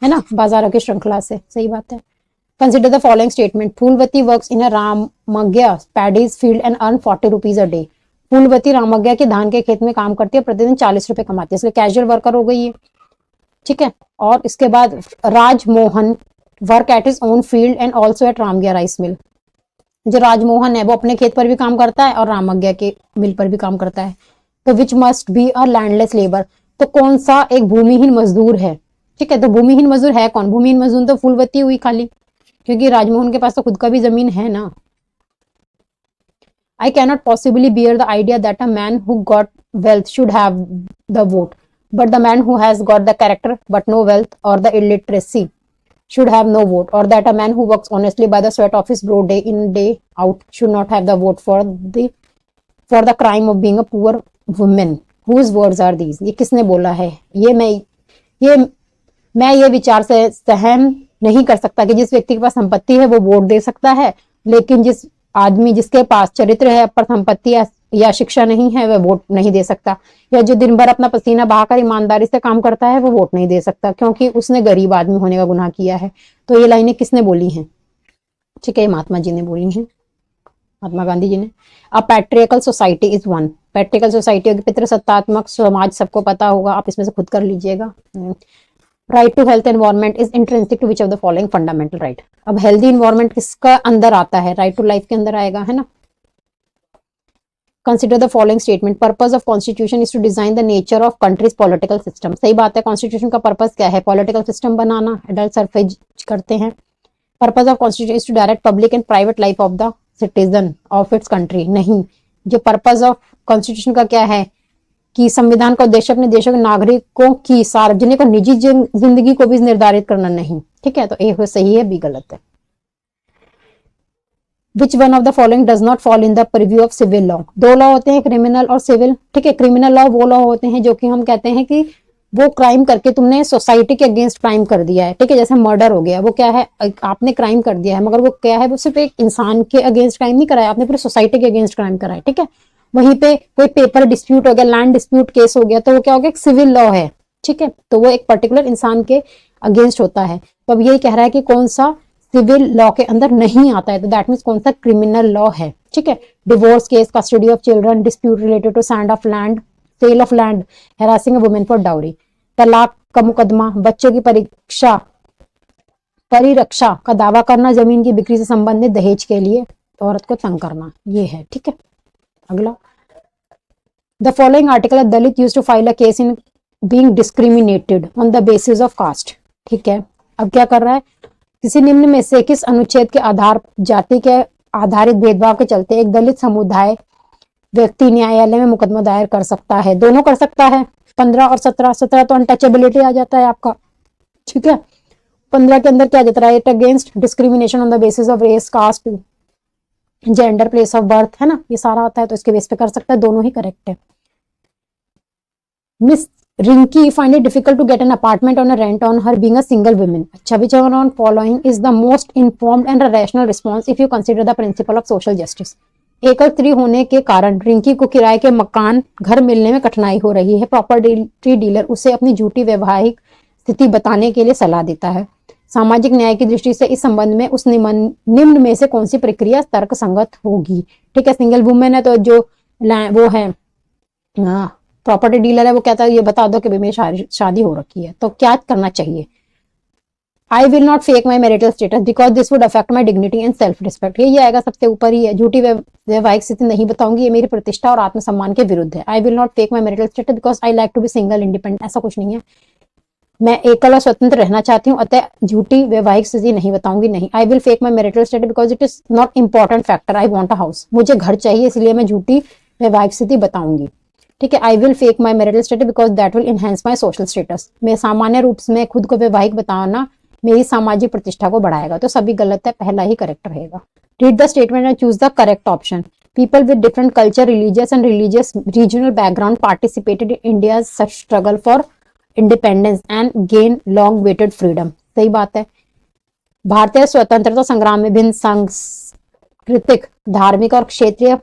Speaker 1: है ना, बाजारों की श्रृंखला से, सही बात है। Consider the following statement, Phoolwati works in a Ramagya paddies field and earn 40 rupees a day. Phoolwati Ramagya के धान के खेत में काम करती है, प्रतिदिन 40 रुपए कमाती है, इसलिए कैजुअल वर्कर हो गई है, ठीक है। और इसके बाद Rajmohan work at his own field and also at Ramagya rice mill. जो राजमोहन है वो अपने खेत पर भी काम करता है और रामज्ञा के मिल पर भी काम करता है। तो which must be a landless labour, तो कौन सा एक भूमिहीन मजदूर है, ठीक है। तो भूमिहीन मजदूर है कौन? भूमिहीन मजदूर तो फूलवती हुई खाली, क्योंकि राजमोहन के पास तो खुद का भी जमीन है ना। I cannot possibly bear the idea that a man who got wealth should have the vote, but the man who has got the character but no wealth or the illiteracy should have no vote, or that a man who works honestly by the sweat of his brow day in day out should not have the vote for the crime of being a poor woman. Whose words are these? ये किसने बोला है? मैं ये विचार से सहन नहीं कर सकता कि जिस व्यक्ति के पास संपत्ति है वो वोट दे सकता है, लेकिन जिसके पास चरित्र है पर संपत्ति या शिक्षा नहीं है वह वोट नहीं दे सकता, या जो दिन भर अपना पसीना बहाकर ईमानदारी से काम करता है वो वोट नहीं दे सकता, क्योंकि उसने गरीब आदमी होने का गुनाह किया है। तो ये लाइनें किसने बोली हैं? ठीक है, महात्मा जी ने बोली हैं, महात्मा गांधी जी ने। अ पैट्रियर्कल सोसाइटी इज वन, पैट्रियर्कल सोसाइटी होगी पितृसत्तात्मक समाज, सबको पता होगा, आप इसमें से खुद कर लीजिएगा। Right to health environment is intrinsic to which of the following fundamental right. अब हेल्दी एनवायरमेंट किसका अंदर आता है? राइट टू लाइफ के अंदर आएगा, है ना। Consider the following statement, purpose of constitution is to design the nature of countries political system. सही बात है, कॉन्स्टिट्यूशन का पर्पस क्या है? पॉलिटिकल सिस्टम बनाना, एडल्ट सरफेज करते हैं। Purpose of constitution is to direct public and private life of the citizen of its country. नहीं, जो पर्पस ऑफ कॉन्स्टिट्यूशन का क्या है कि संविधान का उद्देश्य अपने देशों के नागरिकों की सार्वजनिक और निजी जिंदगी को भी निर्धारित करना नहीं, ठीक है। तो ए सही है, बी गलत है। Which one of the following does not fall in the purview of civil law? दो लॉ होते हैं, क्रिमिनल और सिविल, ठीक है। क्रिमिनल लॉ वो लॉ होते हैं जो कि हम कहते हैं कि वो क्राइम करके तुमने सोसाइटी के अगेंस्ट क्राइम कर दिया है, ठीक है। जैसे मर्डर हो गया, वो क्या है? आपने क्राइम कर दिया है, मगर वो क्या है? वो सिर्फ एक इंसान के अगेंस्ट क्राइम नहीं कराया, आपने पूरी सोसाइटी के अगेंस्ट क्राइम कराया, ठीक है। वहीं पे कोई पेपर डिस्प्यूट हो गया, लैंड डिस्प्यूट केस हो गया, तो वो क्या हो गया? एक सिविल लॉ है, ठीक है। तो वो एक पर्टिकुलर इंसान के अगेंस्ट होता है। तो अब यही कह रहा है कि कौन सा सिविल लॉ के अंदर नहीं आता है, तो दैट मीन्स कौन सा क्रिमिनल लॉ है, ठीक है। Divorce case, custody of children, dispute related to sand of land, sale of land, harassing a women for dowry, तलाक का मुकदमा, बच्चों की परिरक्षा का दावा करना, जमीन की बिक्री से संबंधित दहेज के लिए औरत को तंग करना, ये है, ठीक है। अगला, the following article Dalit used to file a case in being discriminated on the basis of caste, ठीक है। अब क्या कर रहा है? किसी निम्न में से किस अनुच्छेद के आधार जाति के आधारित भेदभाव के चलते एक दलित समुदाय व्यक्ति न्यायालय में मुकदमा दायर कर सकता है? दोनों कर सकता है, 15 और 17। 17 तो अनटचेबिलिटी आ जाता है आपका, ठीक है। 15 के अंदर क्या जाता है? It against discrimination on the basis of race, caste, gender, place of birth, है ना, ये सारा आता है, तो इसके बेस पे कर सकता है, दोनों ही करेक्ट है। Miss Rinki find it difficult to get an apartment on a rent on her being a single woman. अच्छा, which on following is the most informed and rational response if you consider the principle of social justice. एकल स्त्री होने के कारण रिंकी को किराए के मकान घर मिलने में कठिनाई हो रही है। प्रॉपर्टी डीलर उसे अपनी झूठी वैवाहिक स्थिति बताने के लिए सलाह देता है। सामाजिक न्याय की दृष्टि से इस संबंध में उस निम्न में से कौन सी प्रक्रिया तर्क संगत होगी? ठीक है, सिंगल वुमेन है तो जो वो है प्रॉपर्टी डीलर है, वो कहता है ये बता दो कि मेरी शादी हो रखी है, तो क्या करना चाहिए? आई will not fake my marital status because this would affect my dignity and self respect. ये आएगा सबसे ऊपर ही है, झूठी वैवाहिक स्थिति नहीं बताऊंगी, ये मेरी प्रतिष्ठा और आत्मसम्मान के विरुद्ध है। I will not fake my marital status because I like to be single independent, ऐसा कुछ नहीं है, मैं एकल और स्वतंत्र रहना चाहती हूँ, अतः झूठी वैवाहिक स्थिति नहीं बताऊंगी। नहीं, I will fake my marital status because it is not important factor, I want a house, मुझे घर चाहिए इसलिए मैं झूठी वैवाहिक स्थिति बताऊंगी। ठीक है, I will fake my marital status because that will enhance my social status, मैं सामान्य रूप से खुद को वैवाहिक बताना मेरी सामाजिक प्रतिष्ठा को बढ़ाएगा। तो सभी गलत है, पहला ही करेक्ट रहेगा। Read the statement and choose the correct option. People with different culture, religious and religious regional background participated in India's struggle for independence and gain long-awaited freedom। सही बात है। भारतीय स्वतंत्रता संग्राम में भिन्न सांस्कृतिक, धार्मिक और क्षेत्रीय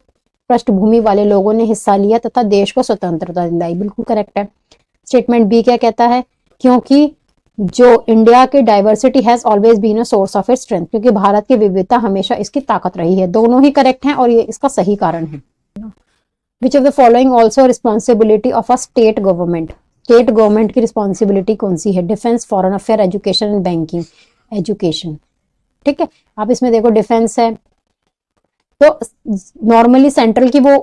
Speaker 1: पृष्ठभूमि वाले लोगों ने हिस्सा लिया तथा देश को स्वतंत्रता दिलाई। बिल्कुल करेक्ट है। स्टेटमेंट बी क्या कहता है? क्योंकि जो इंडिया की diversity has always been a source of its strength, क्योंकि भारत की विविधता हमेशा इसकी ताकत रही है। दोनों ही करेक्ट हैं और ये इसका सही कारण है। Which of the following also responsibility of a state government. State government की रिस्पॉन्सिबिलिटी कौन सी है? Defence, foreign affair, education and banking. Education, ठीक है। आप इसमें देखो डिफेंस है तो नॉर्मली सेंट्रल की वो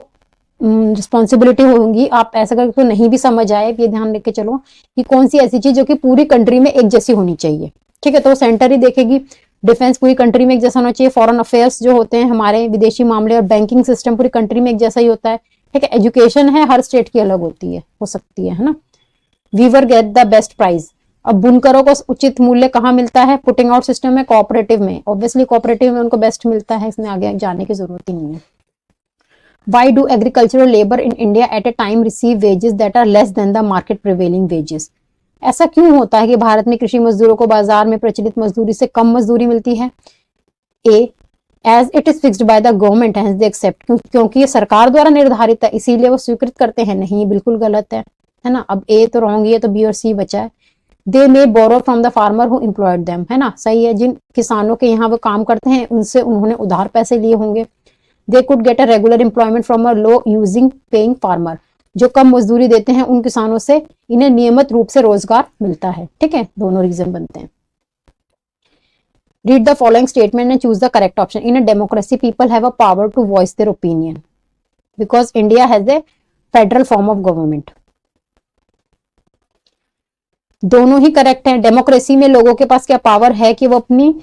Speaker 1: रिस्पॉन्सिबिलिटी होगी। आप ऐसा करके तो नहीं भी समझ आए, ये ध्यान रख के चलो कि कौन सी ऐसी चीज जो कि पूरी कंट्री में एक जैसी होनी चाहिए। ठीक है, तो सेंटर ही देखेगी। डिफेंस पूरी कंट्री में एक जैसा होना चाहिए। फॉरेन अफेयर्स जो होते हैं हमारे विदेशी मामले, और बैंकिंग सिस्टम पूरी कंट्री में एक जैसा ही होता है। ठीक है, एजुकेशन है हर स्टेट की अलग होती है, हो सकती है ना। Weaver get the best price. अब बुनकरों को उचित मूल्य कहाँ मिलता है? पुटिंग आउट सिस्टम में, कोऑपरेटिव में। ऑब्वियसली कोऑपरेटिव में उनको बेस्ट मिलता है, इसमें आगे जाने की जरूरत ही नहीं है। Why do agricultural labor in India at a time receive wages that are less than the market prevailing wages? ऐसा क्यों होता है कि भारत में कृषि मजदूरों को बाजार में प्रचलित मजदूरी से कम मजदूरी मिलती है? A, as it is fixed by the government hence they accept, क्योंकि ये सरकार द्वारा निर्धारित है इसीलिए वो स्वीकृत करते हैं। नहीं, बिल्कुल गलत है ना। अब A तो रॉन्ग है, तो B और C बचा है। They may borrow from the farmer who employed them, है ना, सही है। जिन किसानों के यहाँ वो काम करते हैं उनसे उन्होंने उधार पैसे लिए होंगे। They could get a regular employment from a low using paying farmer, जो कम मजदूरी देते हैं उन किसानों से इन्हें नियमित रूप से रोजगार मिलता है। ठीक है, दोनों रीजन बनते हैं। Read the following statement and choose the correct option. In a democracy, people have a power to voice their opinion because India has a federal form of government. दोनों ही करेक्ट हैं। डेमोक्रेसी में लोगों के पास क्या power है कि वो अपनी,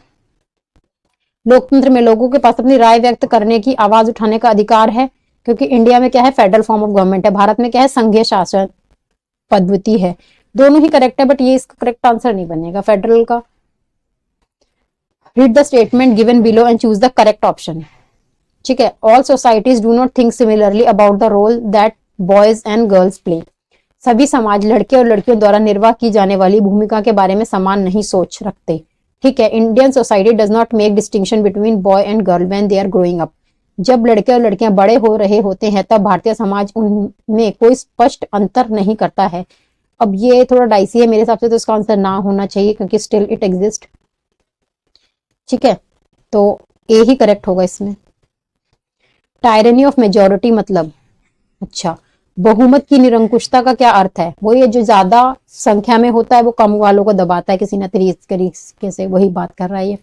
Speaker 1: लोकतंत्र में लोगों के पास अपनी राय व्यक्त करने की, आवाज उठाने का अधिकार है, क्योंकि इंडिया में क्या है? फेडरल फॉर्म ऑफ गवर्नमेंट है। भारत में क्या है? संघीय शासन पद्धति है। दोनों ही करेक्ट है, बट ये इसका करेक्ट आंसर नहीं बनेगा फेडरल का। Read the statement given below and choose the correct option. ठीक है, all societies do not think similarly about the role that boys and girls play. सभी समाज लड़के और लड़कियों द्वारा निर्वाह की जाने वाली भूमिका के बारे में समान नहीं सोच रखते। ठीक है, Indian society does not make distinction between boy and girl when they are growing up. जब लड़के और लड़कियां बड़े हो रहे होते हैं तब भारतीय समाज उनमें कोई स्पष्ट अंतर नहीं करता है। अब ये थोड़ा डाइसी है मेरे हिसाब से, तो इसका आंसर ना होना चाहिए क्योंकि स्टिल इट एग्जिस्ट। ठीक है, तो ए ही करेक्ट होगा इसमें। टायरनी ऑफ मेजोरिटी मतलब, अच्छा, बहुमत की निरंकुशता का क्या अर्थ है? वो ये जो ज्यादा संख्या में होता है वो कम वालों को दबाता है किसी न तरीके से, वही बात कर रहा है ये।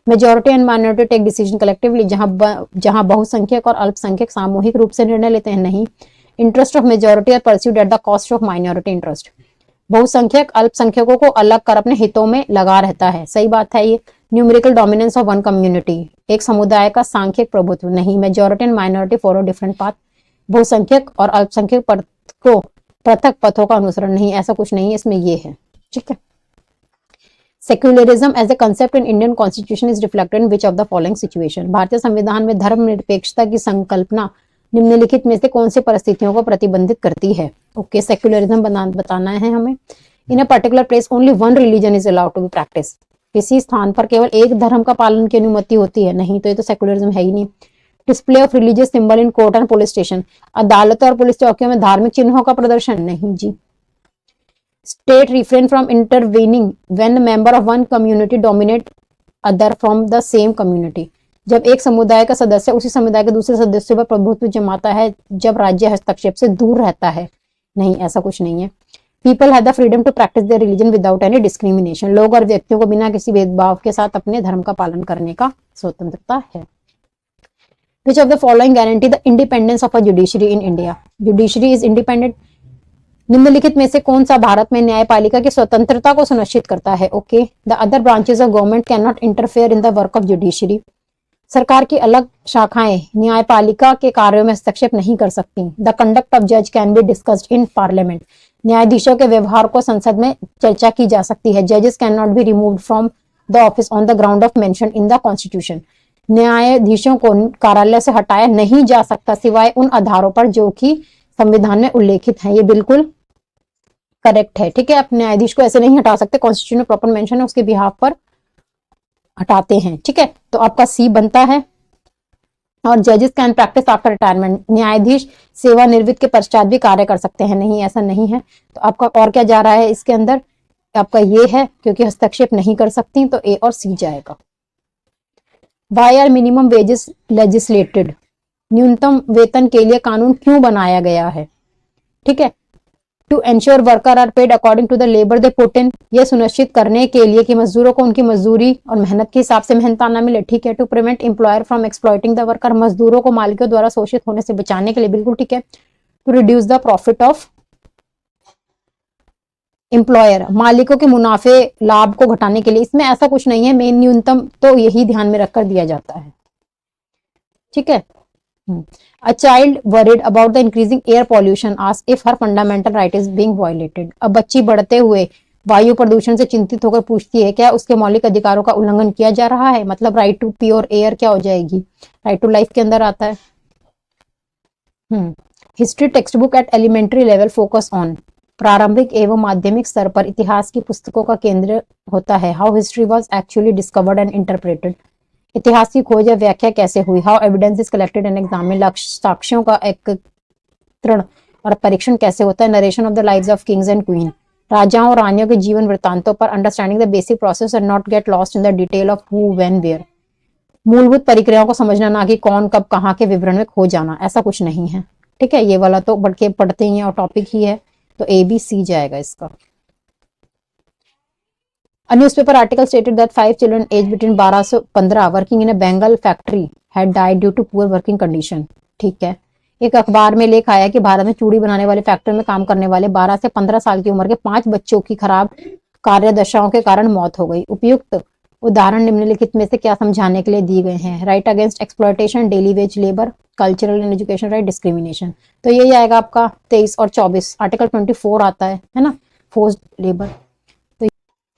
Speaker 1: Majority and minority take decision collectively, जहां बहुसंख्यक और अल्पसंख्यक सामूहिक रूप से निर्णय लेते हैं। नहीं, interest of majority are pursued at the cost of minority interest. बहुसंख्यक अल्पसंख्यकों को अलग कर अपने हितों में लगा रहता है। सही बात है ये। Numerical dominance of one community, एक समुदाय का सांख्यिक प्रभुत्व। नहीं, majority and minority follow different path. बहुसंख्यक और अल्पसंख्यक को पृथक पथों का अनुसरण। नहीं, ऐसा कुछ नहीं है इसमें, ये है। ठीक है, secularism as a concept in Indian constitution is reflected in which of the following situation. भारतीय संविधान में धर्मनिरपेक्षता की संकल्पना निम्नलिखित में से कौन सी परिस्थितियों को प्रतिबंधित करती है? ओके, सेक्युलरिज्म बताना है हमें। In a particular place only one religion is allowed to be practice. किसी स्थान पर केवल एक धर्म का पालन की अनुमति होती है? नहीं, तो ये तो सेक्युलरिज्म है ही नहीं। Display of religious symbol in court and police station. अदालतों और पुलिस चौकियों में धार्मिक चिन्हों का प्रदर्शन? नहीं जी। State refrain from intervening when member of one community dominate other from the same community. जब एक समुदाय का सदस्य उसी समुदाय के दूसरे सदस्यों पर प्रभुत्व जमाता है, जब राज्य हस्तक्षेप से दूर रहता है? नहीं, ऐसा कुछ नहीं है। People have the freedom to practice their religion without any discrimination. लोग और व्यक्तियों को बिना किसी भेदभाव के साथ अपने धर्म का पालन करने का स्वतंत्रता है। Which of the following guarantee the independence of a judiciary in India? Judiciary is independent. निम्नलिखित में से कौन सा भारत में न्यायपालिका की स्वतंत्रता को सुनिश्चित करता है? Okay, the other branches of government can not interfere in the work of judiciary. सरकार की अलग शाखाएं न्यायपालिका के कार्यों में हस्तक्षेप नहीं कर सकती। द कंडक्ट ऑफ जज can be discussed in parliament. न्यायाधीशों के व्यवहार को संसद में चर्चा की जा सकती है। जजेस can not be removed from the office on the ground of mention in the constitution. न्यायाधीशों को कार्यालय से हटाया नहीं जा सकता सिवाय उन आधारों पर जो कि संविधान में उल्लेखित है। ये बिल्कुल करेक्ट है। ठीक है, आप न्यायाधीश को ऐसे नहीं हटा सकते, कॉन्स्टिट्यूशन में प्रॉपर मेंशन है, उसके बिहाफ पर हटाते हैं। ठीक है, तो आपका सी बनता है। और जजेस कैन प्रैक्टिस आफ्टर रिटायरमेंट। न्यायाधीश सेवानिवृत्त के पश्चात भी कार्य कर सकते हैं? नहीं, ऐसा नहीं है। तो आपका और क्या जा रहा है इसके अंदर? आपका ये है, क्योंकि हस्तक्षेप नहीं कर सकती, तो ए और सी जाएगा। Why are minimum wages legislated? न्यूनतम वेतन के लिए कानून क्यों बनाया गया है? ठीक है, to ensure worker are paid according to the labour they put in. ये सुनिश्चित करने के लिए कि मजदूरों को उनकी मजदूरी और मेहनत के हिसाब से मेहनताना मिले। ठीक है, to prevent employer from exploiting the worker. मजदूरों को मालिकों द्वारा शोषित होने से बचाने के लिए, बिल्कुल ठीक है। To reduce the profit of employer, मालिकों के मुनाफे लाभ को घटाने के लिए। इसमें ऐसा कुछ नहीं है, मेन न्यूनतम तो यही ध्यान में रखकर दिया जाता है। ठीक है। A child worried about the increasing air pollution asked if her fundamental right is being violated. अब बच्ची बढ़ते हुए वायु प्रदूषण से चिंतित होकर पूछती है क्या उसके मौलिक अधिकारों का उल्लंघन किया जा रहा है? मतलब राइट टू प्योर एयर क्या हो जाएगी? राइट टू लाइफ के अंदर आता है। History text book at elementary level focus on. प्रारंभिक एवं माध्यमिक स्तर पर इतिहास की पुस्तकों का केंद्र होता है how history was actually discovered and interpreted. इतिहास की खोज या व्याख्या कैसे हुई? How evidence is collected and examined. साक्ष्यों का एकत्रण और परीक्षण कैसे होता है? Narration of the lives of kings and queen. राजाओं और रानियों के जीवन वृत्तांतों पर understanding the basic process and not get lost in the detail of who when where. मूलभूत प्रक्रियाओं को समझना, ना कि कौन कब कहाँ के विवरण में खो जाना। ऐसा कुछ नहीं है। ठीक है, ये वाला तो बढ़ के पढ़ते ही है और टॉपिक ही है, तो ए बी सी जाएगा इसका। A newspaper article stated that 5 children aged between 12 से 15 working in a Bengal factory had died due to poor working condition। ठीक है, एक अखबार में लेख आया कि भारत में चूड़ी बनाने वाले फैक्ट्री में काम करने वाले 12 से 15 साल की उम्र के 5 बच्चों की खराब कार्यदशाओं के कारण मौत हो गई। उपयुक्त उदाहरण निम्नलिखित में से क्या समझाने के लिए दिए गए हैं? Right against exploitation, daily veg labour, cultural and education right, discrimination. तो यही आएगा आपका 23 और 24। आर्टिकल 24 आता है ना, फोर्स्ड लेबर। तो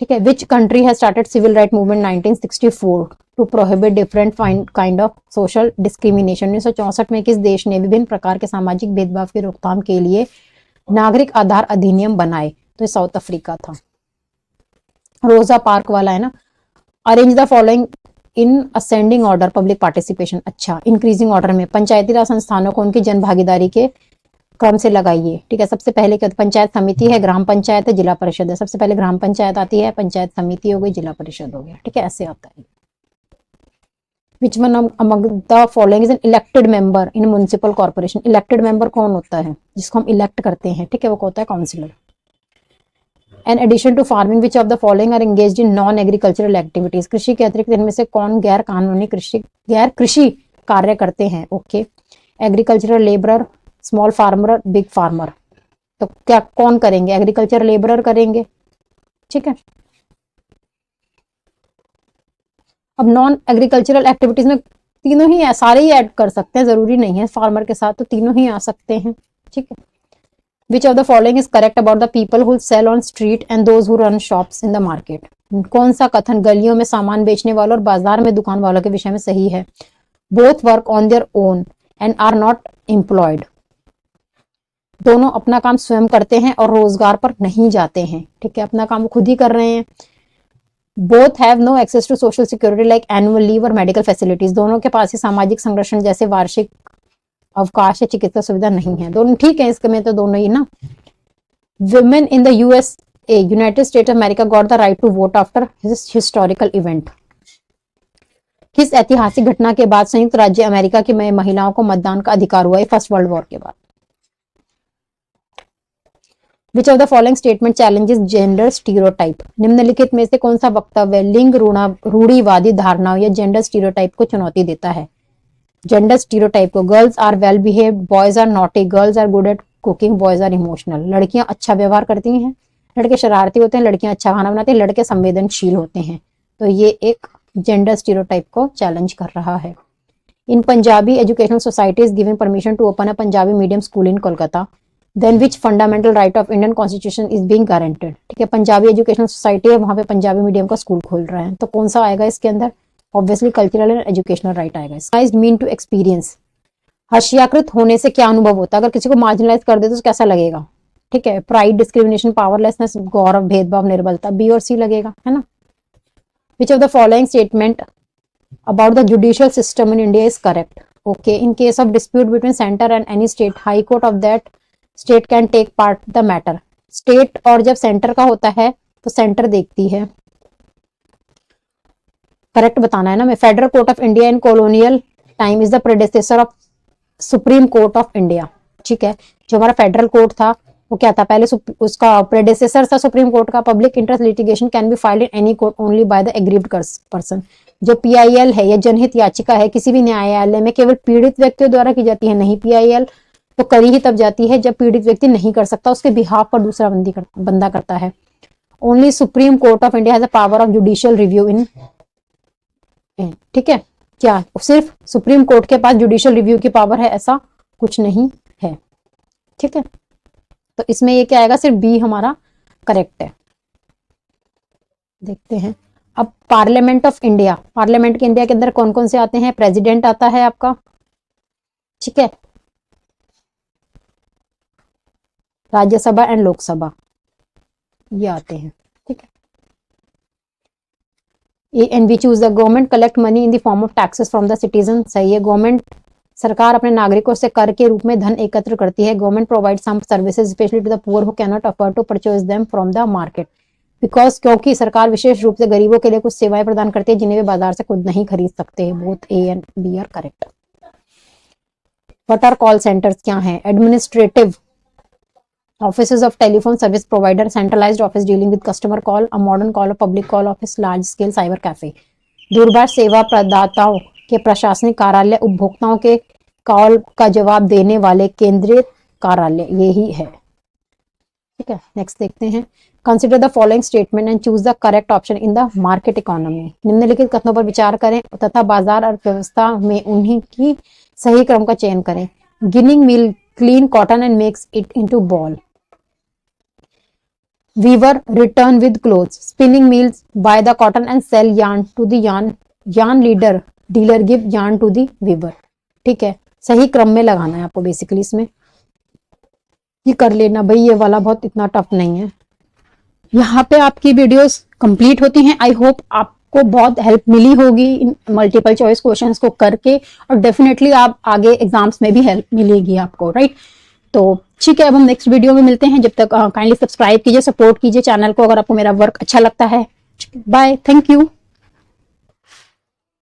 Speaker 1: ठीक है, which country has started civil right movement 1964 to prohibit different kind of social discrimination. 1964 में किस देश ने विभिन्न प्रकार के सामाजिक भेदभाव की रोकथाम के लिए नागरिक आधार अधिनियम बनाए? तो साउथ अफ्रीका था। रोजा पार्क वाला है ना। Arrange the following in ascending order public participation. अच्छा, इंक्रीजिंग ऑर्डर में पंचायती राज संस्थानों को उनकी जन भागीदारी के क्रम से लगाइए। ठीक है, सबसे पहले क्या? पंचायत समिति है, ग्राम पंचायत है, जिला परिषद है। सबसे पहले ग्राम पंचायत आती है, पंचायत समिति हो गई, जिला परिषद हो गया। ठीक है, ऐसे आता है। Which one among the following is an elected member in municipal corporation. Elected member कौन होता है? जिसको हम इलेक्ट करते हैं। ठीक है, वो होता है councillor. An addition to farming which of the following are engaged in non agricultural activities. कृषि के अतिरिक्त इनमें से कौन गैर कानूनी गैर कृषि कार्य करते हैं? Okay, agricultural labourer, small farmer, big farmer. तो क्या कौन करेंगे? एग्रीकल्चर लेबरर करेंगे। ठीक है, अब नॉन एग्रीकल्चरल एक्टिविटीज में तीनों ही सारे ही ऐड कर सकते हैं, जरूरी नहीं है फार्मर के साथ, तो तीनों ही आ सकते हैं। ठीक है, which of the following is correct about the people who sell on street and those who run shops in the market. कौन सा कथन गलियों में सामान बेचने वालों और बाजार में दुकान वालों के विषय में सही है? Both work on their own and are not employed. दोनों अपना काम स्वयं करते हैं और रोजगार पर नहीं जाते हैं। ठीक है, अपना काम खुद ही कर रहे हैं। Both have no access to social security like annual leave और मेडिकल फैसिलिटीज। दोनों के पास ही सामाजिक संरक्षण जैसे वार्षिक अवकाश या चिकित्सा सुविधा नहीं है। दोनों ठीक है, इसके में तो दोनों ही ना। Women in the USA United State of America got the right to vote after historical event. किस ऐतिहासिक घटना के बाद संयुक्त राज्य अमेरिका की महिलाओं को मतदान का अधिकार हुआ? फर्स्ट वर्ल्ड वॉर के बाद। विच of the following statement challenges gender stereotype. निम्नलिखित में से कौन सा वक्तव्य लिंग रूढ़िवादी धारणाओं या जेंडर स्टीरियोटाइप को चुनौती देता है? जेंडर स्टीरियोटाइप को, girls are well behaved, boys are naughty, girls are good at cooking, boys are emotional. लड़कियां अच्छा व्यवहार करती हैं, लड़के शरारती होते हैं, लड़कियां अच्छा खाना बनाती हैं, लड़के संवेदनशील होते हैं। तो ये एक जेंडर स्टीरियोटाइप को चैलेंज कर रहा है। In Punjabi educational society is giving permission to open a Punjabi medium school in Kolkata, then which fundamental right of Indian constitution is being guaranteed. ठीक है, पंजाबी एजुकेशनल सोसाइटी है, वहां पे पंजाबी मीडियम का स्कूल खोल रहे हैं। तो कौन सा आएगा इसके अंदर? Obviously cultural and educational right आएगा। इसका मीन टू एक्सपीरियंस, हर्षयाकृत होने से क्या अनुभव होता है? अगर किसी को मार्जिनलाइज कर दे तो कैसा लगेगा? ठीक है, प्राइड, डिस्क्रिमिनेशन, पावरलेसनेस, गौरव, भेदभाव, निर्बलता। बी और सी लगेगा, है ना। विच of the following statement about the judicial system in India is correct? Okay, in case of dispute between center and any state, high court of that state can take part the matter. State और जब centre का होता है तो centre देखती है। Correct बताना है ना मैं। Federal court of India in colonial time is the प्रेडेसेसर of supreme court of India. ठीक है, जो हमारा फेडरल कोर्ट था वो क्या था? पहले उसका प्रेडेसेसर था सुप्रीम कोर्ट का। Public interest litigation can be filed in any court only by the aggrieved person. जो पीआईएल है या जनहित याचिका है किसी भी न्यायालय में केवल पीड़ित व्यक्तियों द्वारा की जाती है। नहीं, पीआईएल तो करी ही तब जाती है जब पीड़ित व्यक्ति नहीं कर सकता, उसके बिहाफ पर दूसरा बंदा करता है। Only supreme court of India has a power of judicial review in. ठीक है, क्या सिर्फ सुप्रीम कोर्ट के पास जुडिशियल रिव्यू की पावर है? ऐसा कुछ नहीं है। ठीक है, तो इसमें ये क्या आएगा? सिर्फ बी हमारा करेक्ट है। देखते हैं अब पार्लियामेंट ऑफ इंडिया। पार्लियामेंट के इंडिया के अंदर कौन कौन से आते हैं? प्रेसिडेंट आता है आपका, ठीक है, राज्यसभा एंड लोकसभा ये आते हैं। ठीक है, and we choose the government collect money in the form of taxes from the citizen. सही है, गवर्नमेंट सरकार अपने नागरिकों से कर के रूप में धन एकत्र करती है। Government provide some services specially to the poor who can not afford to purchase them from the market. Because क्योंकि सरकार विशेष रूप से गरीबों के लिए कुछ सेवाएं प्रदान करती है जिन्हें वे बाजार से खुद नहीं खरीद सकते हैं। Both A and B are correct. What are call centres? क्या है? Administrative offices of telephone service provider, centralised office dealing with customer call, a modern call, public call office, large scale cyber cafe. दूरभाष सेवा प्रदाताओं के प्रशासनिक कार्यालय, उपभोक्ताओं के कॉल का जवाब देने वाले केंद्रीय कार्यालय, यही है। ठीक है, नेक्स्ट देखते हैं। Consider the following statement and choose the correct option in the market economy. निम्नलिखित कथनों पर विचार करें तथा बाजार अर्थव्यवस्था में उन्हीं की सही क्रम का चयन करें। Ginning mill clean cotton and makes it into ball. Weaver return with clothes. Spinning mills buy the cotton and sell yarn to the yarn dealer give yarn to the weaver. ठीक है, सही क्रम में लगाना है आपको बेसिकली। इसमें ये कर लेना भाई, ये वाला बहुत इतना टफ नहीं है। यहाँ पे आपकी वीडियोस कंप्लीट होती हैं। आई होप आपको बहुत हेल्प मिली होगी इन मल्टीपल चॉइस क्वेश्चंस को करके, और डेफिनेटली आप आगे एग्जाम्स में भी हेल्प मिलेगी आपको, राइट। तो ठीक है, अब हम नेक्स्ट वीडियो में मिलते हैं। जब तक काइंडली सब्सक्राइब कीजिए, सपोर्ट कीजिए चैनल को अगर आपको मेरा वर्क अच्छा लगता है। Bye, thank you.